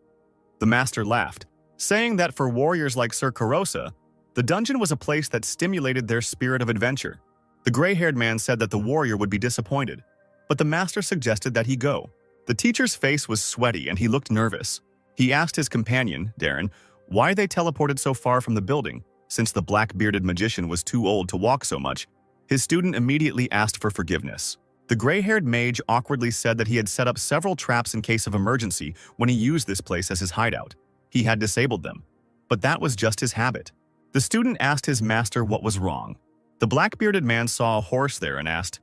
[SPEAKER 1] The master laughed, saying that for warriors like Sir Carosa, the dungeon was a place that stimulated their spirit of adventure. The gray-haired man said that the warrior would be disappointed, but the master suggested that he go. The teacher's face was sweaty and he looked nervous. He asked his companion, Darren, why they teleported so far from the building, since the black-bearded magician was too old to walk so much. His student immediately asked for forgiveness. The gray-haired mage awkwardly said that he had set up several traps in case of emergency when he used this place as his hideout. He had disabled them, but that was just his habit. The student asked his master what was wrong. The black-bearded man saw a horse there and asked,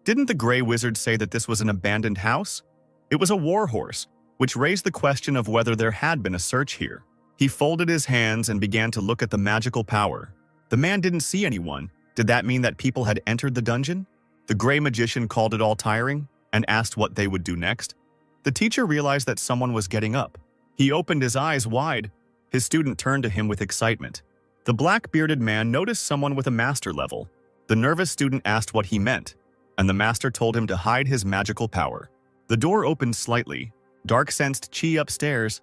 [SPEAKER 1] "Didn't the gray wizard say that this was an abandoned house?" It was a war horse, which raised the question of whether there had been a search here. He folded his hands and began to look at the magical power. The man didn't see anyone. Did that mean that people had entered the dungeon? The gray magician called it all tiring and asked what they would do next. The teacher realized that someone was getting up. He opened his eyes wide. His student turned to him with excitement. The black-bearded man noticed someone with a master level. The nervous student asked what he meant, and the master told him to hide his magical power. The door opened slightly. Dark sensed Chi upstairs,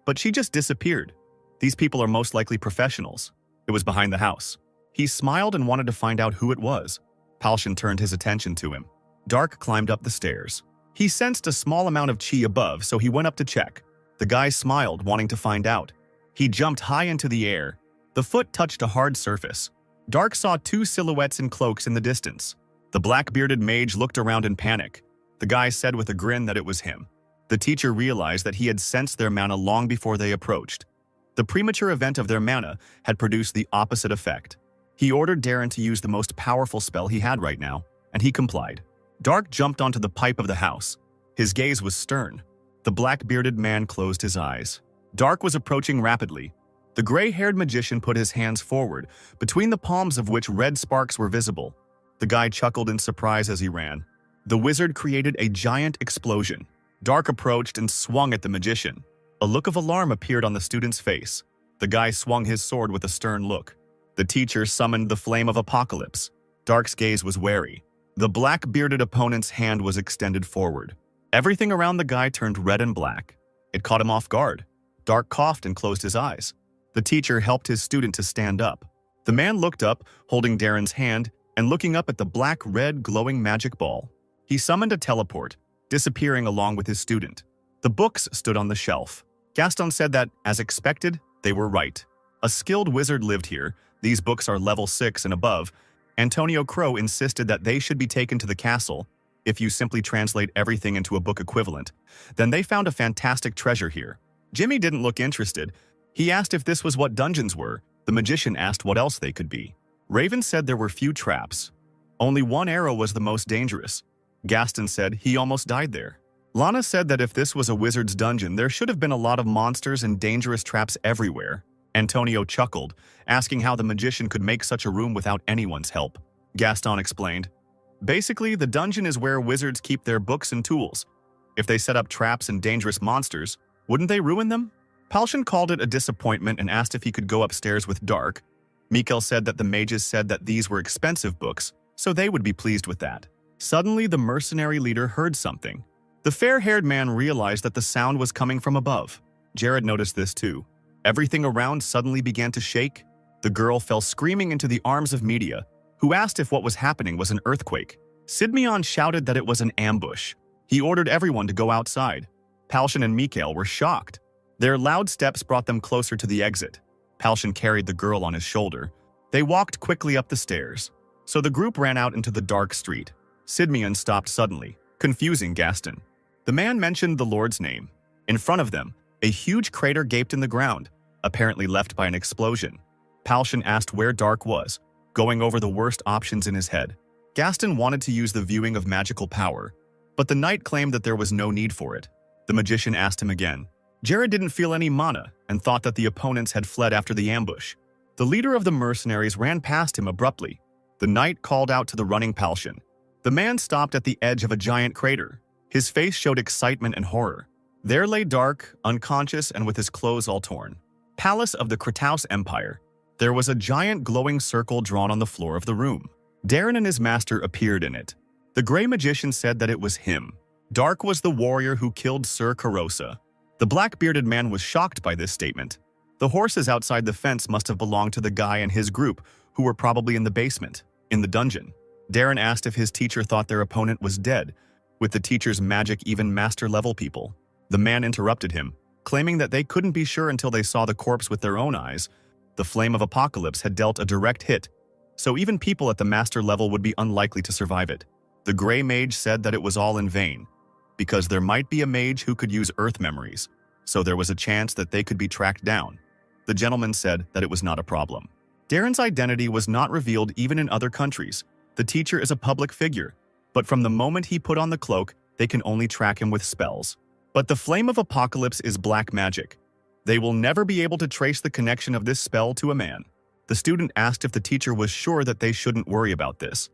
[SPEAKER 1] but she just disappeared. These people are most likely professionals. It was behind the house. He smiled and wanted to find out who it was. Palshan turned his attention to him. Dark climbed up the stairs. He sensed a small amount of Chi above, so he went up to check. The guy smiled, wanting to find out. He jumped high into the air. The foot touched a hard surface. Dark saw two silhouettes in cloaks in the distance. The black-bearded mage looked around in panic. The guy said with a grin that it was him. The teacher realized that he had sensed their mana long before they approached. The premature event of their mana had produced the opposite effect. He ordered Darren to use the most powerful spell he had right now, and he complied. Dark jumped onto the pipe of the house. His gaze was stern. The black-bearded man closed his eyes. Dark was approaching rapidly. The gray-haired magician put his hands forward, between the palms of which red sparks were visible. The guy chuckled in surprise as he ran. The wizard created a giant explosion. Dark approached and swung at the magician. A look of alarm appeared on the student's face. The guy swung his sword with a stern look. The teacher summoned the flame of apocalypse. Dark's gaze was wary. The black-bearded opponent's hand was extended forward. Everything around the guy turned red and black. It caught him off guard. Dark coughed and closed his eyes. The teacher helped his student to stand up. The man looked up, holding Darren's hand, and looking up at the black-red glowing magic ball. He summoned a teleport, disappearing along with his student. The books stood on the shelf. Gaston said that, as expected, they were right. A skilled wizard lived here. These books are level 6 and above. Antonio Crow insisted that they should be taken to the castle. If you simply translate everything into a book equivalent, then they found a fantastic treasure here. Jimmy didn't look interested. He asked if this was what dungeons were. The magician asked what else they could be. Raven said there were few traps. Only one arrow was the most dangerous. Gaston said he almost died there. Lana said that if this was a wizard's dungeon, there should have been a lot of monsters and dangerous traps everywhere. Antonio chuckled, asking how the magician could make such a room without anyone's help. Gaston explained, "Basically, the dungeon is where wizards keep their books and tools. If they set up traps and dangerous monsters, wouldn't they ruin them?" Palshan called it a disappointment and asked if he could go upstairs with Dark. Mikkel said that the mages said that these were expensive books, so they would be pleased with that. Suddenly, the mercenary leader heard something. The fair-haired man realized that the sound was coming from above. Jared noticed this too. Everything around suddenly began to shake. The girl fell screaming into the arms of Media, who asked if what was happening was an earthquake. Sidmion shouted that it was an ambush. He ordered everyone to go outside. Palshan and Mikhail were shocked. Their loud steps brought them closer to the exit. Palshan carried the girl on his shoulder. They walked quickly up the stairs. So the group ran out into the dark street. Sidmion stopped suddenly, confusing Gaston. The man mentioned the Lord's name. In front of them, a huge crater gaped in the ground, apparently left by an explosion. Palshan asked where Dark was, going over the worst options in his head. Gaston wanted to use the viewing of magical power, but the knight claimed that there was no need for it. The magician asked him again. Jared didn't feel any mana and thought that the opponents had fled after the ambush. The leader of the mercenaries ran past him abruptly. The knight called out to the running Palshan. The man stopped at the edge of a giant crater. His face showed excitement and horror. There lay Dark, unconscious and with his clothes all torn. Palace of the Krataus Empire. There was a giant glowing circle drawn on the floor of the room. Darren and his master appeared in it. The gray magician said that it was him. Dark was the warrior who killed Sir Carosa. The black-bearded man was shocked by this statement. The horses outside the fence must have belonged to the guy and his group, who were probably in the basement, in the dungeon. Darren asked if his teacher thought their opponent was dead. With the teacher's magic, even master-level people. The man interrupted him, claiming that they couldn't be sure until they saw the corpse with their own eyes. The flame of apocalypse had dealt a direct hit, so even people at the master level would be unlikely to survive it. The gray mage said that it was all in vain, because there might be a mage who could use earth memories, so there was a chance that they could be tracked down. The gentleman said that it was not a problem. Darren's identity was not revealed even in other countries. The teacher is a public figure, but from the moment he put on the cloak, they can only track him with spells. But the Flame of Apocalypse is black magic. They will never be able to trace the connection of this spell to a man. The student asked if the teacher was sure that they shouldn't worry about this.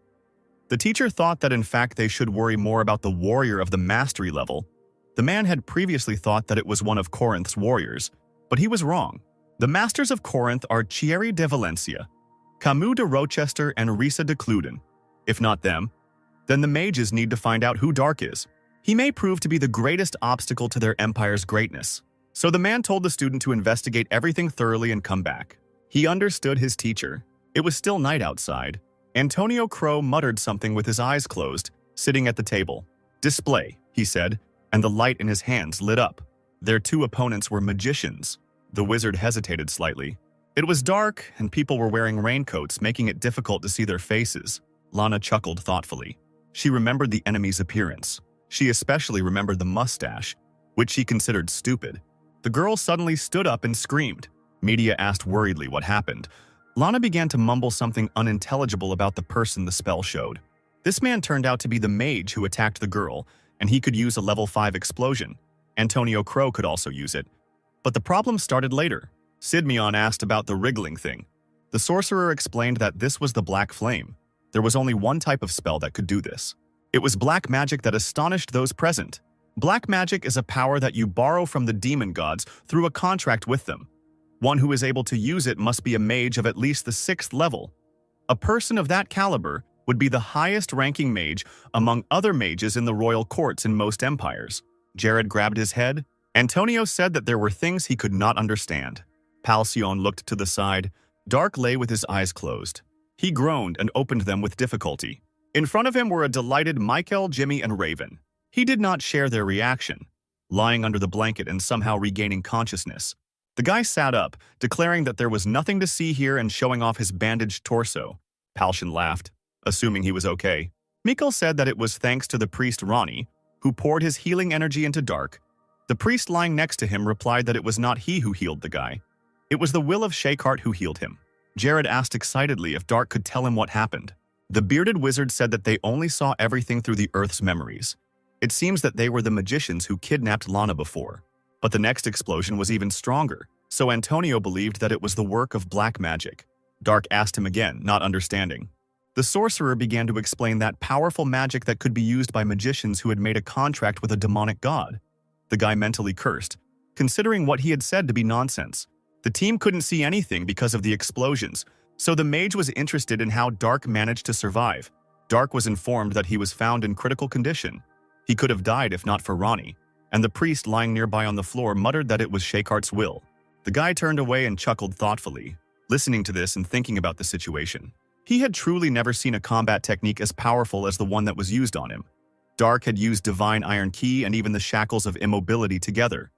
[SPEAKER 1] The teacher thought that in fact they should worry more about the warrior of the mastery level. The man had previously thought that it was one of Corinth's warriors, but he was wrong. The masters of Corinth are Thierry de Valencia, Camus de Rochester, and Risa de Cluden. If not them, then the mages need to find out who Dark is. He may prove to be the greatest obstacle to their empire's greatness. So the man told the student to investigate everything thoroughly and come back. He understood his teacher. It was still night outside. Antonio Crow muttered something with his eyes closed, sitting at the table. "Display," he said, and the light in his hands lit up. Their two opponents were magicians. The wizard hesitated slightly. It was dark, and people were wearing raincoats, making it difficult to see their faces. Lana chuckled thoughtfully. She remembered the enemy's appearance. She especially remembered the mustache, which she considered stupid. The girl suddenly stood up and screamed. Media asked worriedly what happened. Lana began to mumble something unintelligible about the person the spell showed. This man turned out to be the mage who attacked the girl, and he could use a level 5 explosion. Antonio Crow could also use it. But the problem started later. Sidmion asked about the wriggling thing. The sorcerer explained that this was the black flame. There was only one type of spell that could do this. It was black magic that astonished those present. Black magic is a power that you borrow from the demon gods through a contract with them. One who is able to use it must be a mage of at least the 6th level. A person of that caliber would be the highest-ranking mage among other mages in the royal courts in most empires. Jared grabbed his head. Antonio said that there were things he could not understand. Palcion looked to the side. Dark lay with his eyes closed. He groaned and opened them with difficulty. In front of him were a delighted Michael, Jimmy, and Raven. He did not share their reaction, lying under the blanket and somehow regaining consciousness. The guy sat up, declaring that there was nothing to see here and showing off his bandaged torso. Palcion laughed, assuming he was okay. Mikkel said that it was thanks to the priest Ronnie, who poured his healing energy into Dark. The priest lying next to him replied that it was not he who healed the guy. It was the will of Shakehart who healed him. Jared asked excitedly if Dark could tell him what happened. The bearded wizard said that they only saw everything through the Earth's memories. It seems that they were the magicians who kidnapped Lana before. But the next explosion was even stronger, so Antonio believed that it was the work of black magic. Dark asked him again, not understanding. The sorcerer began to explain that powerful magic that could be used by magicians who had made a contract with a demonic god. The guy mentally cursed, considering what he had said to be nonsense. The team couldn't see anything because of the explosions, so the mage was interested in how Dark managed to survive. Dark was informed that he was found in critical condition. He could have died if not for Ronnie, and the priest lying nearby on the floor muttered that it was Shakehart's will. The guy turned away and chuckled thoughtfully, listening to this and thinking about the situation. He had truly never seen a combat technique as powerful as the one that was used on him. Dark had used Divine Iron Key and even the Shackles of Immobility together.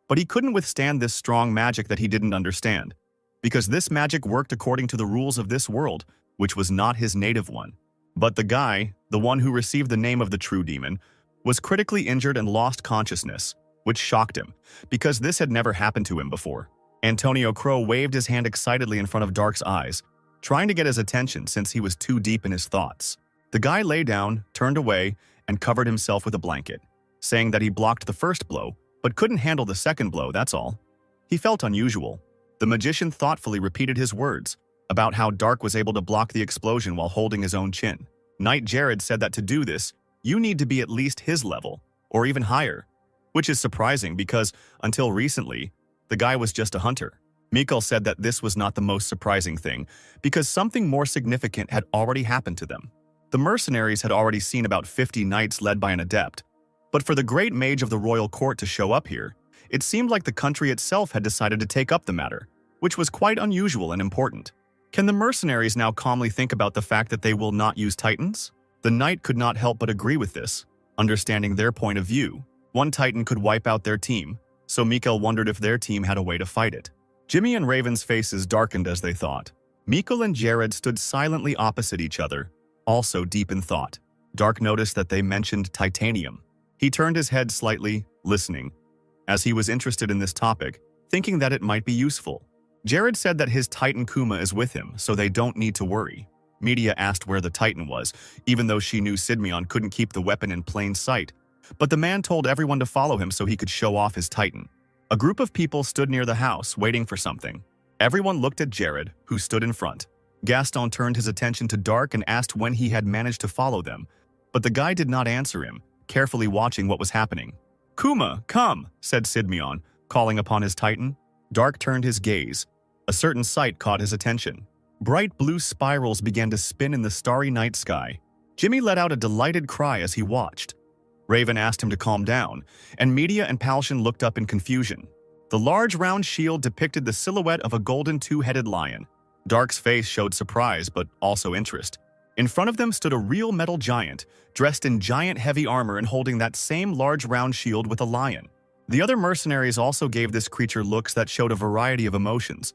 [SPEAKER 1] But he couldn't withstand this strong magic that he didn't understand, because this magic worked according to the rules of this world, which was not his native one. But the guy, the one who received the name of the true demon, was critically injured and lost consciousness, which shocked him, because this had never happened to him before. Antonio Crow waved his hand excitedly in front of Dark's eyes, trying to get his attention since he was too deep in his thoughts. The guy lay down, turned away, and covered himself with a blanket, saying that he blocked the first blow, but couldn't handle the second blow, that's all. He felt unusual. The magician thoughtfully repeated his words about how Dark was able to block the explosion while holding his own chin. Knight Jared said that to do this, you need to be at least his level, or even higher, which is surprising because, until recently, the guy was just a hunter. Mikkel said that this was not the most surprising thing, because something more significant had already happened to them. The mercenaries had already seen about 50 knights led by an adept, but for the great mage of the royal court to show up here, it seemed like the country itself had decided to take up the matter, which was quite unusual and important. Can the mercenaries now calmly think about the fact that they will not use titans? The knight could not help but agree with this, understanding their point of view. One titan could wipe out their team, so Mikkel wondered if their team had a way to fight it. Jimmy and Raven's faces darkened as they thought. Mikkel and Jared stood silently opposite each other, also deep in thought. Dark noticed that they mentioned titanium. He turned his head slightly, listening, as he was interested in this topic, thinking that it might be useful. Jared said that his Titan Kuma is with him, so they don't need to worry. Media asked where the Titan was, even though she knew Sidmion couldn't keep the weapon in plain sight. But the man told everyone to follow him so he could show off his Titan. A group of people stood near the house, waiting for something. Everyone looked at Jared, who stood in front. Gaston turned his attention to Dark and asked when he had managed to follow them. But the guy did not answer him, carefully watching what was happening. "Kuma, come," said Sidmion, calling upon his Titan. Dark turned his gaze. A certain sight caught his attention. Bright blue spirals began to spin in the starry night sky. Jimmy let out a delighted cry as he watched. Raven asked him to calm down, and Media and Palshan looked up in confusion. The large round shield depicted the silhouette of a golden two-headed lion. Dark's face showed surprise, but also interest. In front of them stood a real metal giant, dressed in giant heavy armor and holding that same large round shield with a lion. The other mercenaries also gave this creature looks that showed a variety of emotions,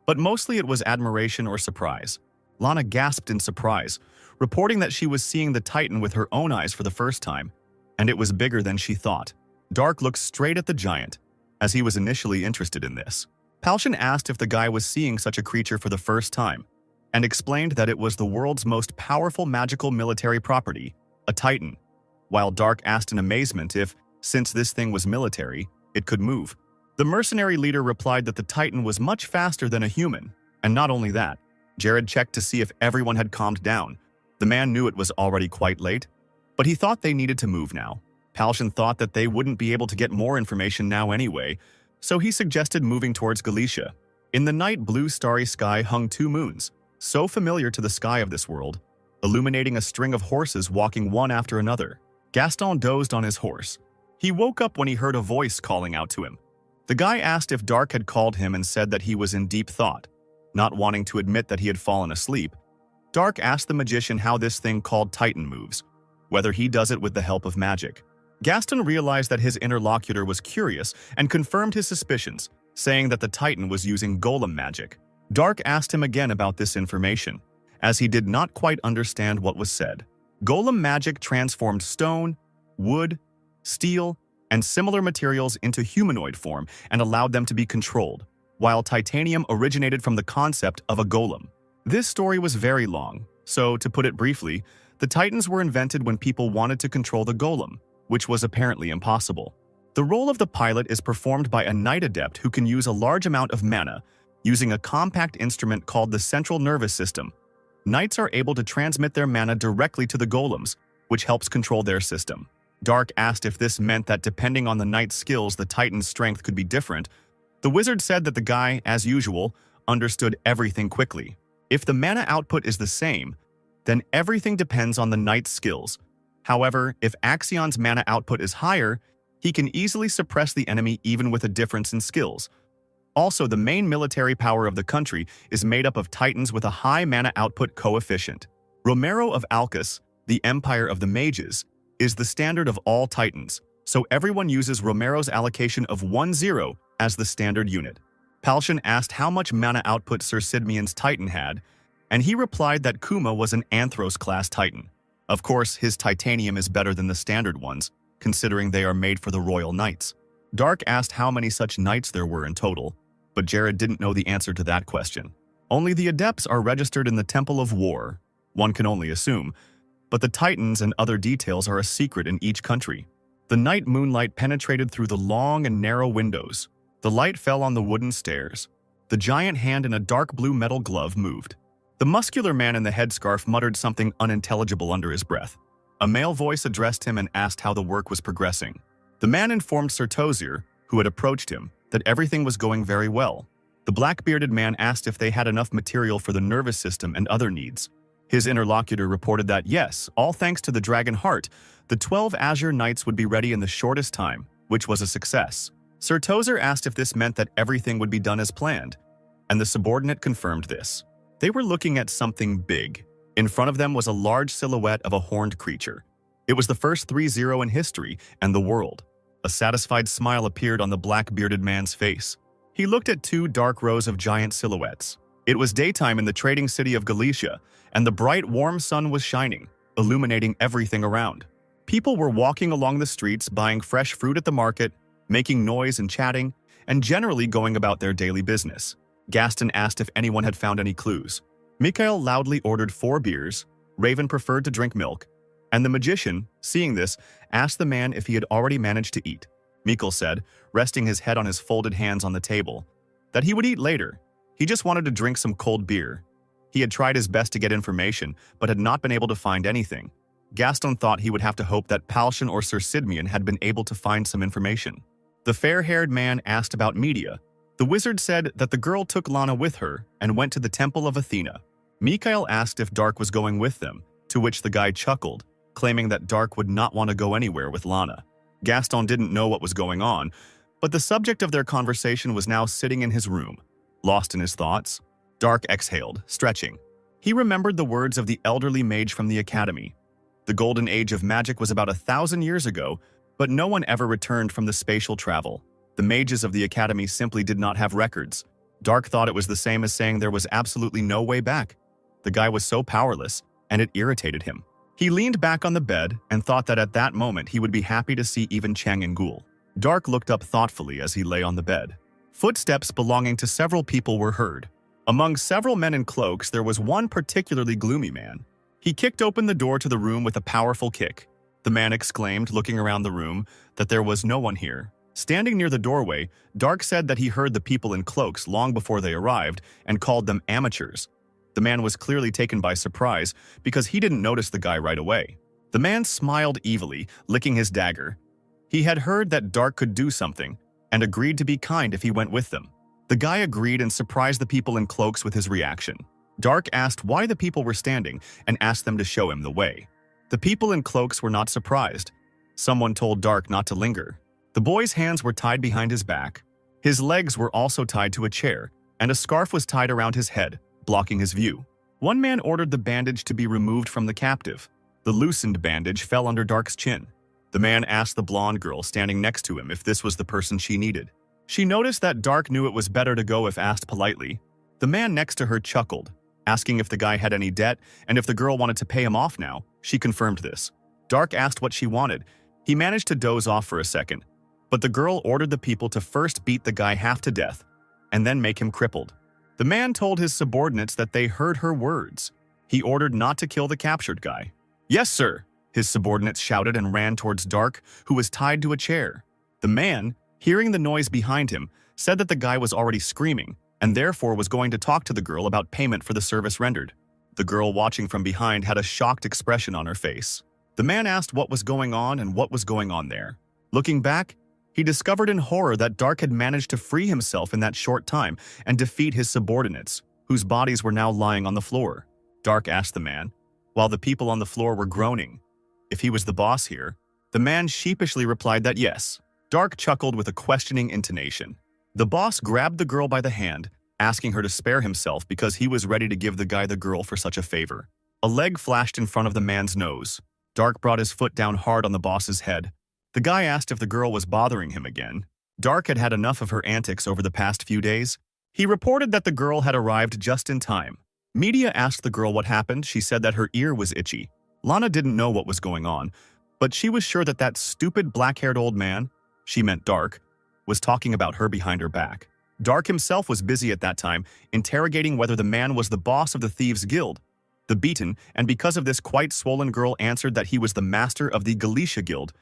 [SPEAKER 1] but mostly it was admiration or surprise. Lana gasped in surprise, reporting that she was seeing the Titan with her own eyes for the first time, and it was bigger than she thought. Dark looked straight at the giant, as he was initially interested in this. Palshan asked if the guy was seeing such a creature for the first time, and explained that it was the world's most powerful magical military property, a Titan, while Dark asked in amazement if, since this thing was military, it could move. The mercenary leader replied that the Titan was much faster than a human, and not only that, Jared checked to see if everyone had calmed down. The man knew it was already quite late, but he thought they needed to move now. Palshan thought that they wouldn't be able to get more information now anyway, so he suggested moving towards Galicia. In the night blue starry sky hung two moons, so familiar to the sky of this world, illuminating a string of horses walking one after another. Gaston dozed on his horse. He woke up when he heard a voice calling out to him. The guy asked if Dark had called him and said that he was in deep thought. Not wanting to admit that he had fallen asleep, Dark asked the magician how this thing called Titan moves, whether he does it with the help of magic. Gaston realized that his interlocutor was curious and confirmed his suspicions, saying that the Titan was using golem magic. Dark asked him again about this information, as he did not quite understand what was said. Golem magic transformed stone, wood, steel, and similar materials into humanoid form and allowed them to be controlled, while titanium originated from the concept of a golem. This story was very long, so to put it briefly, the Titans were invented when people wanted to control the golem, which was apparently impossible. The role of the pilot is performed by a knight adept who can use a large amount of mana, using a compact instrument called the central nervous system. Knights are able to transmit their mana directly to the golems, which helps control their system. Dark asked if this meant that depending on the knight's skills, the Titan's strength could be different. The wizard said that the guy, as usual, understood everything quickly. If the mana output is the same, then everything depends on the knight's skills. However, if Axion's mana output is higher, he can easily suppress the enemy even with a difference in skills. Also, the main military power of the country is made up of Titans with a high mana output coefficient. Romero of Alcus, the Empire of the Mages, is the standard of all Titans, so everyone uses Romero's allocation of 1-0 as the standard unit. Palshan asked how much mana output Sir Sidmion's Titan had, and he replied that Kuma was an Anthros-class Titan. Of course, his titanium is better than the standard ones, considering they are made for the Royal Knights. Dark asked how many such knights there were in total, but Jared didn't know the answer to that question. Only the adepts are registered in the Temple of War, one can only assume, but the Titans and other details are a secret in each country. The night moonlight penetrated through the long and narrow windows. The light fell on the wooden stairs. The giant hand in a dark blue metal glove moved. The muscular man in the headscarf muttered something unintelligible under his breath. A male voice addressed him and asked how the work was progressing. The man informed Sir Tozier, who had approached him, that everything was going very well. The black-bearded man asked if they had enough material for the nervous system and other needs. His interlocutor reported that yes, all thanks to the Dragon Heart, the 12 Azure Knights would be ready in the shortest time, which was a success. Sir Tozer asked if this meant that everything would be done as planned, and the subordinate confirmed this. They were looking at something big. In front of them was a large silhouette of a horned creature. It was the first 3-0 in history and the world. A satisfied smile appeared on the black-bearded man's face. He looked at two dark rows of giant silhouettes. It was daytime in the trading city of Galicia, and the bright, warm sun was shining. illuminating everything around. People were walking along the streets, buying fresh fruit at the market, making noise and chatting, and generally going about their daily business. Gaston asked if anyone had found any clues. Mikhail loudly ordered 4 beers. Raven preferred to drink milk, and the magician, seeing this, asked the man if he had already managed to eat. Mikhail said, resting his head on his folded hands on the table, that he would eat later. He just wanted to drink some cold beer. He had tried his best to get information, but had not been able to find anything. Gaston thought he would have to hope that Palshan or Sir Sidmian had been able to find some information. The fair-haired man asked about Media. The wizard said that the girl took Lana with her and went to the Temple of Athena. Mikhail asked if Dark was going with them, to which the guy chuckled, claiming that Dark would not want to go anywhere with Lana. Gaston didn't know what was going on, but the subject of their conversation was now sitting in his room, lost in his thoughts. Dark exhaled, stretching. He remembered the words of the elderly mage from the academy. The golden age of magic was about 1,000 years ago, but no one ever returned from the spatial travel. The mages of the academy simply did not have records. Dark thought it was the same as saying there was absolutely no way back. The guy was so powerless, and it irritated him. He leaned back on the bed and thought that at that moment he would be happy to see even Chang and Ghoul. Dark looked up thoughtfully as he lay on the bed. Footsteps belonging to several people were heard. Among several men in cloaks, there was one particularly gloomy man. He kicked open the door to the room with a powerful kick. The man exclaimed, looking around the room, that there was no one here. Standing near the doorway, Dark said that he heard the people in cloaks long before they arrived and called them amateurs. The man was clearly taken by surprise because he didn't notice the guy right away. The man smiled evilly, licking his dagger. He had heard that Dark could do something and agreed to be kind if he went with them. The guy agreed and surprised the people in cloaks with his reaction. Dark asked why the people were standing and asked them to show him the way. The people in cloaks were not surprised. Someone told Dark not to linger. The boy's hands were tied behind his back. His legs were also tied to a chair, and a scarf was tied around his head, blocking his view. One man ordered the bandage to be removed from the captive. The loosened bandage fell under Dark's chin. The man asked the blonde girl standing next to him if this was the person she needed. She noticed that Dark knew it was better to go if asked politely. The man next to her chuckled, asking if the guy had any debt and if the girl wanted to pay him off now. She confirmed this. Dark asked what she wanted. He managed to doze off for a second, but the girl ordered the people to first beat the guy half to death and then make him crippled. The man told his subordinates that they heard her words. He ordered not to kill the captured guy. "Yes, sir," his subordinates shouted and ran towards Dark, who was tied to a chair. The man, hearing the noise behind him, said that the guy was already screaming and therefore was going to talk to the girl about payment for the service rendered. The girl watching from behind had a shocked expression on her face. The man asked what was going on and what was going on there. Looking back, he discovered in horror that Dark had managed to free himself in that short time and defeat his subordinates, whose bodies were now lying on the floor. Dark asked the man, while the people on the floor were groaning, if he was the boss here. The man sheepishly replied that yes. Dark chuckled with a questioning intonation. The boss grabbed the girl by the hand, asking her to spare himself because he was ready to give the guy the girl for such a favor. A leg flashed in front of the man's nose. Dark brought his foot down hard on the boss's head. The guy asked if the girl was bothering him again. Dark had had enough of her antics over the past few days. He reported that the girl had arrived just in time. Media asked the girl what happened. She said that her ear was itchy. Lana didn't know what was going on, but she was sure that that stupid black-haired old man, she meant Dark, was talking about her behind her back. Dark himself was busy at that time, interrogating whether the man was the boss of the Thieves' Guild. The beaten, and because of this quite swollen girl, answered that he was the master of the Galicia Guild.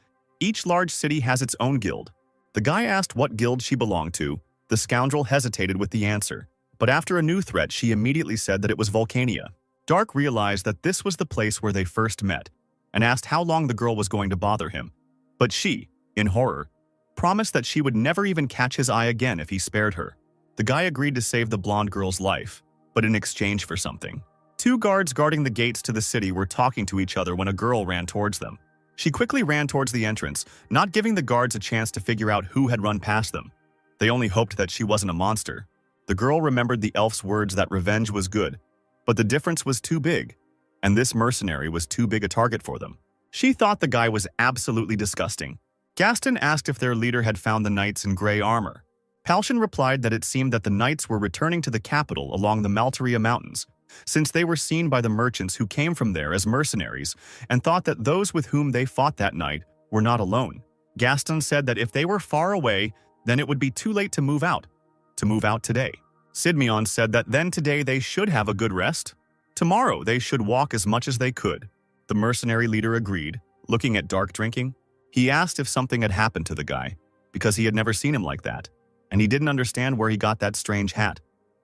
[SPEAKER 1] Each large city has its own guild. The guy asked what guild she belonged to. The scoundrel hesitated with the answer, but after a new threat, she immediately said that it was Vulcania. Dark realized that this was the place where they first met, and asked how long the girl was going to bother him. But she, in horror, promised that she would never even catch his eye again if he spared her. The guy agreed to save the blonde girl's life, but in exchange for something. 2 guards guarding the gates to the city were talking to each other when a girl ran towards them. She quickly ran towards the entrance, not giving the guards a chance to figure out who had run past them. They only hoped that she wasn't a monster. The girl remembered the elf's words that revenge was good, but the difference was too big, and this mercenary was too big a target for them. She thought the guy was absolutely disgusting. Gaston asked if their leader had found the knights in gray armor. Palshan replied that it seemed that the knights were returning to the capital along the Maltaria Mountains, since they were seen by the merchants who came from there as mercenaries and thought that those with whom they fought that night were not alone. Gaston said that if they were far away, then it would be too late to move out today. Sidmion said that then today they should have a good rest. Tomorrow they should walk as much as they could. The mercenary leader agreed, looking at Dark drinking. He asked if something had happened to the guy, because he had never seen him like that, and he didn't understand where he got that strange hat.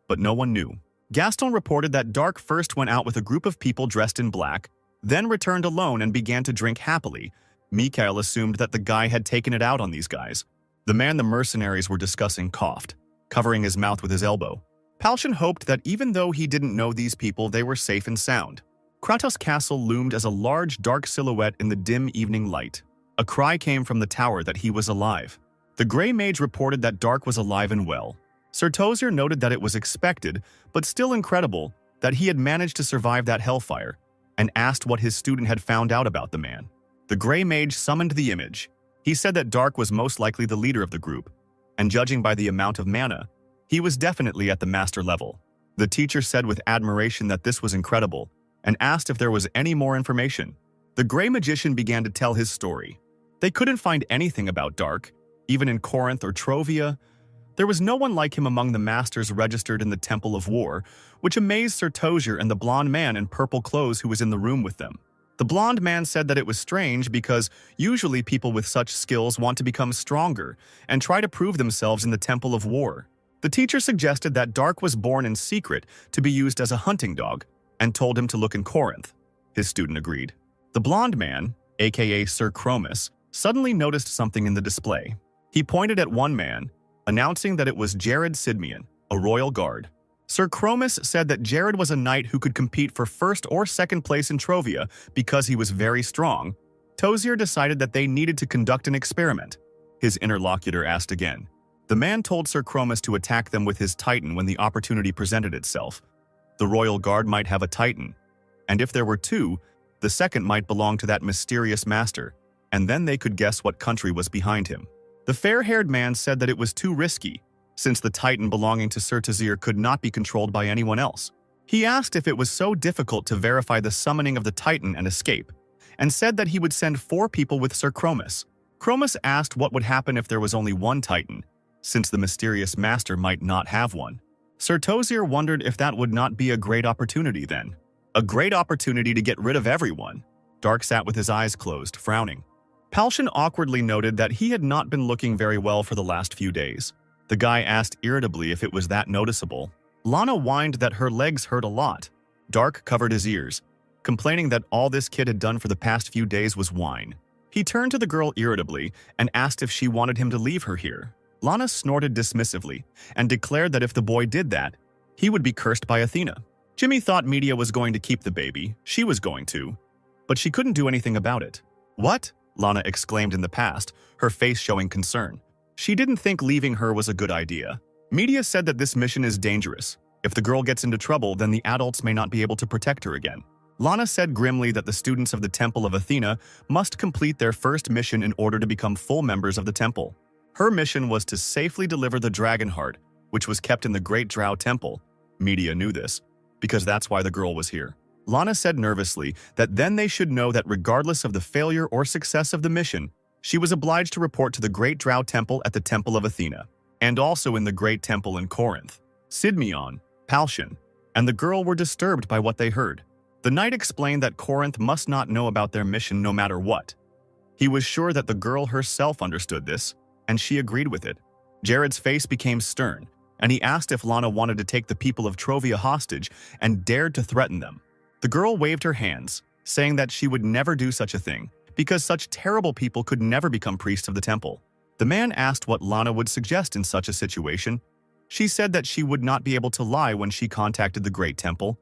[SPEAKER 1] But no one knew. Gaston reported that Dark first went out with a group of people dressed in black, then returned alone and began to drink happily. Mikhail assumed that the guy had taken it out on these guys. The man the mercenaries were discussing coughed, covering his mouth with his elbow. Palshan hoped that even though he didn't know these people, they were safe and sound. Kratos' castle loomed as a large dark silhouette in the dim evening light. A cry came from the tower that he was alive. The Grey Mage reported that Dark was alive and well. Sir Tozer noted that it was expected, but still incredible, that he had managed to survive that hellfire, and asked what his student had found out about the man. The Grey Mage summoned the image. He said that Dark was most likely the leader of the group, and judging by the amount of mana, he was definitely at the master level. The teacher said with admiration that this was incredible, and asked if there was any more information. The Grey Magician began to tell his story. They couldn't find anything about Dark, even in Corinth or Trovia. There was no one like him among the masters registered in the Temple of War, which amazed Sir Tozier and the blonde man in purple clothes who was in the room with them. The blonde man said that it was strange because usually people with such skills want to become stronger and try to prove themselves in the Temple of War. The teacher suggested that Dark was born in secret to be used as a hunting dog and told him to look in Corinth. His student agreed. The blonde man, aka Sir Chromis, suddenly noticed something in the display. He pointed at one man, announcing that it was Jared Sidmion, a royal guard. Sir Chromis said that Jared was a knight who could compete for first or second place in Trovia because he was very strong. Tozier decided that they needed to conduct an experiment. His interlocutor asked again. The man told Sir Chromis to attack them with his Titan when the opportunity presented itself. The royal guard might have a Titan, and if there were two, the second might belong to that mysterious master, and then they could guess what country was behind him. The fair-haired man said that it was too risky, since the Titan belonging to Sir Tozier could not be controlled by anyone else. He asked if it was so difficult to verify the summoning of the Titan and escape, and said that he would send 4 people with Sir Chromis. Chromis asked what would happen if there was only one Titan, since the mysterious master might not have one. Sir Tozier wondered if that would not be a great opportunity then. A great opportunity to get rid of everyone. Dark sat with his eyes closed, frowning. Palshan awkwardly noted that he had not been looking very well for the last few days. The guy asked irritably if it was that noticeable. Lana whined that her legs hurt a lot. Dark covered his ears, complaining that all this kid had done for the past few days was whine. He turned to the girl irritably and asked if she wanted him to leave her here. Lana snorted dismissively and declared that if the boy did that, he would be cursed by Athena. Jimmy thought Media was going to keep the baby. She was going to, but she couldn't do anything about it. What? Lana exclaimed in the past, her face showing concern. She didn't think leaving her was a good idea. Media said that this mission is dangerous. If the girl gets into trouble, then the adults may not be able to protect her again. Lana said grimly that the students of the Temple of Athena must complete their first mission in order to become full members of the temple. Her mission was to safely deliver the dragon heart, which was kept in the Great Drow Temple. Media knew this, because that's why the girl was here. Lana said nervously that then they should know that regardless of the failure or success of the mission, she was obliged to report to the Great Drow Temple at the Temple of Athena, and also in the Great Temple in Corinth. Sidmion, Palshan, and the girl were disturbed by what they heard. The knight explained that Corinth must not know about their mission no matter what. He was sure that the girl herself understood this, and she agreed with it. Jared's face became stern, and he asked if Lana wanted to take the people of Trovia hostage and dared to threaten them. The girl waved her hands, saying that she would never do such a thing, because such terrible people could never become priests of the temple. The man asked what Lana would suggest in such a situation. She said that she would not be able to lie when she contacted the Great Temple.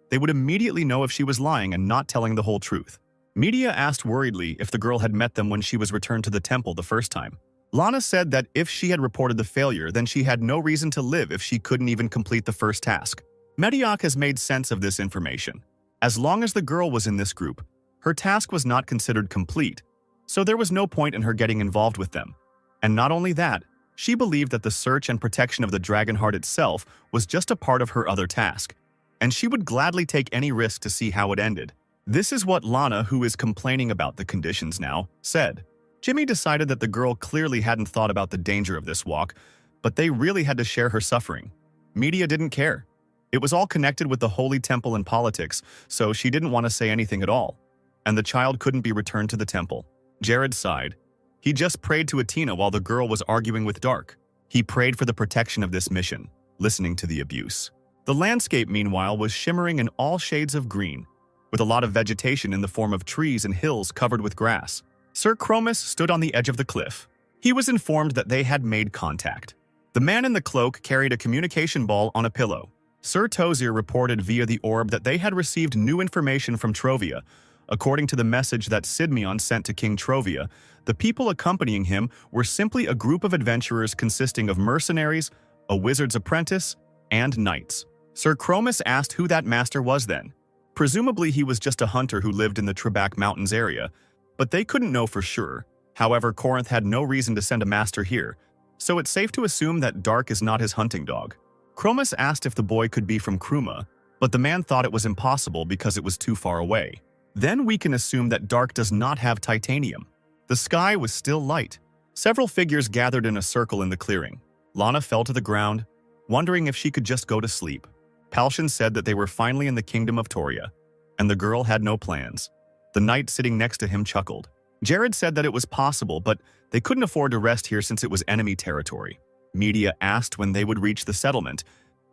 [SPEAKER 1] They would immediately know if she was lying and not telling the whole truth. Media asked worriedly if the girl had met them when she was returned to the temple the first time. Lana said that if she had reported the failure, then she had no reason to live if she couldn't even complete the first task. Mediok has made sense of this information. As long as the girl was in this group, her task was not considered complete, so there was no point in her getting involved with them. And not only that, she believed that the search and protection of the dragon heart itself was just a part of her other task. and she would gladly take any risk to see how it ended. This is what Lana, who is complaining about the conditions now, said. Jimmy decided that the girl clearly hadn't thought about the danger of this walk, but they really had to share her suffering. Media didn't care. It was all connected with the Holy Temple and politics, so she didn't want to say anything at all. And the child couldn't be returned to the temple. Jared sighed. He just prayed to Athena while the girl was arguing with Dark. He prayed for the protection of this mission, listening to the abuse. The landscape, meanwhile, was shimmering in all shades of green, with a lot of vegetation in the form of trees and hills covered with grass. Sir Chromis stood on the edge of the cliff. He was informed that they had made contact. The man in the cloak carried a communication ball on a pillow. Sir Tozier reported via the orb that they had received new information from Trovia. According to the message that Sidmion sent to King Trovia, the people accompanying him were simply a group of adventurers consisting of mercenaries, a wizard's apprentice, and knights. Sir Chromis asked who that master was then. Presumably he was just a hunter who lived in the Trebak Mountains area, but they couldn't know for sure. However, Corinth had no reason to send a master here, so it's safe to assume that Dark is not his hunting dog. Chromis asked if the boy could be from Kruma, but the man thought it was impossible because it was too far away. Then we can assume that Dark does not have titanium. The sky was still light. Several figures gathered in a circle in the clearing. Lana fell to the ground, wondering if she could just go to sleep. Palshan said that they were finally in the kingdom of Toria, and the girl had no plans. The knight sitting next to him chuckled. Jared said that it was possible, but they couldn't afford to rest here since it was enemy territory. Media asked when they would reach the settlement.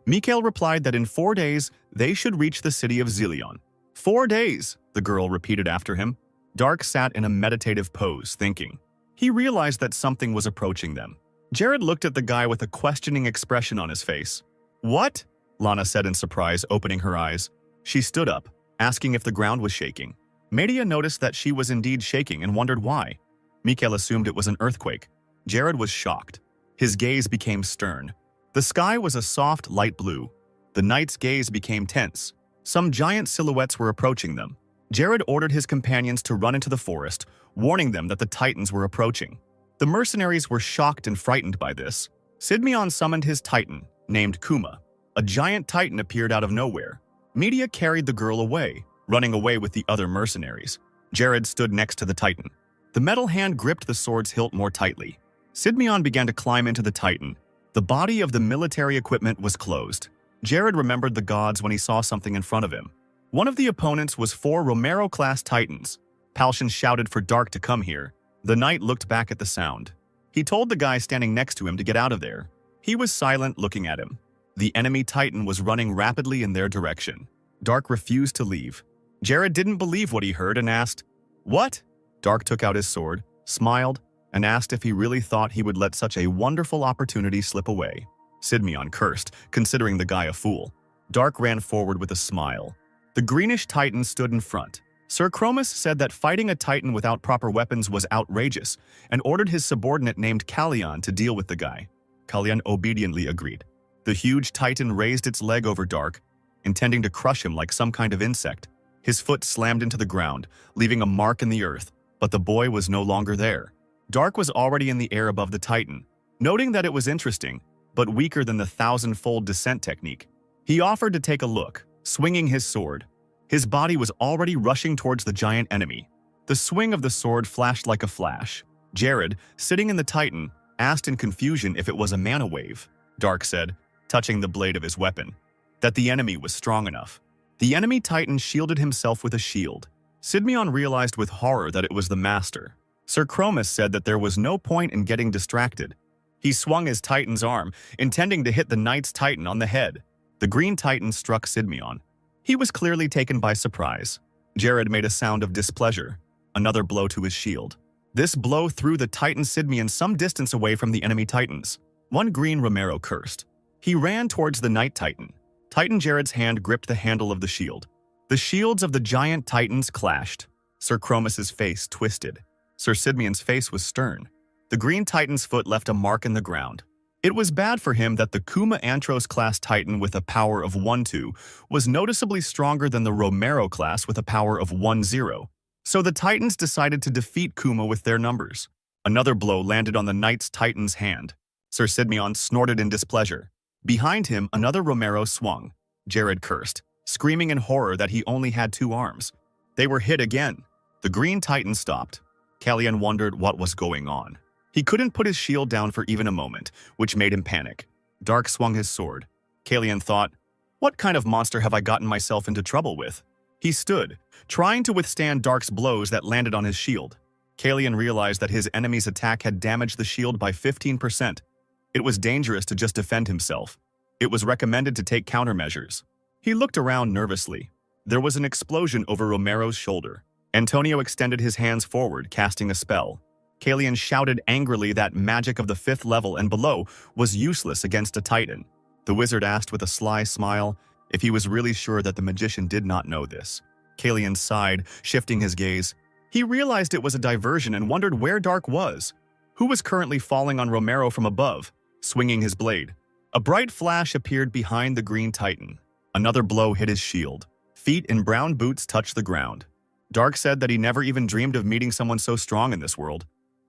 [SPEAKER 1] Mikhail replied that in 4 days, they should reach the city of Zelion. 4 days, the girl repeated after him. Dark sat in a meditative pose, thinking. He realized that something was approaching them. Jared looked at the guy with a questioning expression on his face. What? Lana said in surprise, opening her eyes. She stood up, asking if the ground was shaking. Media noticed that she was indeed shaking and wondered why. Mikhail assumed it was an earthquake. Jared was shocked. His gaze became stern. The sky was a soft light blue. The knight's gaze became tense. Some giant silhouettes were approaching them. Jared ordered his companions to run into the forest, warning them that the Titans were approaching. The mercenaries were shocked and frightened by this. Sidmion summoned his Titan, named Kuma. A giant Titan appeared out of nowhere. Media carried the girl away, running away with the other mercenaries. Jared stood next to the Titan. The metal hand gripped the sword's hilt more tightly. Sidmion began to climb into the Titan. The body of the military equipment was closed. Jared remembered the gods when he saw something in front of him. One of the opponents was 4 Romero-class Titans. Palshan shouted for Dark to come here. The knight looked back at the sound. He told the guy standing next to him to get out of there. He was silent, looking at him. The enemy Titan was running rapidly in their direction. Dark refused to leave. Jared didn't believe what he heard and asked, "What?" Dark took out his sword, smiled, and asked if he really thought he would let such a wonderful opportunity slip away. Sidmion cursed, considering the guy a fool. Dark ran forward with a smile. The greenish Titan stood in front. Sir Chromis said that fighting a Titan without proper weapons was outrageous and ordered his subordinate named Kalyan to deal with the guy. Kalyan obediently agreed. The huge Titan raised its leg over Dark, intending to crush him like some kind of insect. His foot slammed into the ground, leaving a mark in the earth, but the boy was no longer there. Dark was already in the air above the Titan, noting that it was interesting, but weaker than the 1,000-fold descent technique. He offered to take a look, swinging his sword. His body was already rushing towards the giant enemy. The swing of the sword flashed like a flash. Jared, sitting in the Titan, asked in confusion if it was a mana wave. Dark said, touching the blade of his weapon, that the enemy was strong enough. The enemy Titan shielded himself with a shield. Sidmion realized with horror that it was the master. Sir Chromis said that there was no point in getting distracted. He swung his Titan's arm, intending to hit the knight's Titan on the head. The green Titan struck Sidmion. He was clearly taken by surprise. Jared made a sound of displeasure, another blow to his shield. This blow threw the Titan Sidmion some distance away from the enemy Titans. One green Romero cursed. He ran towards the Knight Titan. Titan Jared's hand gripped the handle of the shield. The shields of the giant Titans clashed. Sir Chromis's face twisted. Sir Sidmion's face was stern. The green Titan's foot left a mark in the ground. It was bad for him that the Kuma Antros-class Titan with a power of 1-2 was noticeably stronger than the Romero class with a power of 1-0. So the Titans decided to defeat Kuma with their numbers. Another blow landed on the Knight's Titan's hand. Sir Sidmion snorted in displeasure. Behind him, another Romero swung. Jared cursed. screaming in horror that he only had 2 arms. They were hit again. The Green Titan stopped. Kalyan wondered what was going on. He couldn't put his shield down for even a moment, which made him panic. Dark swung his sword. Kalyan thought, "What kind of monster have I gotten myself into trouble with?" He stood, trying to withstand Dark's blows that landed on his shield. Kalyan realized that his enemy's attack had damaged the shield by 15%. It was dangerous to just defend himself. It was recommended to take countermeasures. He looked around nervously. There was an explosion over Romero's shoulder. Antonio extended his hands forward, casting a spell. Kalyan shouted angrily that magic of the 5th level and below was useless against a Titan. The wizard asked with a sly smile if he was really sure that the magician did not know this. Kalyan sighed, shifting his gaze. He realized it was a diversion and wondered where Dark was. Who was currently falling on Romero from above, swinging his blade? A bright flash appeared behind the Green Titan. Another blow hit his shield. Feet in brown boots touched the ground. Dark said that he never even dreamed of meeting someone so strong in this world.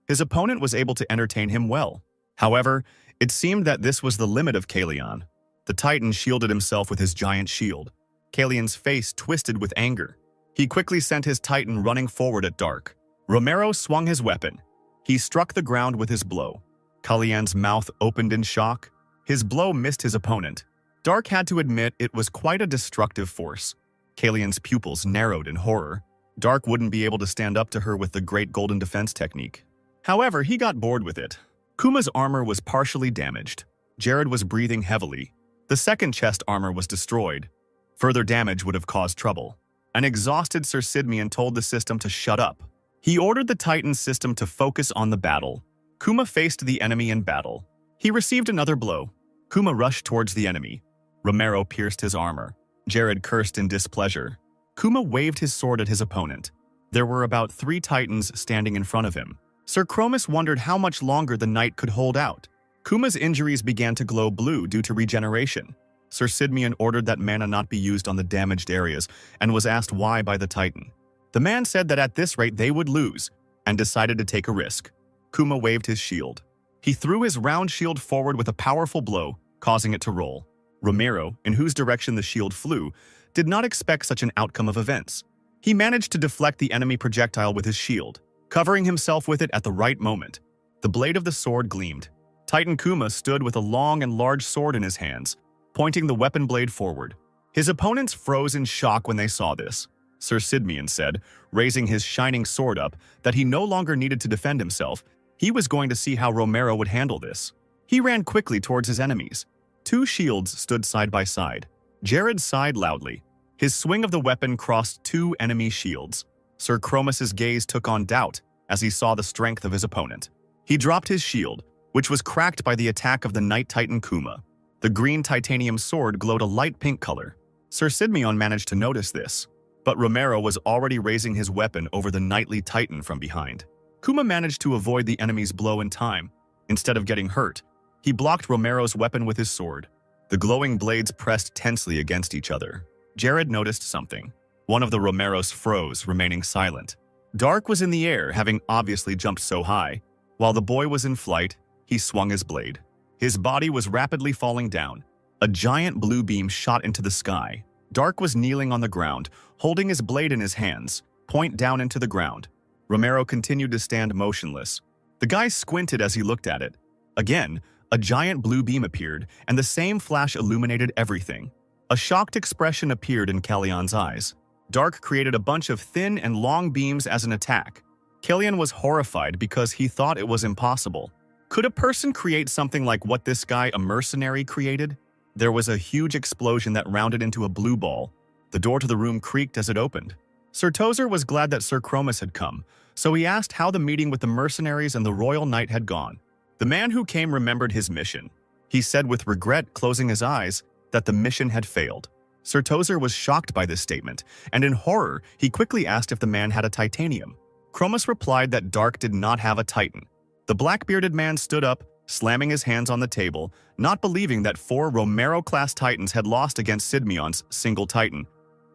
[SPEAKER 1] His opponent was able to entertain him well. However, it seemed that this was the limit of Kalyan. The Titan shielded himself with his giant shield. Kalyan's face twisted with anger. He quickly sent his Titan running forward at Dark. Romero swung his weapon. He struck the ground with his blow. Kalyan's mouth opened in shock. His blow missed his opponent. Dark had to admit it was quite a destructive force. Kalyan's pupils narrowed in horror. Dark wouldn't be able to stand up to her with the Great Golden Defense technique. However, he got bored with it. Kuma's armor was partially damaged. Jared was breathing heavily. The second chest armor was destroyed. Further damage would have caused trouble. An exhausted Sir Sidmian told the system to shut up. He ordered the Titan system to focus on the battle. Kuma faced the enemy in battle. He received another blow. Kuma rushed towards the enemy. Romero pierced his armor. Jared cursed in displeasure. Kuma waved his sword at his opponent. There were about 3 Titans standing in front of him. Sir Chromis wondered how much longer the knight could hold out. Kuma's injuries began to glow blue due to regeneration. Sir Sidmian ordered that mana not be used on the damaged areas and was asked why by the Titan. The man said that at this rate they would lose and decided to take a risk. Kuma waved his shield. He threw his round shield forward with a powerful blow, causing it to roll. Romero, in whose direction the shield flew, did not expect such an outcome of events. He managed to deflect the enemy projectile with his shield, covering himself with it at the right moment. The blade of the sword gleamed. Titan Kuma stood with a long and large sword in his hands, pointing the weapon blade forward. His opponents froze in shock when they saw this. Sir Sidmian said, raising his shining sword up, that he no longer needed to defend himself. He was going to see how Romero would handle this. He ran quickly towards his enemies. 2 shields stood side by side. Jared sighed loudly. His swing of the weapon crossed 2 enemy shields. Sir Chromis's gaze took on doubt as he saw the strength of his opponent. He dropped his shield, which was cracked by the attack of the Night Titan Kuma. The green titanium sword glowed a light pink color. Sir Sidmion managed to notice this, but Romero was already raising his weapon over the Knightly Titan from behind. Kuma managed to avoid the enemy's blow in time. Instead of getting hurt, he blocked Romero's weapon with his sword. The glowing blades pressed tensely against each other. Jared noticed something. One of the Romeros froze, remaining silent. Dark was in the air, having obviously jumped so high. While the boy was in flight, he swung his blade. His body was rapidly falling down. A giant blue beam shot into the sky. Dark was kneeling on the ground, holding his blade in his hands, point down into the ground. Romero continued to stand motionless. The guy squinted as he looked at it. Again, a giant blue beam appeared, and the same flash illuminated everything. A shocked expression appeared in Kalyan's eyes. Dark created a bunch of thin and long beams as an attack. Kalyan was horrified because he thought it was impossible. Could a person create something like what this guy, a mercenary, created? There was a huge explosion that rounded into a blue ball. The door to the room creaked as it opened. Sir Tozer was glad that Sir Chromis had come, so he asked how the meeting with the mercenaries and the royal knight had gone. The man who came remembered his mission. He said with regret, closing his eyes, that the mission had failed. Sir Tozer was shocked by this statement, and in horror, he quickly asked if the man had a titanium. Chromis replied that Dark did not have a titan. The black-bearded man stood up, slamming his hands on the table, not believing that 4 Romero-class titans had lost against Sidmion's single titan.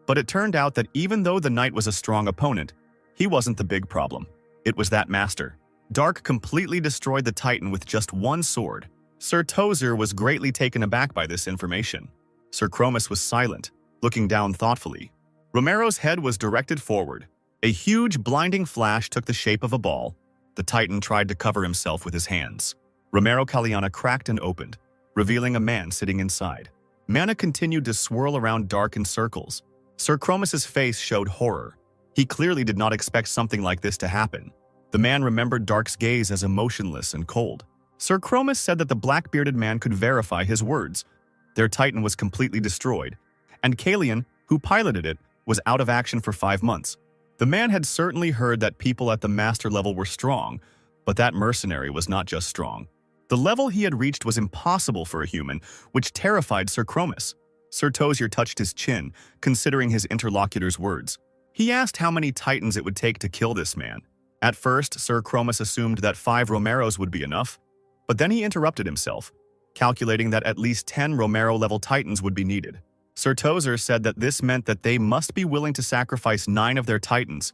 [SPEAKER 1] But it turned out that even though the knight was a strong opponent, he wasn't the big problem. It was that master. Dark completely destroyed the titan with just 1 sword. Sir Tozer was greatly taken aback by this information. Sir Chromis was silent. looking down thoughtfully. Romero's head was directed forward. A huge, blinding flash took the shape of a ball. The Titan tried to cover himself with his hands. Romero Caliana cracked and opened, revealing a man sitting inside. Mana continued to swirl around Dark in circles. Sir Chromus's face showed horror. He clearly did not expect something like this to happen. The man remembered Dark's gaze as emotionless and cold. Sir Chromus said that the black-bearded man could verify his words. Their Titan was completely destroyed, and Kalian, who piloted it, was out of action for 5 months. The man had certainly heard that people at the master level were strong, but that mercenary was not just strong. The level he had reached was impossible for a human, which terrified Sir Chromus. Sir Tozier touched his chin, considering his interlocutor's words. He asked how many Titans it would take to kill this man. At first, Sir Chromus assumed that 5 Romeros would be enough, but then he interrupted himself, calculating that at least 10 Romero-level Titans would be needed. Sir Tozier said that this meant that they must be willing to sacrifice 9 of their Titans,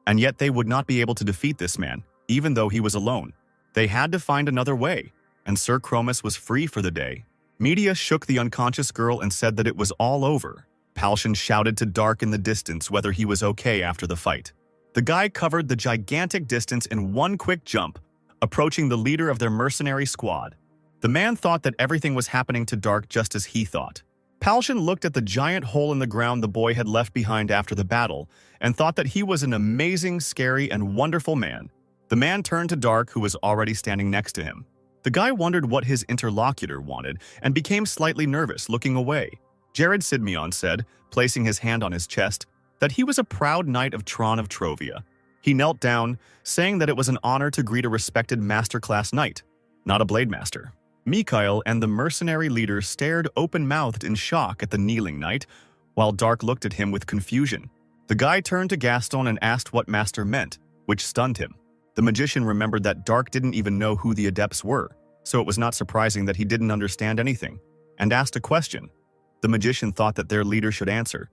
[SPEAKER 1] and yet they would not be able to defeat this man, even though he was alone. They had to find another way, and Sir Chromus was free for the day. Media shook the unconscious girl and said that it was all over. Palshan shouted to Dark in the distance whether he was okay after the fight. The guy covered the gigantic distance in one quick jump, approaching the leader of their mercenary squad. The man thought that everything was happening to Dark just as he thought. Palshan looked at the giant hole in the ground the boy had left behind after the battle and thought that he was an amazing, scary, and wonderful man. The man turned to Dark, who was already standing next to him. The guy wondered what his interlocutor wanted and became slightly nervous, looking away. Jared Sidmion said, placing his hand on his chest, that he was a proud knight of Tron of Trovia. He knelt down, saying that it was an honor to greet a respected master-class knight, not a blade master. Mikhail and the mercenary leader stared open-mouthed in shock at the kneeling knight, while Dark looked at him with confusion. The guy turned to Gaston and asked what master meant, which stunned him. The magician remembered that Dark didn't even know who the adepts were, so it was not surprising that he didn't understand anything, and asked a question. The magician thought that their leader should answer.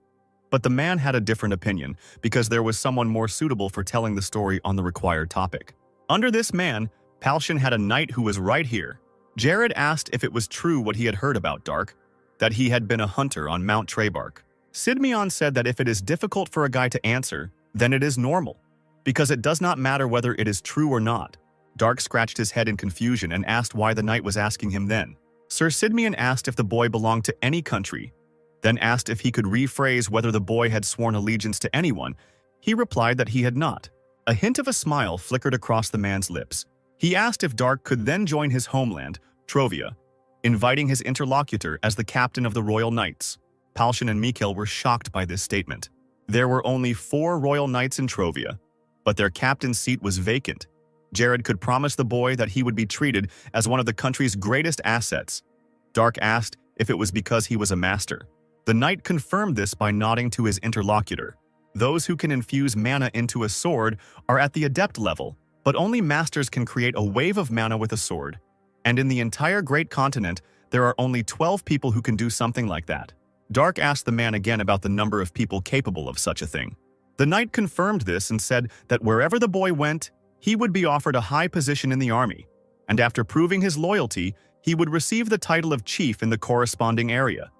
[SPEAKER 1] But the man had a different opinion, because there was someone more suitable for telling the story on the required topic. Under this man, Palshan had a knight who was right here. Jared asked if it was true what he had heard about Dark, that he had been a hunter on Mount Trebark. Sidmion said that if it is difficult for a guy to answer, then it is normal, because it does not matter whether it is true or not. Dark scratched his head in confusion and asked why the knight was asking him then. Sir Sidmion asked if the boy belonged to any country, then asked if he could rephrase whether the boy had sworn allegiance to anyone. He replied that he had not. A hint of a smile flickered across the man's lips. He asked if Dark could then join his homeland, Trovia, inviting his interlocutor as the captain of the Royal Knights. Palshan and Mikhail were shocked by this statement. There were only 4 Royal Knights in Trovia, but their captain's seat was vacant. Jared could promise the boy that he would be treated as one of the country's greatest assets. Dark asked if it was because he was a master. The knight confirmed this by nodding to his interlocutor. Those who can infuse mana into a sword are at the adept level, but only masters can create a wave of mana with a sword. And in the entire Great Continent, there are only 12 people who can do something like that. Dark asked the man again about the number of people capable of such a thing. The knight confirmed this and said that wherever the boy went, he would be offered a high position in the army, and after proving his loyalty, he would receive the title of chief in the corresponding area.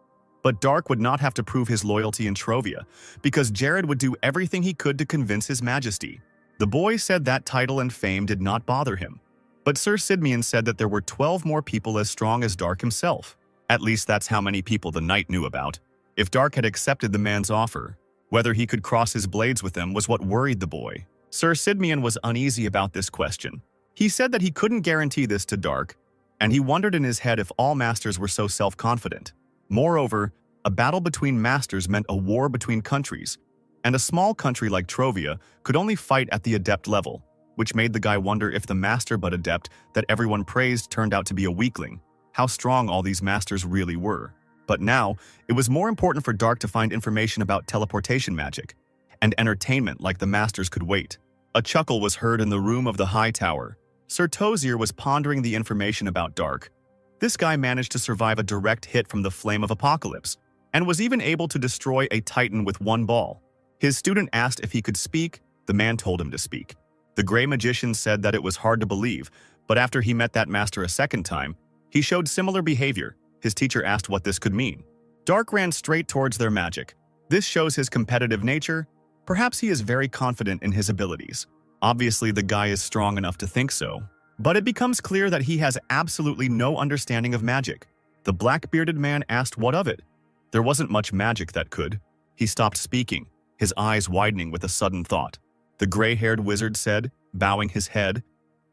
[SPEAKER 1] But Dark would not have to prove his loyalty in Trovia, because Jared would do everything he could to convince His Majesty. The boy said that title and fame did not bother him. But Sir Sidmion said that there were 12 more people as strong as Dark himself. At least that's how many people the knight knew about. If Dark had accepted the man's offer, whether he could cross his blades with them was what worried the boy. Sir Sidmion was uneasy about this question. He said that he couldn't guarantee this to Dark, and he wondered in his head if all masters were so self-confident. Moreover, a battle between masters meant a war between countries, and a small country like Trovia could only fight at the adept level, which made the guy wonder if the master but adept that everyone praised turned out to be a weakling, how strong all these masters really were. But now, it was more important for Dark to find information about teleportation magic, and entertainment like the masters could wait. A chuckle was heard in the room of the high tower. Sir Tozier was pondering the information about Dark. This guy managed to survive a direct hit from the Flame of Apocalypse, and was even able to destroy a Titan with one ball. His student asked if he could speak. The man told him to speak. The Grey Magician said that it was hard to believe, but after he met that master a second time, he showed similar behavior. His teacher asked what this could mean. Dark ran straight towards their magic, This shows his competitive nature. Perhaps he is very confident in his abilities. Obviously, the guy is strong enough to think so. But it becomes clear that he has absolutely no understanding of magic. The black-bearded man asked what of it. There wasn't much magic that could. He stopped speaking, his eyes widening with a sudden thought. The gray-haired wizard said, bowing his head,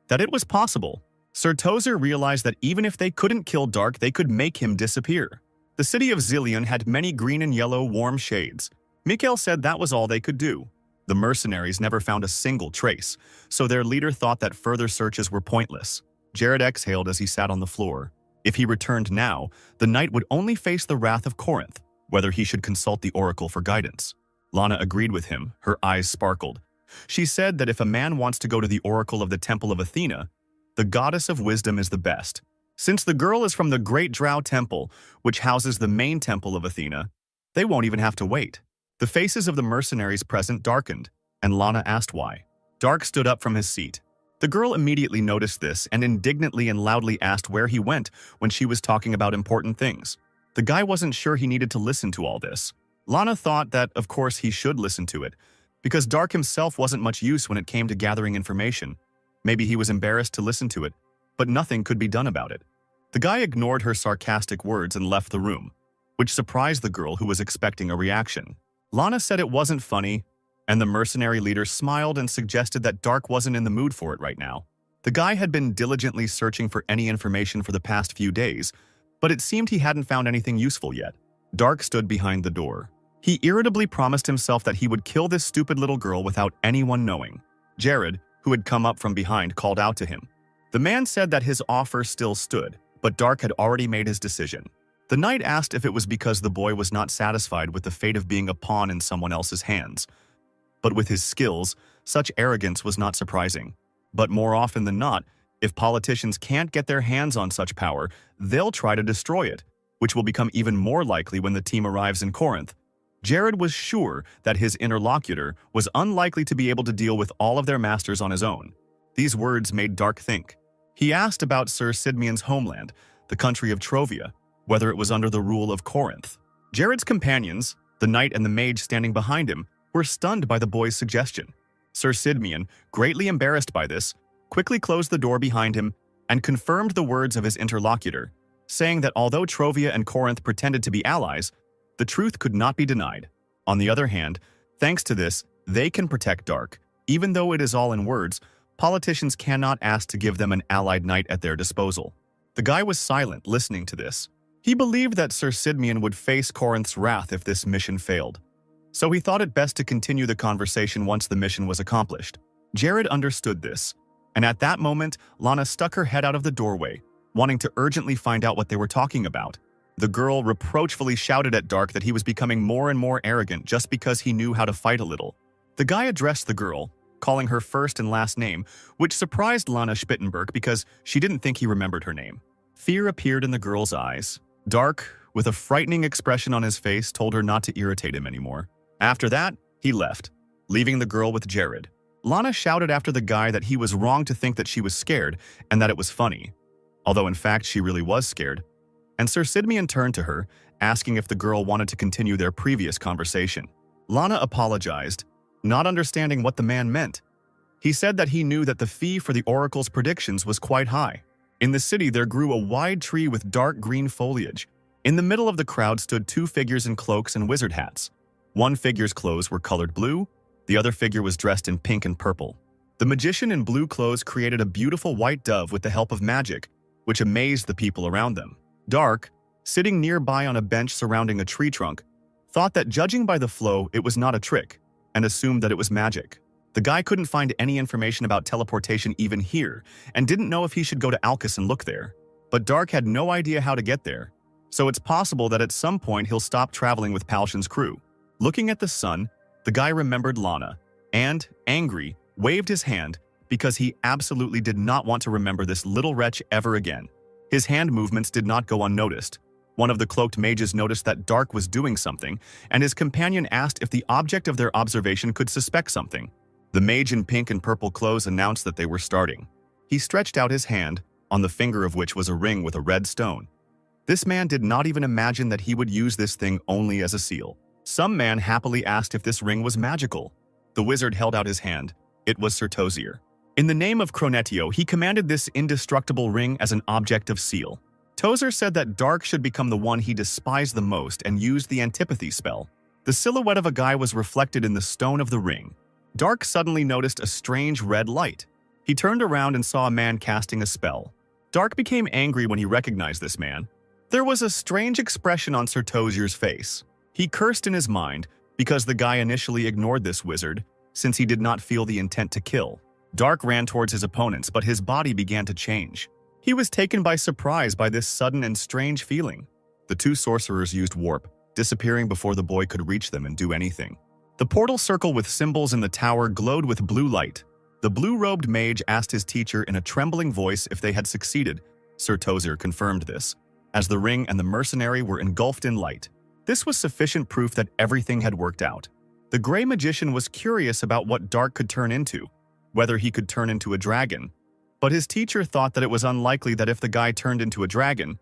[SPEAKER 1] that it was possible. Sir Tozer realized that even if they couldn't kill Dark, they could make him disappear. The city of Zillion had many green and yellow warm shades. Mikhail said that was all they could do. The mercenaries never found a single trace, so their leader thought that further searches were pointless. Jared exhaled as he sat on the floor. If he returned now, the knight would only face the wrath of Corinth, whether he should consult the oracle for guidance. Lana agreed with him, her eyes sparkled. She said that if a man wants to go to the oracle of the Temple of Athena, the goddess of wisdom is the best. Since the girl is from the Great Drow Temple, which houses the main temple of Athena, they won't even have to wait. The faces of the mercenaries present darkened, and Lana asked why. Dark stood up from his seat. The girl immediately noticed this and indignantly and loudly asked where he went when she was talking about important things. The guy wasn't sure he needed to listen to all this. Lana thought that, of course, he should listen to it, because Dark himself wasn't much use when it came to gathering information. Maybe he was embarrassed to listen to it, but nothing could be done about it. The guy ignored her sarcastic words and left the room, which surprised the girl who was expecting a reaction. Lana said it wasn't funny, and the mercenary leader smiled and suggested that Dark wasn't in the mood for it right now. The guy had been diligently searching for any information for the past few days, but it seemed he hadn't found anything useful yet. Dark stood behind the door. He irritably promised himself that he would kill this stupid little girl without anyone knowing. Jared, who had come up from behind, called out to him. The man said that his offer still stood, but Dark had already made his decision. The knight asked if it was because the boy was not satisfied with the fate of being a pawn in someone else's hands. But with his skills, such arrogance was not surprising. But more often than not, if politicians can't get their hands on such power, they'll try to destroy it, which will become even more likely when the team arrives in Corinth. Jared was sure that his interlocutor was unlikely to be able to deal with all of their masters on his own. These words made Dark think. He asked about Sir Sidmian's homeland, the country of Trovia, whether it was under the rule of Corinth. Jared's companions, the knight and the mage standing behind him, were stunned by the boy's suggestion. Sir Sidmian, greatly embarrassed by this, quickly closed the door behind him and confirmed the words of his interlocutor, saying that although Trovia and Corinth pretended to be allies, the truth could not be denied. On the other hand, thanks to this, they can protect Dark. Even though it is all in words, politicians cannot ask to give them an allied knight at their disposal. The guy was silent, listening to this. He believed that Sir Sidmian would face Corinth's wrath if this mission failed, so he thought it best to continue the conversation once the mission was accomplished. Jared understood this, and at that moment, Lana stuck her head out of the doorway, wanting to urgently find out what they were talking about. The girl reproachfully shouted at Dark that he was becoming more and more arrogant just because he knew how to fight a little. The guy addressed the girl, calling her first and last name, which surprised Lana Spittenberg because she didn't think he remembered her name. Fear appeared in the girl's eyes. Dark, with a frightening expression on his face, told her not to irritate him anymore. After that, he left, leaving the girl with Jared. Lana shouted after the guy that he was wrong to think that she was scared and that it was funny, although in fact she really was scared. And Sir Sidmian turned to her, asking if the girl wanted to continue their previous conversation. Lana apologized, not understanding what the man meant. He said that he knew that the fee for the oracle's predictions was quite high. In the city, there grew a wide tree with dark green foliage. In the middle of the crowd stood two figures in cloaks and wizard hats. One figure's clothes were colored blue, the other figure was dressed in pink and purple. The magician in blue clothes created a beautiful white dove with the help of magic, which amazed the people around them. Dark, sitting nearby on a bench surrounding a tree trunk, thought that judging by the flow, it was not a trick, and assumed that it was magic. The guy couldn't find any information about teleportation even here, and didn't know if he should go to Alcus and look there. But Dark had no idea how to get there, so it's possible that at some point he'll stop traveling with Palshan's crew. Looking at the sun, the guy remembered Lana, and, angry, waved his hand because he absolutely did not want to remember this little wretch ever again. His hand movements did not go unnoticed. One of the cloaked mages noticed that Dark was doing something, and his companion asked if the object of their observation could suspect something. The mage in pink and purple clothes announced that they were starting. He stretched out his hand, on the finger of which was a ring with a red stone. This man did not even imagine that he would use this thing only as a seal. Some man happily asked if this ring was magical. The wizard held out his hand. It was Sir Tozier. In the name of Cronetio, he commanded this indestructible ring as an object of seal. Tozer said that Dark should become the one he despised the most and used the antipathy spell. The silhouette of a guy was reflected in the stone of the ring. Dark suddenly noticed a strange red light. He turned around and saw a man casting a spell. Dark became angry when he recognized this man. There was a strange expression on Sir Tozier's face. He cursed in his mind because the guy initially ignored this wizard, since he did not feel the intent to kill. Dark ran towards his opponents, but his body began to change. He was taken by surprise by this sudden and strange feeling. The two sorcerers used warp, disappearing before the boy could reach them and do anything. The portal circle with symbols in the tower glowed with blue light. The blue-robed mage asked his teacher in a trembling voice if they had succeeded. Sir Tozier confirmed this, as the ring and the mercenary were engulfed in light. This was sufficient proof that everything had worked out. The gray magician was curious about what Dark could turn into, whether he could turn into a dragon. But his teacher thought that it was unlikely that if the guy turned into a dragon,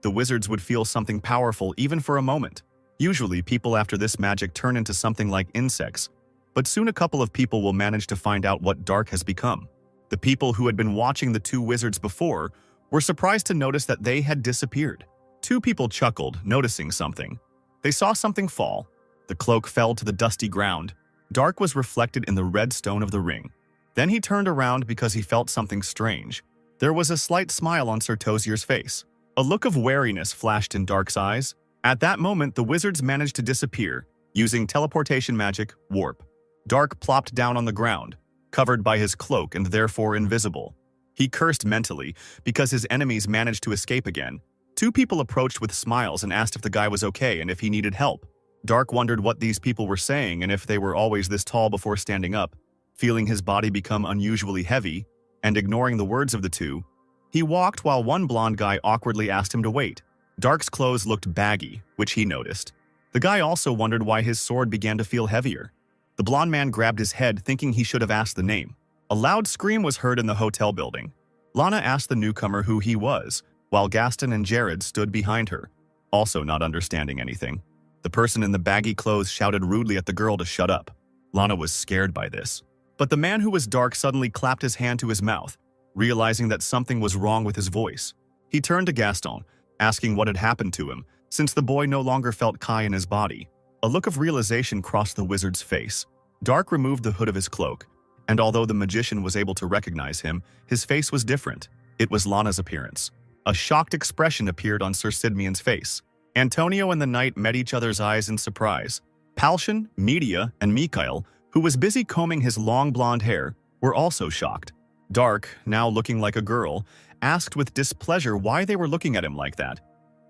[SPEAKER 1] the wizards would feel something powerful even for a moment. Usually, people after this magic turn into something like insects, but soon a couple of people will manage to find out what Dark has become. The people who had been watching the two wizards before were surprised to notice that they had disappeared. Two people chuckled, noticing something. They saw something fall. The cloak fell to the dusty ground. Dark was reflected in the red stone of the ring. Then he turned around because he felt something strange. There was a slight smile on Sir Tozier's face. A look of wariness flashed in Dark's eyes. At that moment, the wizards managed to disappear, using teleportation magic, warp. Dark plopped down on the ground, covered by his cloak and therefore invisible. He cursed mentally because his enemies managed to escape again. Two people approached with smiles and asked if the guy was okay and if he needed help. Dark wondered what these people were saying and if they were always this tall before standing up. Feeling his body become unusually heavy, and ignoring the words of the two, he walked while one blonde guy awkwardly asked him to wait. Dark's clothes looked baggy, which he noticed. The guy also wondered why his sword began to feel heavier. The blonde man grabbed his head, thinking he should have asked the name. A loud scream was heard in the hotel building. Lana asked the newcomer who he was, while Gaston and Jared stood behind her, also not understanding anything. The person in the baggy clothes shouted rudely at the girl to shut up. Lana was scared by this. But the man who was Dark suddenly clapped his hand to his mouth, realizing that something was wrong with his voice. He turned to Gaston, asking what had happened to him, since the boy no longer felt Kai in his body. A look of realization crossed the wizard's face. Dark removed the hood of his cloak, and although the magician was able to recognize him, his face was different. It was Lana's appearance. A shocked expression appeared on Sir Sidmian's face. Antonio and the knight met each other's eyes in surprise. Palshan, Media, and Mikhail, who was busy combing his long blonde hair, were also shocked. Dark, now looking like a girl, asked with displeasure why they were looking at him like that.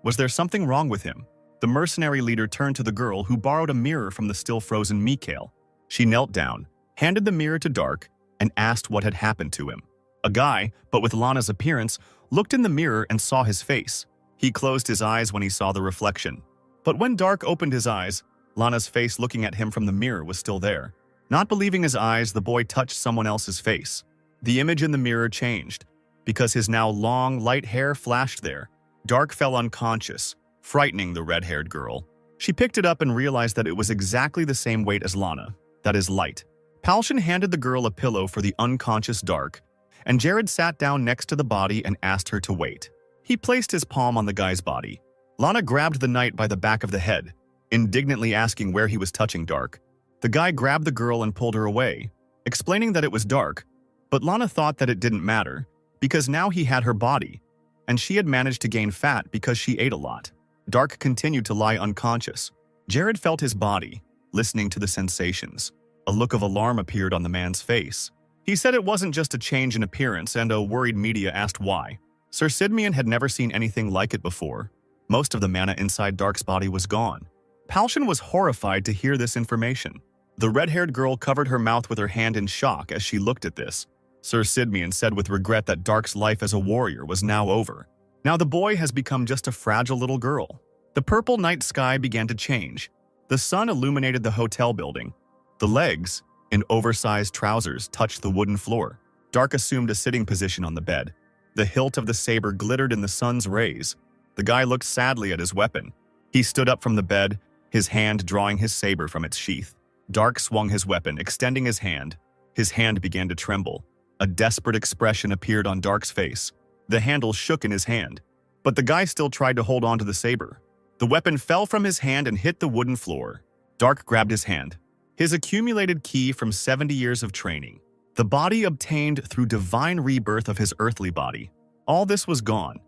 [SPEAKER 1] Was there something wrong with him? The mercenary leader turned to the girl who borrowed a mirror from the still-frozen Mikhail. She knelt down, handed the mirror to Dark, and asked what had happened to him. A guy, but with Lana's appearance, looked in the mirror and saw his face. He closed his eyes when he saw the reflection. But when Dark opened his eyes, Lana's face looking at him from the mirror was still there. Not believing his eyes, the boy touched someone else's face. The image in the mirror changed, because his now long, light hair flashed there. Dark fell unconscious, frightening the red-haired girl. She picked it up and realized that it was exactly the same weight as Lana, that is light. Palshan handed the girl a pillow for the unconscious Dark, and Jared sat down next to the body and asked her to wait. He placed his palm on the guy's body. Lana grabbed the knight by the back of the head, indignantly asking where he was touching Dark. The guy grabbed the girl and pulled her away, explaining that it was Dark, but Lana thought that it didn't matter, because now he had her body, and she had managed to gain fat because she ate a lot. Dark continued to lie unconscious. Jared felt his body, listening to the sensations. A look of alarm appeared on the man's face. He said it wasn't just a change in appearance, and a worried Media asked why. Sir Sidmian had never seen anything like it before. Most of the mana inside Dark's body was gone. Palshan was horrified to hear this information. The red-haired girl covered her mouth with her hand in shock as she looked at this. Sir Sidmian said with regret that Dark's life as a warrior was now over. Now the boy has become just a fragile little girl. The purple night sky began to change. The sun illuminated the hotel building. The legs, in oversized trousers, touched the wooden floor. Dark assumed a sitting position on the bed. The hilt of the saber glittered in the sun's rays. The guy looked sadly at his weapon. He stood up from the bed, his hand drawing his saber from its sheath. Dark swung his weapon, extending his hand. His hand began to tremble. A desperate expression appeared on Dark's face. The handle shook in his hand, but the guy still tried to hold on to the saber. The weapon fell from his hand and hit the wooden floor. Dark grabbed his hand. His accumulated ki from 70 years of training. The body obtained through divine rebirth of his earthly body. All this was gone.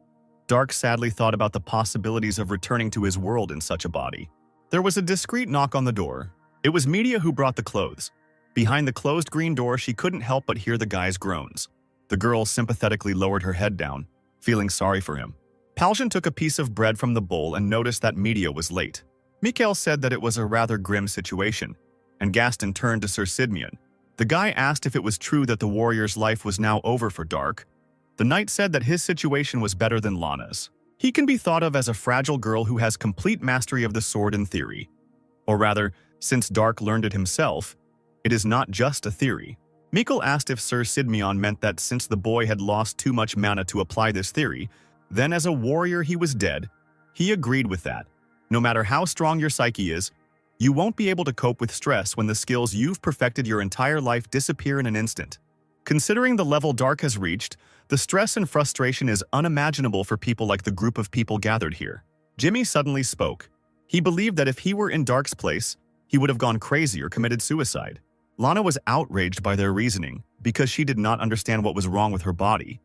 [SPEAKER 1] Dark sadly thought about the possibilities of returning to his world in such a body. There was a discreet knock on the door. It was Media who brought the clothes. Behind the closed green door, she couldn't help but hear the guy's groans. The girl sympathetically lowered her head down, feeling sorry for him. Palshan took a piece of bread from the bowl and noticed that Media was late. Mikhail said that it was a rather grim situation, and Gaston turned to Sir Sidmian. The guy asked if it was true that the warrior's life was now over for Dark. The knight said that his situation was better than Lana's. He can be thought of as a fragile girl who has complete mastery of the sword in theory. Or rather, since Dark learned it himself, it is not just a theory. Mikhail asked if Sir Sidmian meant that since the boy had lost too much mana to apply this theory, then as a warrior he was dead. He agreed with that. No matter how strong your psyche is, you won't be able to cope with stress when the skills you've perfected your entire life disappear in an instant. Considering the level Dark has reached, the stress and frustration is unimaginable for people like the group of people gathered here. Jimmy suddenly spoke. He believed that if he were in Dark's place, he would have gone crazy or committed suicide. Lana was outraged by their reasoning because she did not understand what was wrong with her body.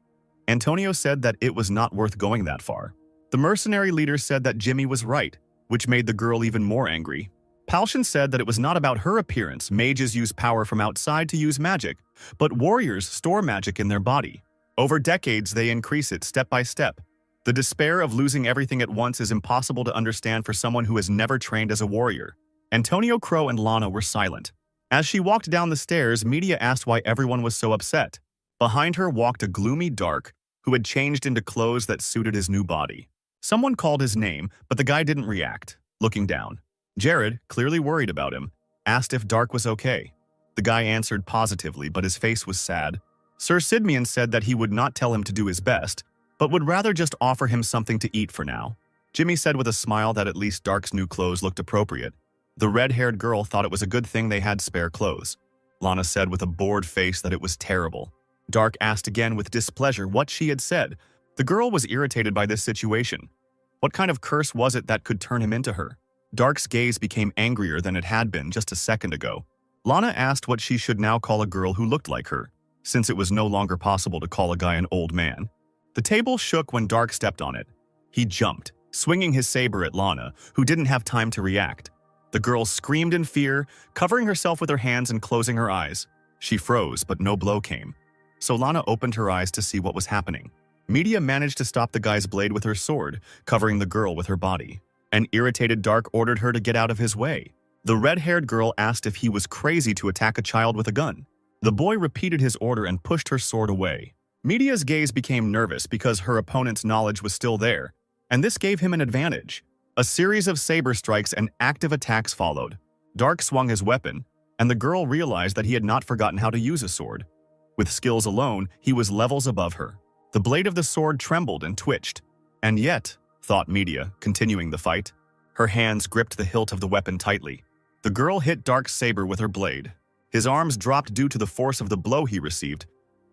[SPEAKER 1] Antonio said that it was not worth going that far. The mercenary leader said that Jimmy was right, which made the girl even more angry. Palshan said that it was not about her appearance. Mages use power from outside to use magic, but warriors store magic in their body. Over decades, they increase it step by step. The despair of losing everything at once is impossible to understand for someone who has never trained as a warrior. Antonio, Crow, and Lana were silent. As she walked down the stairs, Media asked why everyone was so upset. Behind her walked a gloomy Dark, who had changed into clothes that suited his new body. Someone called his name, but the guy didn't react, looking down. Jared, clearly worried about him, asked if Dark was okay. The guy answered positively, but his face was sad. Sir Sidmian said that he would not tell him to do his best, but would rather just offer him something to eat for now. Jimmy said with a smile that at least Dark's new clothes looked appropriate. The red-haired girl thought it was a good thing they had spare clothes. Lana said with a bored face that it was terrible. Dark asked again with displeasure what she had said. The girl was irritated by this situation. What kind of curse was it that could turn him into her? Dark's gaze became angrier than it had been just a second ago. Lana asked what she should now call a girl who looked like her, since it was no longer possible to call a guy an old man. The table shook when Dark stepped on it. He jumped, swinging his saber at Lana, who didn't have time to react. The girl screamed in fear, covering herself with her hands and closing her eyes. She froze, but no blow came. So Lana opened her eyes to see what was happening. Media managed to stop the guy's blade with her sword, covering the girl with her body. An irritated Dark ordered her to get out of his way. The red-haired girl asked if he was crazy to attack a child with a gun. The boy repeated his order and pushed her sword away. Media's gaze became nervous because her opponent's knowledge was still there, and this gave him an advantage. A series of saber strikes and active attacks followed. Dark swung his weapon, and the girl realized that he had not forgotten how to use a sword. With skills alone, he was levels above her. The blade of the sword trembled and twitched. And yet, thought Media, continuing the fight, her hands gripped the hilt of the weapon tightly. The girl hit Dark's saber with her blade. His arms dropped due to the force of the blow he received.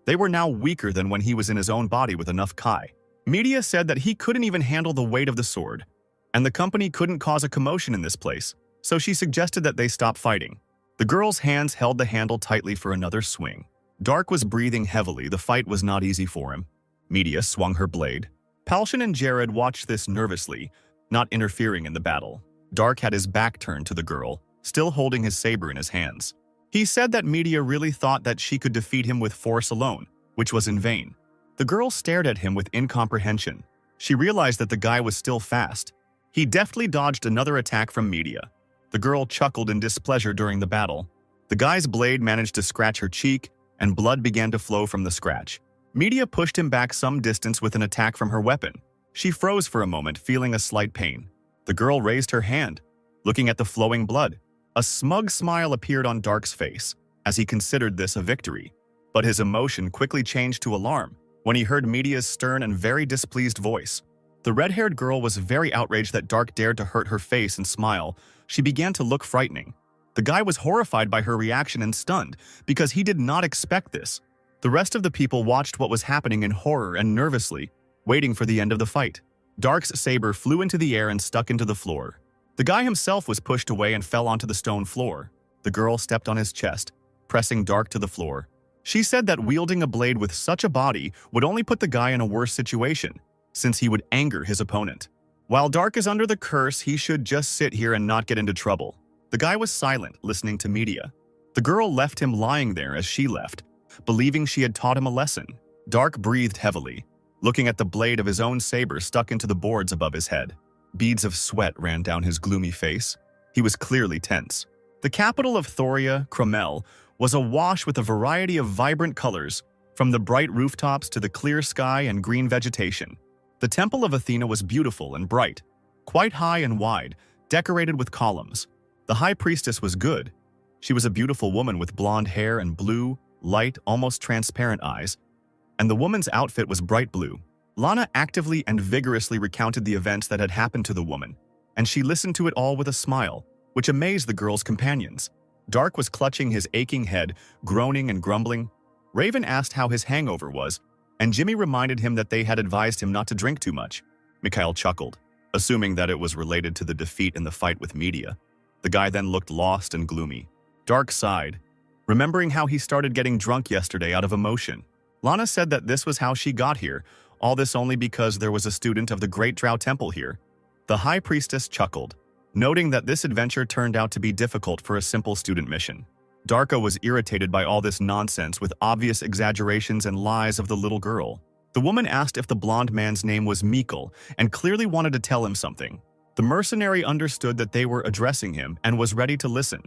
[SPEAKER 1] They were now weaker than when he was in his own body with enough Kai. Media said that he couldn't even handle the weight of the sword, and the company couldn't cause a commotion in this place, so she suggested that they stop fighting. The girl's hands held the handle tightly for another swing. Dark was breathing heavily. The fight was not easy for him. Media swung her blade. Palshan and Jared watched this nervously, not interfering in the battle. Dark had his back turned to the girl, still holding his saber in his hands. He said that Media really thought that she could defeat him with force alone, which was in vain. The girl stared at him with incomprehension. She realized that the guy was still fast. He deftly dodged another attack from Media. The girl chuckled in displeasure during the battle. The guy's blade managed to scratch her cheek, and blood began to flow from the scratch. Media pushed him back some distance with an attack from her weapon. She froze for a moment, feeling a slight pain. The girl raised her hand, looking at the flowing blood. A smug smile appeared on Dark's face as he considered this a victory. But his emotion quickly changed to alarm when he heard Media's stern and very displeased voice. The red-haired girl was very outraged that Dark dared to hurt her face and smile. She began to look frightening. The guy was horrified by her reaction and stunned, because he did not expect this. The rest of the people watched what was happening in horror and nervously, waiting for the end of the fight. Dark's saber flew into the air and stuck into the floor. The guy himself was pushed away and fell onto the stone floor. The girl stepped on his chest, pressing Dark to the floor. She said that wielding a blade with such a body would only put the guy in a worse situation, since he would anger his opponent. While Dark is under the curse, he should just sit here and not get into trouble. The guy was silent, listening to media. The girl left him lying there as she left, believing she had taught him a lesson. Dark breathed heavily, looking at the blade of his own saber stuck into the boards above his head. Beads of sweat ran down his gloomy face. He was clearly tense. The capital of Thoria, Cromel, was awash with a variety of vibrant colors, from the bright rooftops to the clear sky and green vegetation. The Temple of Athena was beautiful and bright, quite high and wide, decorated with columns. The high priestess was good. She was a beautiful woman with blonde hair and blue, light, almost transparent eyes, and the woman's outfit was bright blue. Lana actively and vigorously recounted the events that had happened to the woman, and she listened to it all with a smile, which amazed the girl's companions. Dark was clutching his aching head, groaning and grumbling. Raven asked how his hangover was, and Jimmy reminded him that they had advised him not to drink too much. Mikhail chuckled, assuming that it was related to the defeat in the fight with media. The guy then looked lost and gloomy. Dark sighed, remembering how he started getting drunk yesterday out of emotion. Lana said that this was how she got here, all this only because there was a student of the Great Drow Temple here. The High Priestess chuckled, noting that this adventure turned out to be difficult for a simple student mission. Darka was irritated by all this nonsense with obvious exaggerations and lies of the little girl. The woman asked if the blonde man's name was Mikkel and clearly wanted to tell him something. The mercenary understood that they were addressing him and was ready to listen.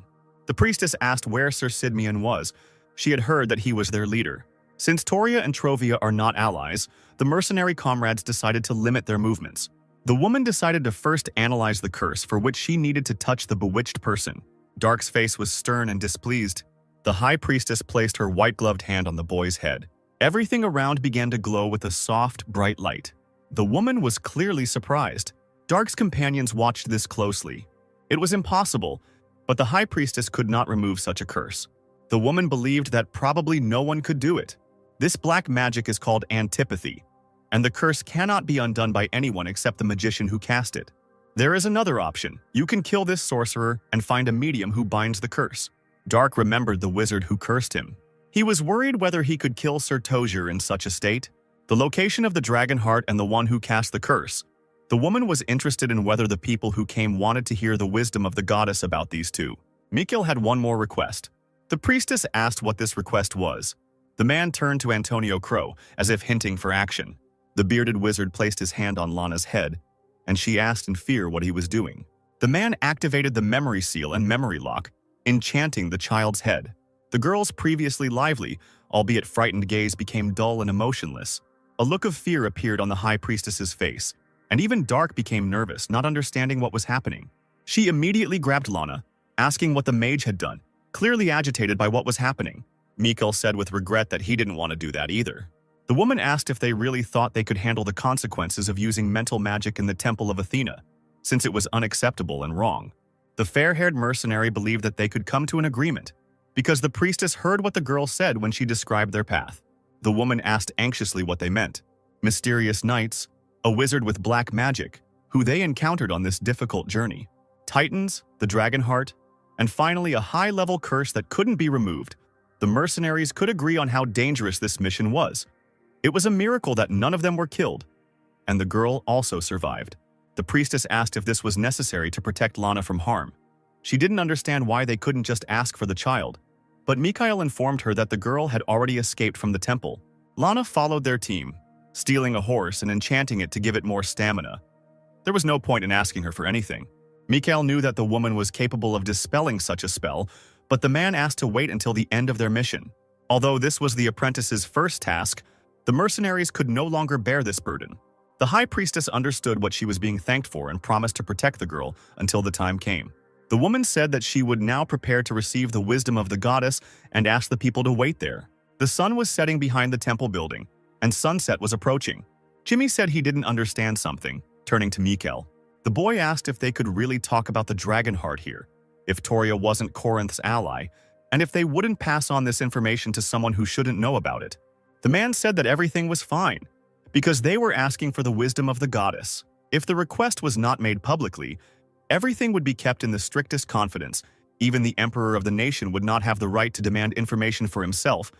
[SPEAKER 1] The priestess asked where Sir Sidmian was. She had heard that he was their leader. Since Toria and Trovia are not allies, the mercenary comrades decided to limit their movements. The woman decided to first analyze the curse for which she needed to touch the bewitched person. Dark's face was stern and displeased. The high priestess placed her white-gloved hand on the boy's head. Everything around began to glow with a soft, bright light. The woman was clearly surprised. Dark's companions watched this closely. It was impossible, but the high priestess could not remove such a curse. The woman believed that probably no one could do it. This black magic is called antipathy, and the curse cannot be undone by anyone except the magician who cast it. There is another option. You can kill this sorcerer and find a medium who binds the curse. Dark remembered the wizard who cursed him. He was worried whether he could kill Sir Tozier in such a state. The location of the dragon heart and the one who cast the curse. The woman was interested in whether the people who came wanted to hear the wisdom of the goddess about these two. Mikhail had one more request. The priestess asked what this request was. The man turned to Antonio Crow, as if hinting for action. The bearded wizard placed his hand on Lana's head, and she asked in fear what he was doing. The man activated the memory seal and memory lock, enchanting the child's head. The girl's previously lively, albeit frightened gaze became dull and emotionless. A look of fear appeared on the high priestess's face, and even Dark became nervous, not understanding what was happening. She immediately grabbed Lana, asking what the mage had done, clearly agitated by what was happening. Mikhail said with regret that he didn't want to do that either. The woman asked if they really thought they could handle the consequences of using mental magic in the Temple of Athena, since it was unacceptable and wrong. The fair-haired mercenary believed that they could come to an agreement, because the priestess heard what the girl said when she described their path. The woman asked anxiously what they meant. Mysterious knights, a wizard with black magic, who they encountered on this difficult journey. Titans, the dragon heart, and finally a high-level curse that couldn't be removed. The mercenaries could agree on how dangerous this mission was. It was a miracle that none of them were killed, and the girl also survived. The priestess asked if this was necessary to protect Lana from harm. She didn't understand why they couldn't just ask for the child, but Mikhail informed her that the girl had already escaped from the temple. Lana followed their team, stealing a horse and enchanting it to give it more stamina. There was no point in asking her for anything. Mikhail knew that the woman was capable of dispelling such a spell, but the man asked to wait until the end of their mission. Although this was the apprentice's first task, the mercenaries could no longer bear this burden. The high priestess understood what she was being thanked for and promised to protect the girl until the time came. The woman said that she would now prepare to receive the wisdom of the goddess and asked the people to wait there. The sun was setting behind the temple building, and sunset was approaching. Jimmy said he didn't understand something. Turning to Mikhail, the boy asked if they could really talk about the dragon heart here, if Toria wasn't Corinth's ally, and if they wouldn't pass on this information to someone who shouldn't know about it. The man said that everything was fine, because they were asking for the wisdom of the goddess. If the request was not made publicly, everything would be kept in the strictest confidence. Even the emperor of the nation would not have the right to demand information for himself.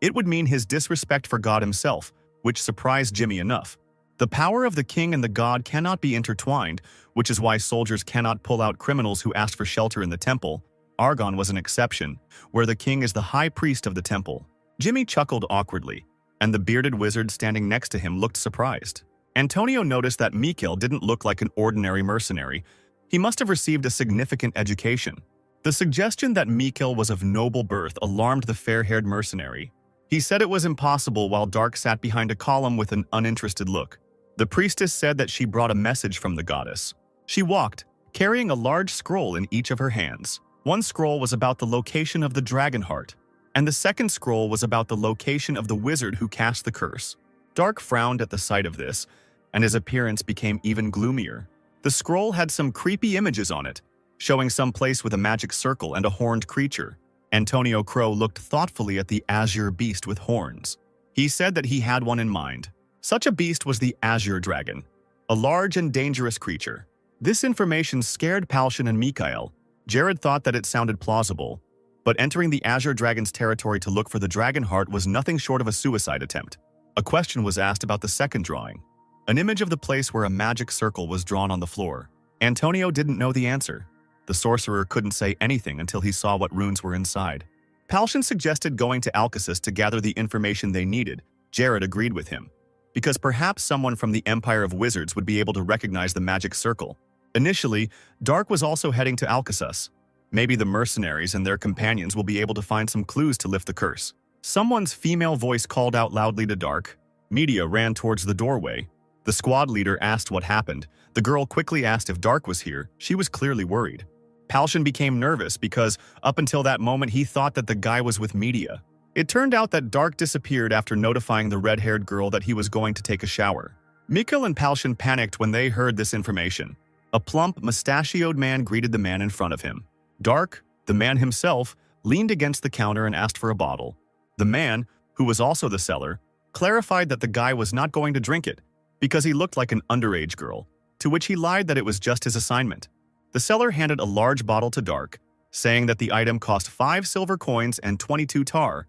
[SPEAKER 1] It would mean his disrespect for God himself, which surprised Jimmy enough. The power of the king and the god cannot be intertwined, which is why soldiers cannot pull out criminals who asked for shelter in the temple. Argon was an exception, where the king is the high priest of the temple. Jimmy chuckled awkwardly, and the bearded wizard standing next to him looked surprised. Antonio noticed that Mikhail didn't look like an ordinary mercenary. He must have received a significant education. The suggestion that Mikhail was of noble birth alarmed the fair-haired mercenary. He said it was impossible while Dark sat behind a column with an uninterested look. The priestess said that she brought a message from the goddess. She walked, carrying a large scroll in each of her hands. One scroll was about the location of the dragon heart, and the second scroll was about the location of the wizard who cast the curse. Dark frowned at the sight of this, and his appearance became even gloomier. The scroll had some creepy images on it, showing some place with a magic circle and a horned creature. Antonio Crow looked thoughtfully at the azure beast with horns. He said that he had one in mind. Such a beast was the azure dragon, a large and dangerous creature. This information scared Palshan and Mikhail. Jared thought that it sounded plausible, but entering the azure dragon's territory to look for the dragon heart was nothing short of a suicide attempt. A question was asked about the second drawing, an image of the place where a magic circle was drawn on the floor. Antonio didn't know the answer. The sorcerer couldn't say anything until he saw what runes were inside. Palshan suggested going to Alcasis to gather the information they needed. Jared agreed with him, because perhaps someone from the Empire of Wizards would be able to recognize the magic circle. Initially, Dark was also heading to Alcasis. Maybe the mercenaries and their companions will be able to find some clues to lift the curse. Someone's female voice called out loudly to Dark. Media ran towards the doorway. The squad leader asked what happened. The girl quickly asked if Dark was here. She was clearly worried. Palshan became nervous because, up until that moment, he thought that the guy was with Media. It turned out that Dark disappeared after notifying the red-haired girl that he was going to take a shower. Mikhail and Palshan panicked when they heard this information. A plump, mustachioed man greeted the man in front of him. Dark, the man himself, leaned against the counter and asked for a bottle. The man, who was also the seller, clarified that the guy was not going to drink it because he looked like an underage girl, to which he lied that it was just his assignment. The seller handed a large bottle to Dark, saying that the item cost 5 silver coins and 22 tar,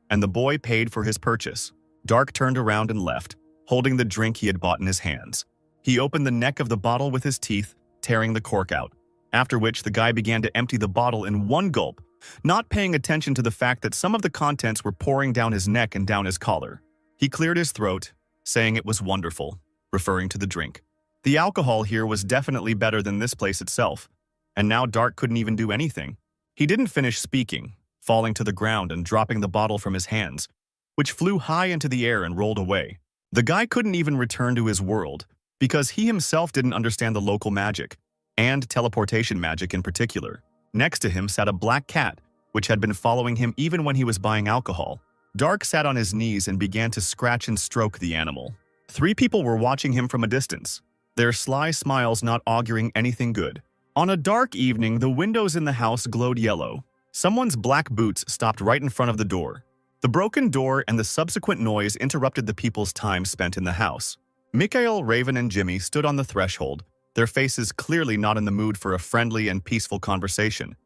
[SPEAKER 1] and the boy paid for his purchase. Dark turned around and left, holding the drink he had bought in his hands. He opened the neck of the bottle with his teeth, tearing the cork out, after which the guy began to empty the bottle in one gulp, not paying attention to the fact that some of the contents were pouring down his neck and down his collar. He cleared his throat, saying it was wonderful, referring to the drink. The alcohol here was definitely better than this place itself, and now Dark couldn't even do anything. He didn't finish speaking, falling to the ground and dropping the bottle from his hands, which flew high into the air and rolled away. The guy couldn't even return to his world, because he himself didn't understand the local magic, and teleportation magic in particular. Next to him sat a black cat, which had been following him even when he was buying alcohol. Dark sat on his knees and began to scratch and stroke the animal. 3 people were watching him from a distance, their sly smiles not auguring anything good. On a dark evening, the windows in the house glowed yellow. Someone's black boots stopped right in front of the door. The broken door and the subsequent noise interrupted the people's time spent in the house. Mikhail, Raven, and Jimmy stood on the threshold, their faces clearly not in the mood for a friendly and peaceful conversation.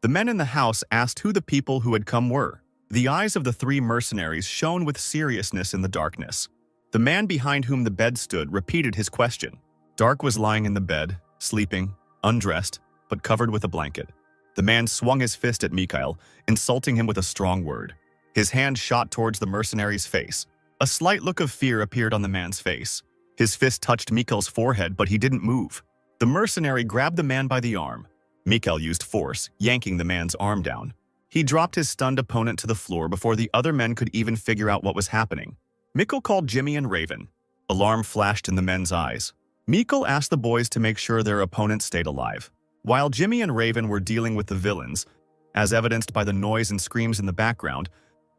[SPEAKER 1] The men in the house asked who the people who had come were. The eyes of the 3 mercenaries shone with seriousness in the darkness. The man behind whom the bed stood repeated his question. Dark was lying in the bed, sleeping, undressed, but covered with a blanket. The man swung his fist at Mikhail, insulting him with a strong word. His hand shot towards the mercenary's face. A slight look of fear appeared on the man's face. His fist touched Mikhail's forehead, but he didn't move. The mercenary grabbed the man by the arm. Mikhail used force, yanking the man's arm down. He dropped his stunned opponent to the floor before the other men could even figure out what was happening. Mikhail called Jimmy and Raven. Alarm flashed in the men's eyes. Mikhail asked the boys to make sure their opponents stayed alive. While Jimmy and Raven were dealing with the villains, as evidenced by the noise and screams in the background,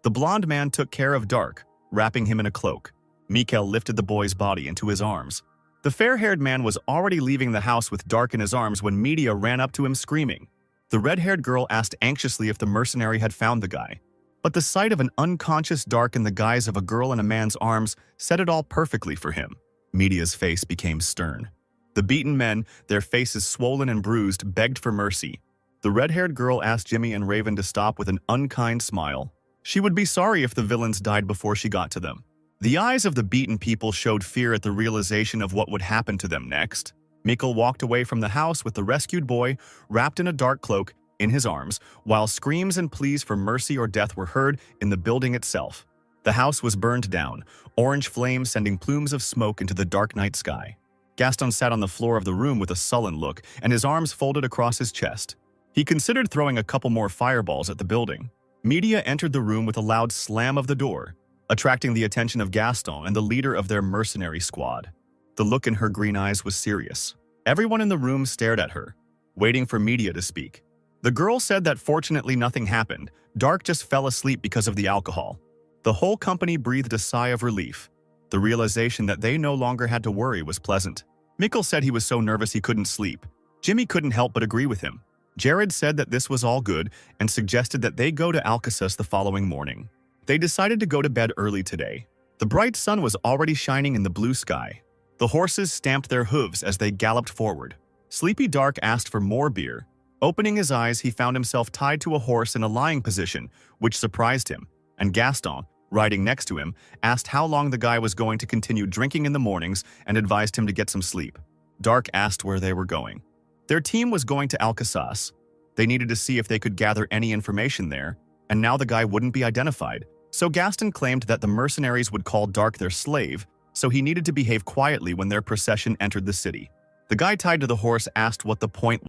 [SPEAKER 1] the blonde man took care of Dark, wrapping him in a cloak. Mikhail lifted the boy's body into his arms. The fair-haired man was already leaving the house with Dark in his arms when Media ran up to him screaming. The red-haired girl asked anxiously if the mercenary had found the guy. But the sight of an unconscious Dark in the guise of a girl in a man's arms said it all perfectly for him. Media's face became stern. The beaten men, their faces swollen and bruised, begged for mercy. The red-haired girl asked Jimmy and Raven to stop with an unkind smile. She would be sorry if the villains died before she got to them. The eyes of the beaten people showed fear at the realization of what would happen to them next. Mikkel walked away from the house with the rescued boy, wrapped in a dark cloak, in his arms, while screams and pleas for mercy or death were heard in the building itself. The house was burned down, orange flames sending plumes of smoke into the dark night sky. Gaston sat on the floor of the room with a sullen look and his arms folded across his chest. He considered throwing a couple more fireballs at the building. Media entered the room with a loud slam of the door, attracting the attention of Gaston and the leader of their mercenary squad. The look in her green eyes was serious. Everyone in the room stared at her, waiting for Media to speak. The girl said that fortunately nothing happened. Dark just fell asleep because of the alcohol. The whole company breathed a sigh of relief. The realization that they no longer had to worry was pleasant. Mikkel said he was so nervous he couldn't sleep. Jimmy couldn't help but agree with him. Jared said that this was all good and suggested that they go to Alcasus the following morning. They decided to go to bed early today. The bright sun was already shining in the blue sky. The horses stamped their hooves as they galloped forward. Sleepy Dark asked for more beer. Opening his eyes, he found himself tied to a horse in a lying position, which surprised him, and Gaston, riding next to him, asked how long the guy was going to continue drinking in the mornings and advised him to get some sleep. Dark asked where they were going. Their team was going to Alcaçuz. They needed to see if they could gather any information there, and now the guy wouldn't be identified. So Gaston claimed that the mercenaries would call Dark their slave, so he needed to behave quietly when their procession entered the city. The guy tied to the horse asked what the point